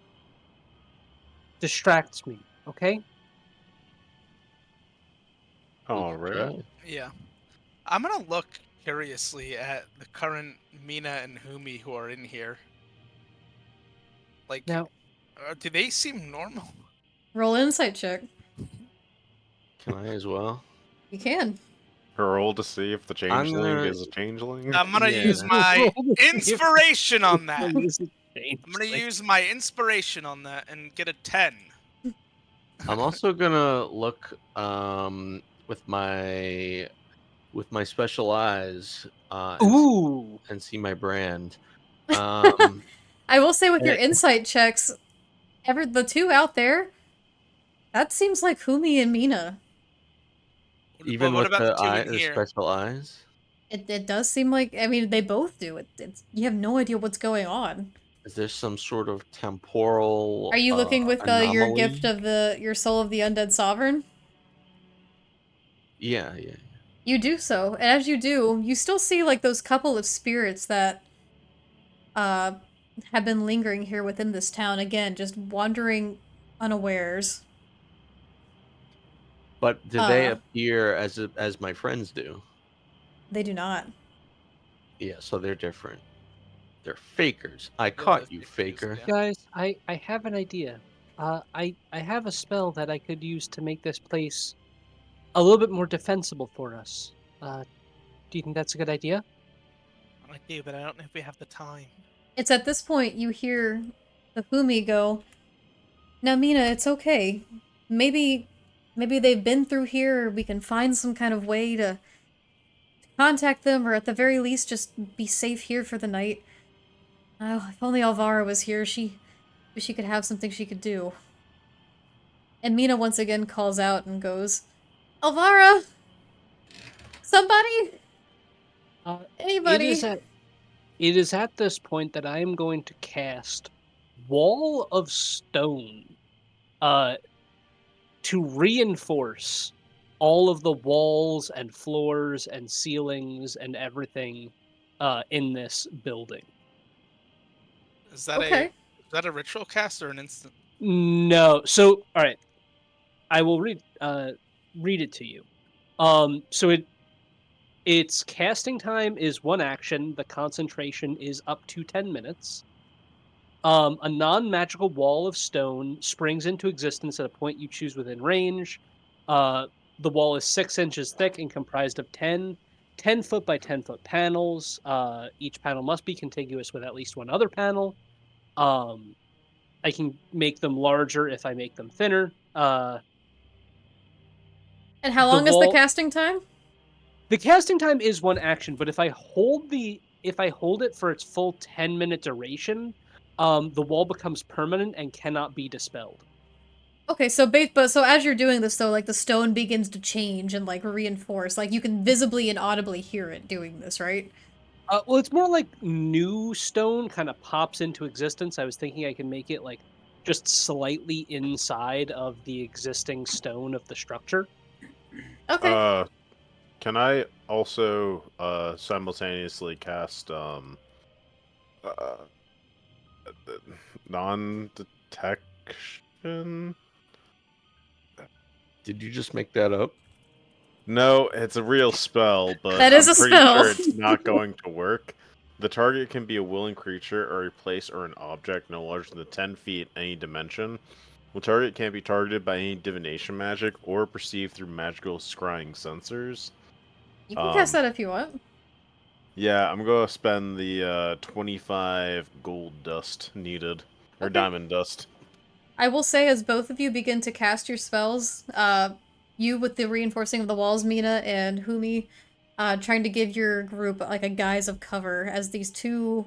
distracts me, okay? We All could right. try. Yeah. I'm gonna look curiously at the current Mina and Humi who are in here. Like, Now, do they seem normal? Roll insight check. Can I as well? You can. Roll to see if the I'm changeling gonna. is a changeling. I'm gonna Yeah. use my roll to see if inspiration on that. something isn't I'm gonna changed, use my inspiration on that and get a 10. I'm also gonna look with my special eyes Ooh. and see my brand. Um I will say with your eh, insight checks, the two out there, that seems like Humi and Mina. Well, even what with about the two in the here? special eyes. It does seem like, I mean, they both do. You have no idea what's going on. Is there some sort of temporal Are you looking with your gift anomaly? of your soul of the undead sovereign? Yeah. You do so, and as you do, you still see like those couple of spirits that uh have been lingering here within this town again, just wandering unawares. But do they Uh, appear as my friends do? they do not. Yeah, so they're different. They're fakers. I Yeah, they're caught you, fake news, faker. yeah. Guys, I have an idea. I have a spell that I could use to make this place a little bit more defensible for us. Do you think that's a good idea? I do, but I don't know if we have the time. It's at this point you hear the Fumi go, "Now Mina, it's okay. Maybe they've been through here, or we can find some kind of way to contact them, or at the very least just be safe here for the night. Oh, if only Alvara was here, she could have something she could do." And Mina once again calls out and goes, "Alvara! Somebody! It is Anybody!" at this point that I am going to cast Wall of Stone uh to reinforce all of the walls and floors and ceilings and everything in this building. Is that Okay. a ritual cast or an instant? No. So, all right. I will read it to you. So its casting time is 1 action. The concentration is up to 10 minutes. A non-magical wall of stone springs into existence at a point you choose within range. The wall is 6 inches thick and comprised of 10-foot by 10-foot panels. Each panel must be contiguous with at least one other panel. I can make them larger if I make them thinner. And how The long is the wall casting time? The casting time is 1 action, but if I hold it for its full 10-minute duration, the wall becomes permanent and cannot be dispelled. Okay, but so as you're doing this though, like the stone begins to change and like reinforce. Like you can visibly and audibly hear it doing this, right? Well, it's more like new stone kind of pops into existence. I was thinking I can make it like just slightly inside of the existing stone of the structure. Okay. Can I also simultaneously cast uh, non-detection? Did you just make that up? No, it's a real spell, but That is I'm a pretty spell. sure it's not going to work. The target can be a willing creature or a place or an object no larger than 10 feet any dimension. The target can't be targeted by any divination magic or perceived through magical scrying sensors. You can cast that if you want. Yeah, I'm going to spend the 25 gold dust needed. Or Okay. diamond dust. I will say, as both of you begin to cast your spells, you with the reinforcing of the walls, Mina, and Humi, trying to give your group like a guise of cover as these two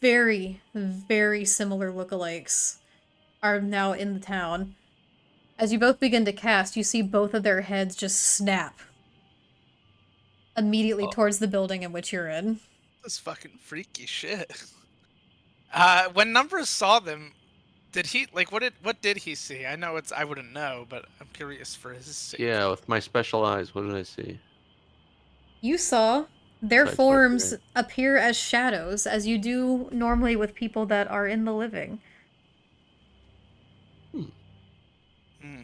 very, very similar lookalikes are now in the town. As you both begin to cast, you see both of their heads just snap immediately towards the building in which you're in. This is fucking freaky shit. When Numbers saw them, did he like what did he see? I know I wouldn't know, but I'm curious for his sake. Yeah, with my special eyes, what did I see? You saw their Besides my forms brain. appear as shadows, as you do normally with people that are in the living. Hmm.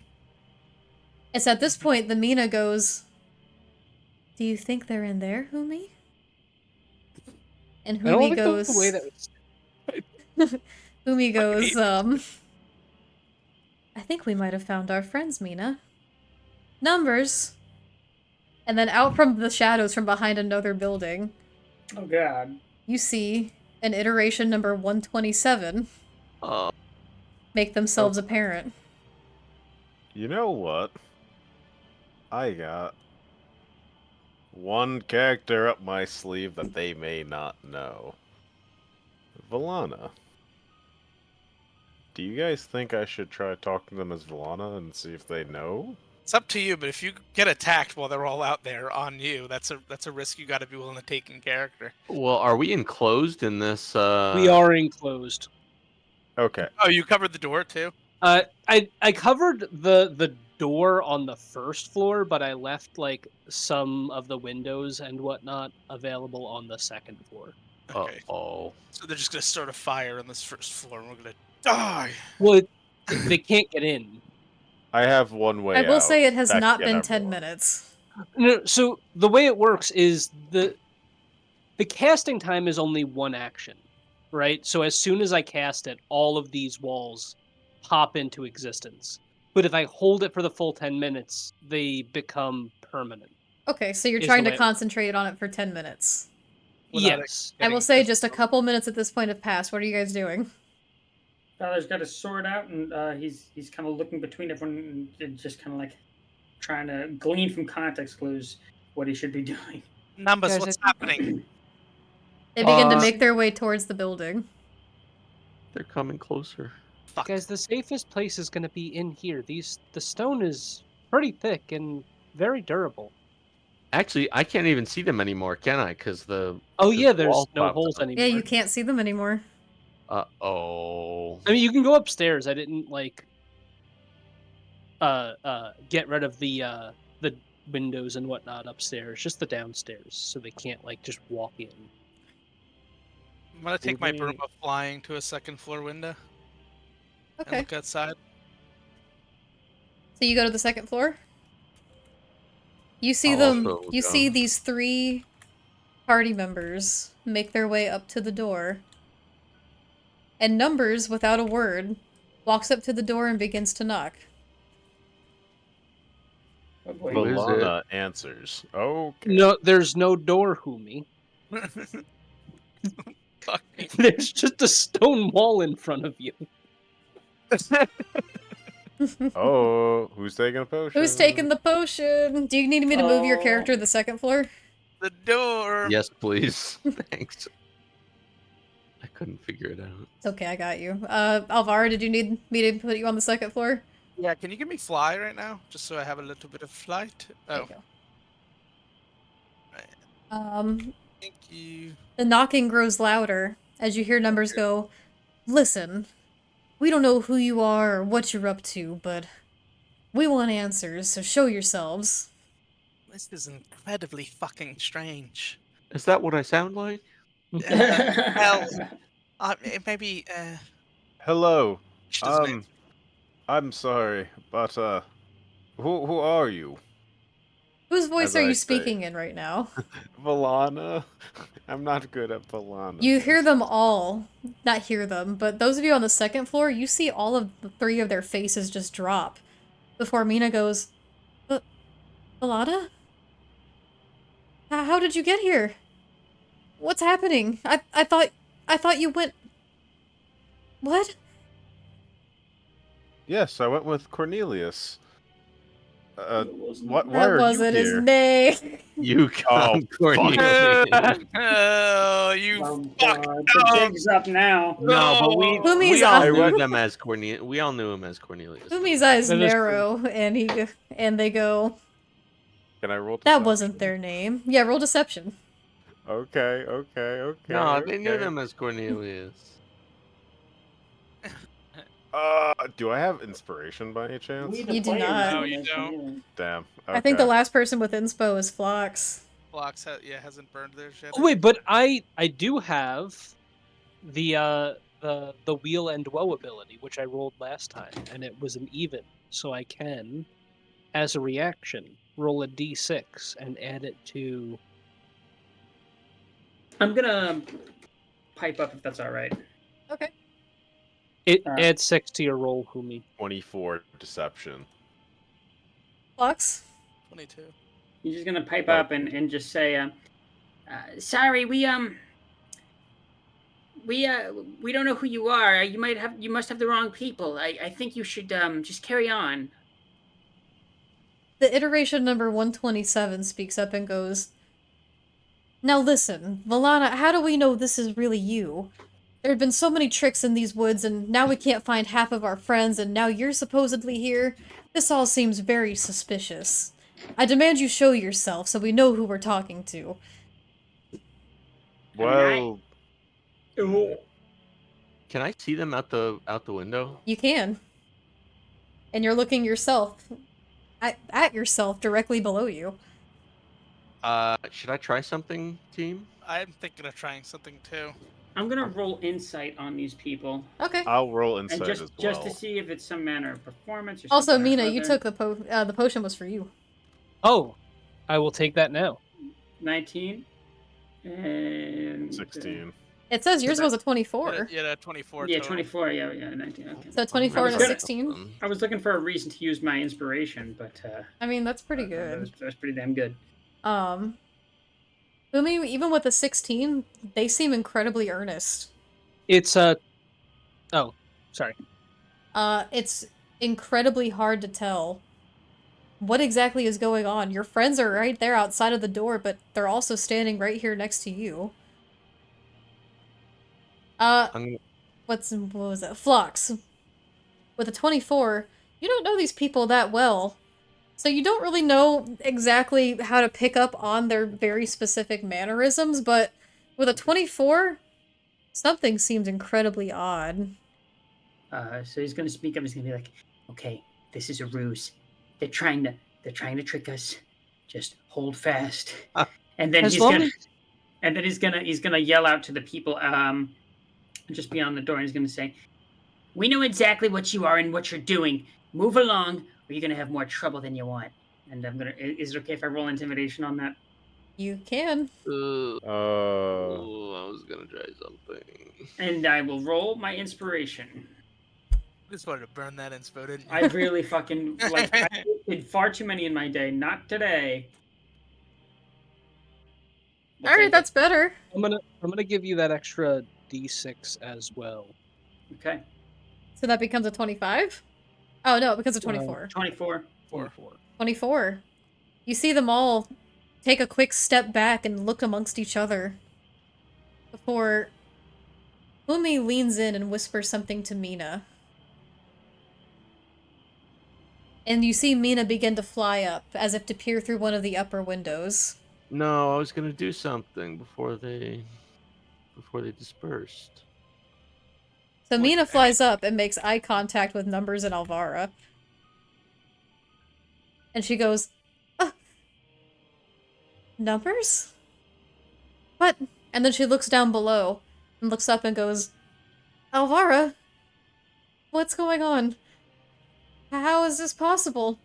It's at this point the Mina goes, "Do you think they're in there, Humi?" And I don't Humi like goes, the way that was. Humi goes, Fucking I think we might have found our friends, Mina. Numbers. And then out from the shadows from behind another building, Oh god. you see an iteration number 127 Oh, make themselves apparent. You know what? I got one character up my sleeve that they may not know. Valana. Do you guys think I should try talking to them as Valana and see if they know? It's up to you, but if you get attacked while they're all out there on you, that's a risk you got to be willing to take in character. well, are we enclosed in this? We are enclosed. Okay. Oh, you covered the door too? I covered the door on the first floor, but I left like some of the windows and whatnot available on the second floor. Okay. Oh. So they're just gonna start a fire on this first floor, and we're gonna die. Well, they can't get in. I have one way I will out say it has that not can been have 10 more. minutes. No, so the way it works is the casting time is only one action, right? So as soon as I cast it, all of these walls pop into existence. But if I hold it for the full 10 minutes, they become permanent. Okay, so you're Is trying the to way- concentrate on it for 10 minutes. Without it Yes. I will getting say just a physical. couple minutes at this point have passed. What are you guys doing? Tyler's got his sword out, and he's kind of looking between everyone and just kind of like trying to glean from context clues what he should be doing. Numbers, Guys, what's happening? They begin to Uh, make their way towards the building. They're coming closer. Fuck. Guys, the safest place is going to be in here. The stone is pretty thick and very durable. Actually, I can't even see them anymore, can I? Because the Oh 'cause yeah, the there's wall no popped holes up. anymore. Yeah, you can't see them anymore. Oh. I mean, you can go upstairs. I didn't like get rid of the windows and whatnot upstairs, just the downstairs, so they can't like just walk in. I'm gonna take my broom Maybe- of flying to a second floor window and Okay. look outside. So you go to the second floor? You see I'll them, also you go. see these 3 party members make their way up to the door. And Numbers, without a word, walks up to the door and begins to knock. Oh boy. Who is it? Valana answers. Okay. No, there's no door, Humi. Fuck me. There's just a stone wall in front of you. Oh, who's taking a potion? Who's taking the potion? Do you need me to move your character to the second floor? The door. Yes, please. Thanks. I couldn't figure it out. It's okay, I got you. Alvaro, did you need me to put you on the second floor? Yeah, can you give me fly right now, just so I have a little bit of flight? There Oh, you go. Right. Thank you. The knocking grows louder as you hear Numbers go, "Listen, we don't know who you are or what you're up to, but we want answers, so show yourselves." This is incredibly fucking strange. Is that what I sound like? Well, maybe. Hello. She doesn't answer. I'm sorry, but who are you? Whose voice As are I you say. speaking in right now? Valana. I'm not good at Valana. You hear them all. Not hear them, but those of you on the second floor, you see all of the 3 of their faces just drop. Before Mina goes, Alana? How did you get here? What's happening? I thought you went... What? Yes, I went with Cornelius. What? Why That are you wasn't his here? name. You Oh, come, Cornelius. Oh, you Oh fuck! god, the Oh, jig's up now. No, but Fumi's we all eye- knew them as Cornelius. We all knew him as Cornelius. Fumi's eyes That is true. narrow, and they go, Can I roll? that Deception? wasn't their name. Yeah, roll deception. Okay. No, they knew okay. them as Cornelius. Do I have inspiration by any chance? We, You the do players, not. No, don't you know don't. anything. Damn. I think the okay. last person with inspo is Phlox. Blocks hasn't burned theirs yet. Oh, wait, but I do have the wheel and woe ability, which I rolled last time, and it was an even, so I can, as a reaction, roll a d6 and add it to. I'm gonna pipe up if that's all right. Okay. It Alright. adds 6 to your roll, Humi. 24 deception. Phlox? 22. You're just gonna pipe Oh. up and just say, "Sorry, we don't know who you are. You must have the wrong people. I think you should just carry on." The iteration number 127 speaks up and goes, now listen, Valana, how do we know this is really you? There have been so many tricks in these woods, and now we can't find half of our friends, and now you're supposedly here? This all seems very suspicious. I demand you show yourself so we know who we're talking to. Well, Can I see them out the window? You can. And you're looking yourself at yourself directly below you. Should I try something, team? I'm thinking of trying something too. I'm gonna roll insight on these people, Okay. I'll roll and insight as well. just to see if it's some manner of performance or Also, something or Mina, you other. took the potion was for you. Oh, I will take that now. 19 and 16. It says yours that- was a 24. Yeah, 24. Yeah, total. 24. Yeah, 19. Okay. So 24 and a good. 16. I was looking for a reason to use my inspiration, but I mean, that's pretty that was, good. that was pretty damn good. Umi, even with a 16, they seem incredibly earnest. It's Oh, sorry. It's incredibly hard to tell what exactly is going on. Your friends are right there outside of the door, but they're also standing right here next to you. I'm What was it? Phlox. With a 24, you don't know these people that well. So you don't really know exactly how to pick up on their very specific mannerisms, but with a 24, something seems incredibly odd. So he's gonna speak up. He's gonna be like, "Okay, this is a ruse. They're trying to trick us. Just hold fast." And then As he's long gonna, as- and then he's gonna yell out to the people, just beyond the door. And he's gonna say, "We know exactly what you are and what you're doing. Move along, or you're gonna have more trouble than you want." And I'm gonna. Is it okay if I roll intimidation on that? You can. I was gonna try something. And I will roll my inspiration. I just wanted to burn that inspo, didn't you? I really fucking I did far too many in my day. Not today. We'll Alright, take that's better. I'm gonna give you that extra d6 as well. it. Okay. So that becomes a 25? Oh, no, it becomes a 24. 24. 24. You see them all take a quick step back and look amongst each other before Umi leans in and whispers something to Mina. And you see Mina begin to fly up, as if to peer through one of the upper windows. No, I was gonna do something before they dispersed. So Mina flies up and makes eye contact with Numbers and Alvara. And she goes, Numbers? What? And then she looks down below and looks up and goes, Alvara? What's going on? How is this possible?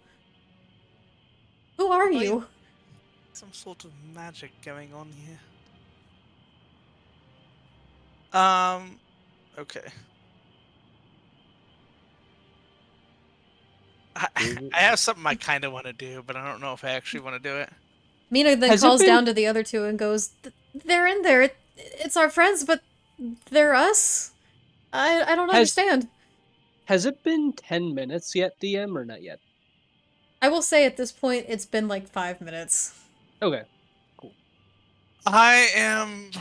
Who are you? Some sort of magic going on here. Okay. I have something I kind of want to do, but I don't know if I actually want to do it. Mina then Has it calls been- down to the other two and goes, They're in there. It's our friends, but they're us? I don't understand. Has it been 10 minutes yet, DM, or not yet? I will say at this point, it's been like 5 minutes. Okay. I am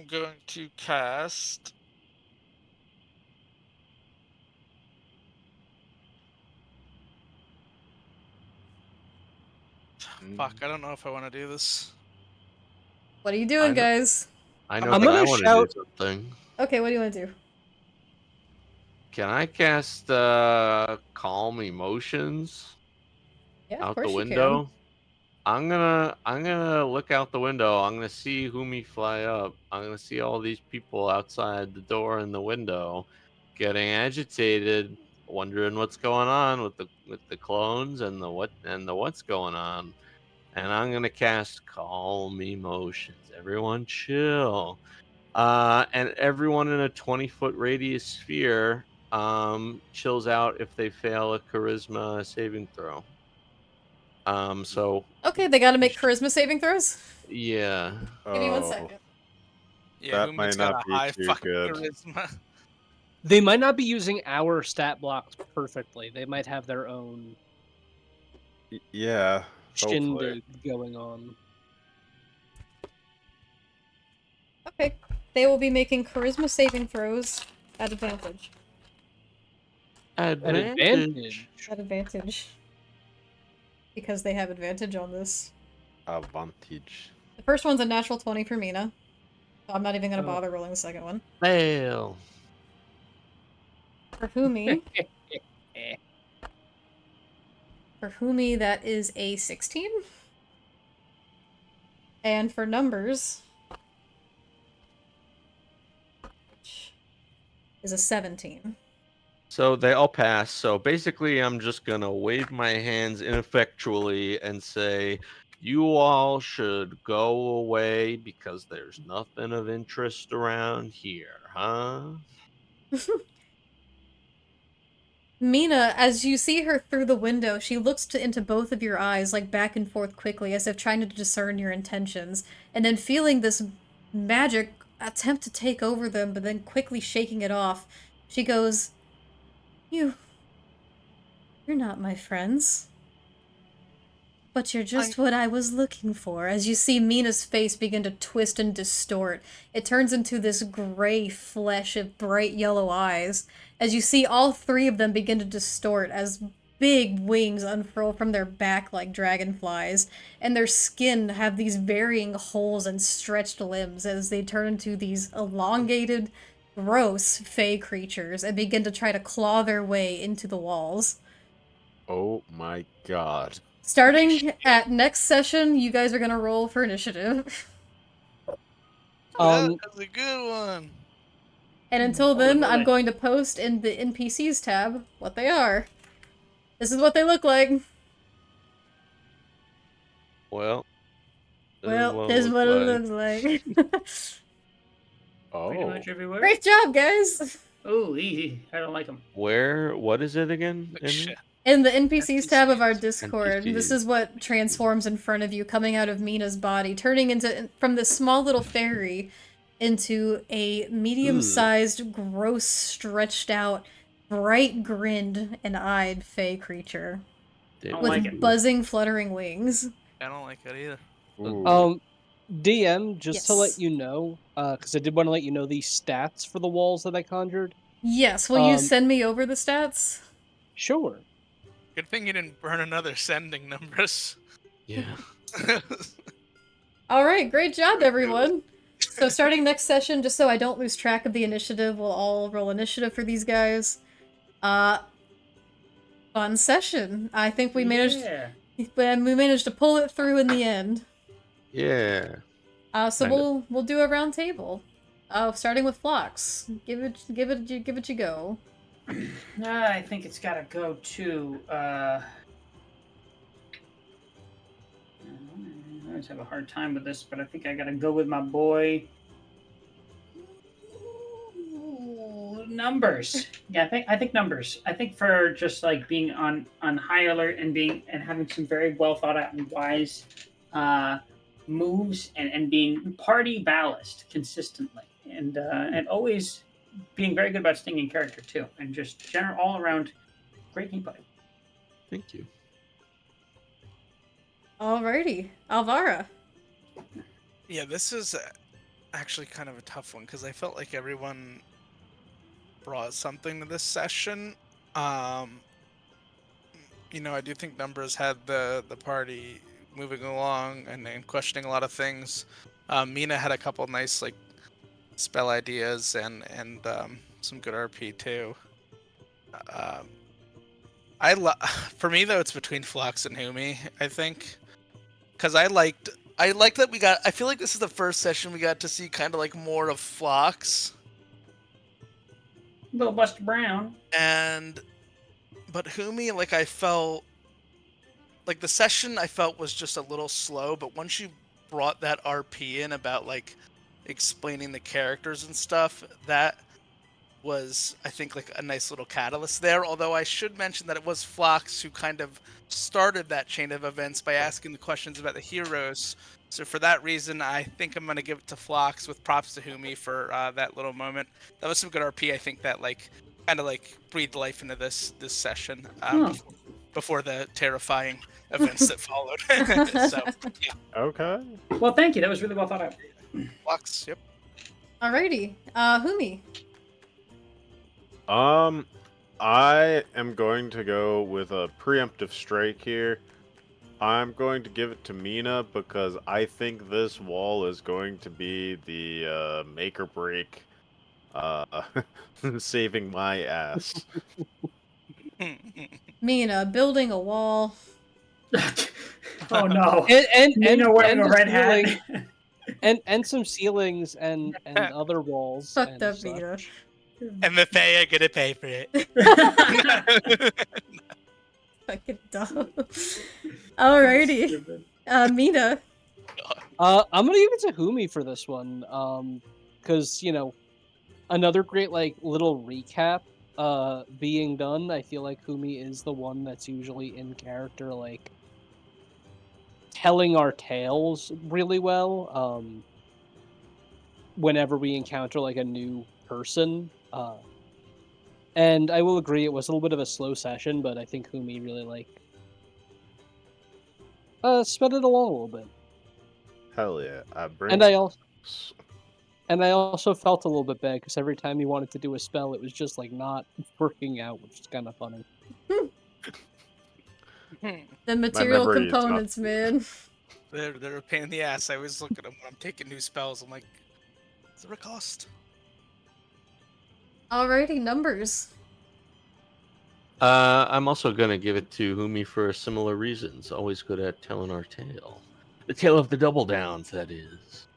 going to cast. Fuck, I don't know if I want to do this. What are you I doing, know, guys? I I'm know I'm that gonna I gonna want to do shout. something. Okay, what do you want to do? Can I cast calm emotions Yeah, of out the course you can. window? I'm gonna look out the window. I'm gonna see Humi fly up. I'm gonna see all these people outside the door and the window getting agitated, wondering what's going on with the clones and the what's going on. And I'm gonna cast calm emotions. Everyone chill. And everyone in a 20-foot radius sphere chills out if they fail a charisma saving throw. So Okay, they gotta you make charisma saving throws. yeah. Give me one Oh, second. Yeah, that Humi's might got not a be high too fucking good. charisma. They might not be using our stat blocks perfectly. They might have their own Yeah, hopefully. shindig going on. Okay, they will be making charisma saving throws at advantage. At Advantage. advantage. At advantage. Because they have advantage on this. Advantage. The first one's a natural 20 for Mina. So I'm not even gonna Oh. bother rolling the second one. Fail. For Humi, Eh. that is a 16. And for numbers, which is a 17. So they all pass. So basically, I'm just gonna wave my hands ineffectually and say, "You all should go away because there's nothing of interest around here, huh?" Mina, as you see her through the window, she looks into both of your eyes, like back and forth quickly, as if trying to discern your intentions, and then feeling this magic attempt to take over them, but then quickly shaking it off. She goes, You're not my friends. But you're just what I was looking for. As you see Mina's face begin to twist and distort, it turns into this gray flesh of bright yellow eyes. As you see all three of them begin to distort as big wings unfurl from their back like dragonflies, and their skin have these varying holes and stretched limbs as they turn into these elongated, gross fey creatures and begin to try to claw their way into the walls. Oh my god. Starting at next session, you guys are gonna roll for initiative. Um, That's a good one. And until Holy then, I'm moly. going to post in the NPCs tab what they are. This is what they look like. Well, Well, what it this is looks what it like. looks like. Pretty Oh. much everywhere. Great job, guys! Oh, I don't like them. What is it again? Like Henry? shit. In the NPCs tab of our NPCs. Discord, this NPCs. is what transforms in front of you, coming out of Mina's body, turning into from this small little fairy into a medium-sized, gross, stretched out, bright grinned and eyed fey creature I don't with like it. buzzing, fluttering wings. I don't like it either. Ooh. DM, just to let Yes. you know, because I did want to let you know the stats for the walls that I conjured. Yes, will you Um, send me over the stats? Sure. Good thing you didn't burn another sending numbers. Yeah. Alright, great job, everyone! So starting next session, just so I don't lose track of the initiative, we'll all roll initiative for these guys. Fun session. I think we managed to pull it through in the end. Yeah. So Kind of. we'll do a round table. Starting with Phlox. Give it you go. I think it's gotta go to. I always have a hard time with this, but I think I gotta go with my boy. Ooh, numbers. Yeah, I think numbers. I think for just like being on high alert and having some very well thought out and wise moves and being party ballast consistently and always being very good about staying in character too, and just general all around Great gameplay. Thank you. Alrighty, Alvara. Yeah, this is actually kind of a tough one because I felt like everyone brought something to this session. I do think Numbers had the party moving along and questioning a lot of things. Mina had a couple nice like spell ideas and some good RP too. For me though, it's between Phlox and Humi, I think, because I liked that we got. I feel like this is the first session we got to see kind of like more of Phlox. Little Buster Brown. But Humi, like I felt like the session I felt was just a little slow, but once you brought that RP in about like explaining the characters and stuff, that was, I think, like a nice little catalyst there. Although I should mention that it was Phlox who kind of started that chain of events by asking the questions about the heroes. So for that reason, I think I'm gonna give it to Phlox with props to Humi for that little moment. That was some good RP. I think that like kind of like breathed life into this session before the terrifying events that followed. So yeah, Okay. Well, thank you. That was really well thought out. Phlox. Yep. Alrighty, Humi. I am going to go with a preemptive strike here. I'm going to give it to Mina because I think this wall is going to be the make or break, saving my ass. Mina, building a wall. Oh no. And Nina wearing a the red ceiling, hat. and some ceilings and other walls. Fucked and up, such. Mina. And the Fae are gonna pay for it. Fucking dumb. Alrighty, Mina. I'm gonna give it to Humi for this one. Because another great like little recap being done. I feel like Humi is the one that's usually in character, like telling our tales really well. Whenever we encounter like a new person. And I will agree it was a little bit of a slow session, but I think Humi really like sped it along a little bit. Hell yeah! And I also felt a little bit bad because every time he wanted to do a spell, it was just like not working out, which is kind of funny. The material memory is not- components, man. They're a pain in the ass. I always look at them when I'm taking new spells. I'm like, is there a cost? Alrighty, Numbers. I'm also gonna give it to Humi for similar reasons. Always good at telling our tale. The tale of the double downs, that is.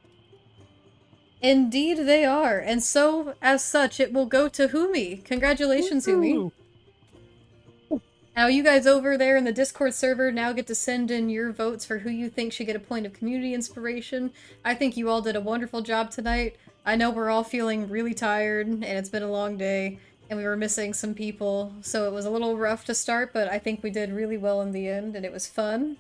Indeed they are, and so, as such, it will go to Humi. Congratulations, Humi. Now, you guys over there in the Discord server now get to send in your votes for who you think should get a point of community inspiration. I think you all did a wonderful job tonight. I know we're all feeling really tired, and it's been a long day, and we were missing some people, so it was a little rough to start, but I think we did really well in the end, and it was fun.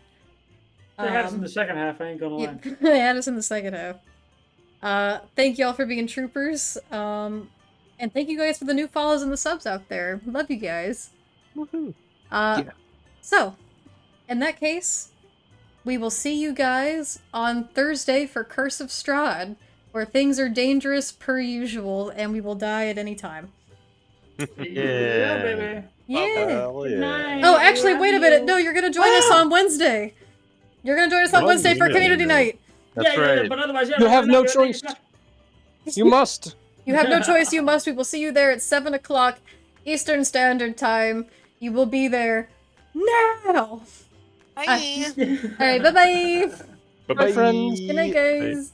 They had us in the second half, I ain't gonna lie. They had us in the second half. Thank y'all for being troopers, and thank you guys for the new follows and the subs out there. Love you guys. Woohoo! So, in that case, we will see you guys on Thursday for Curse of Strahd, where things are dangerous per usual, and we will die at any time. Yeah, baby. Yeah! Hell yeah! Oh, actually, wait a minute. No, you're gonna join us on Wednesday. You're gonna join us on Oh, Wednesday for yeah. Community Night. That's right. but otherwise, You have no choice. You must. You have no choice, you must. We will see you there at 7 o'clock Eastern Standard Time. You will be there now. Bye. Alright, bye-bye. Bye-bye. friends. Good night, guys.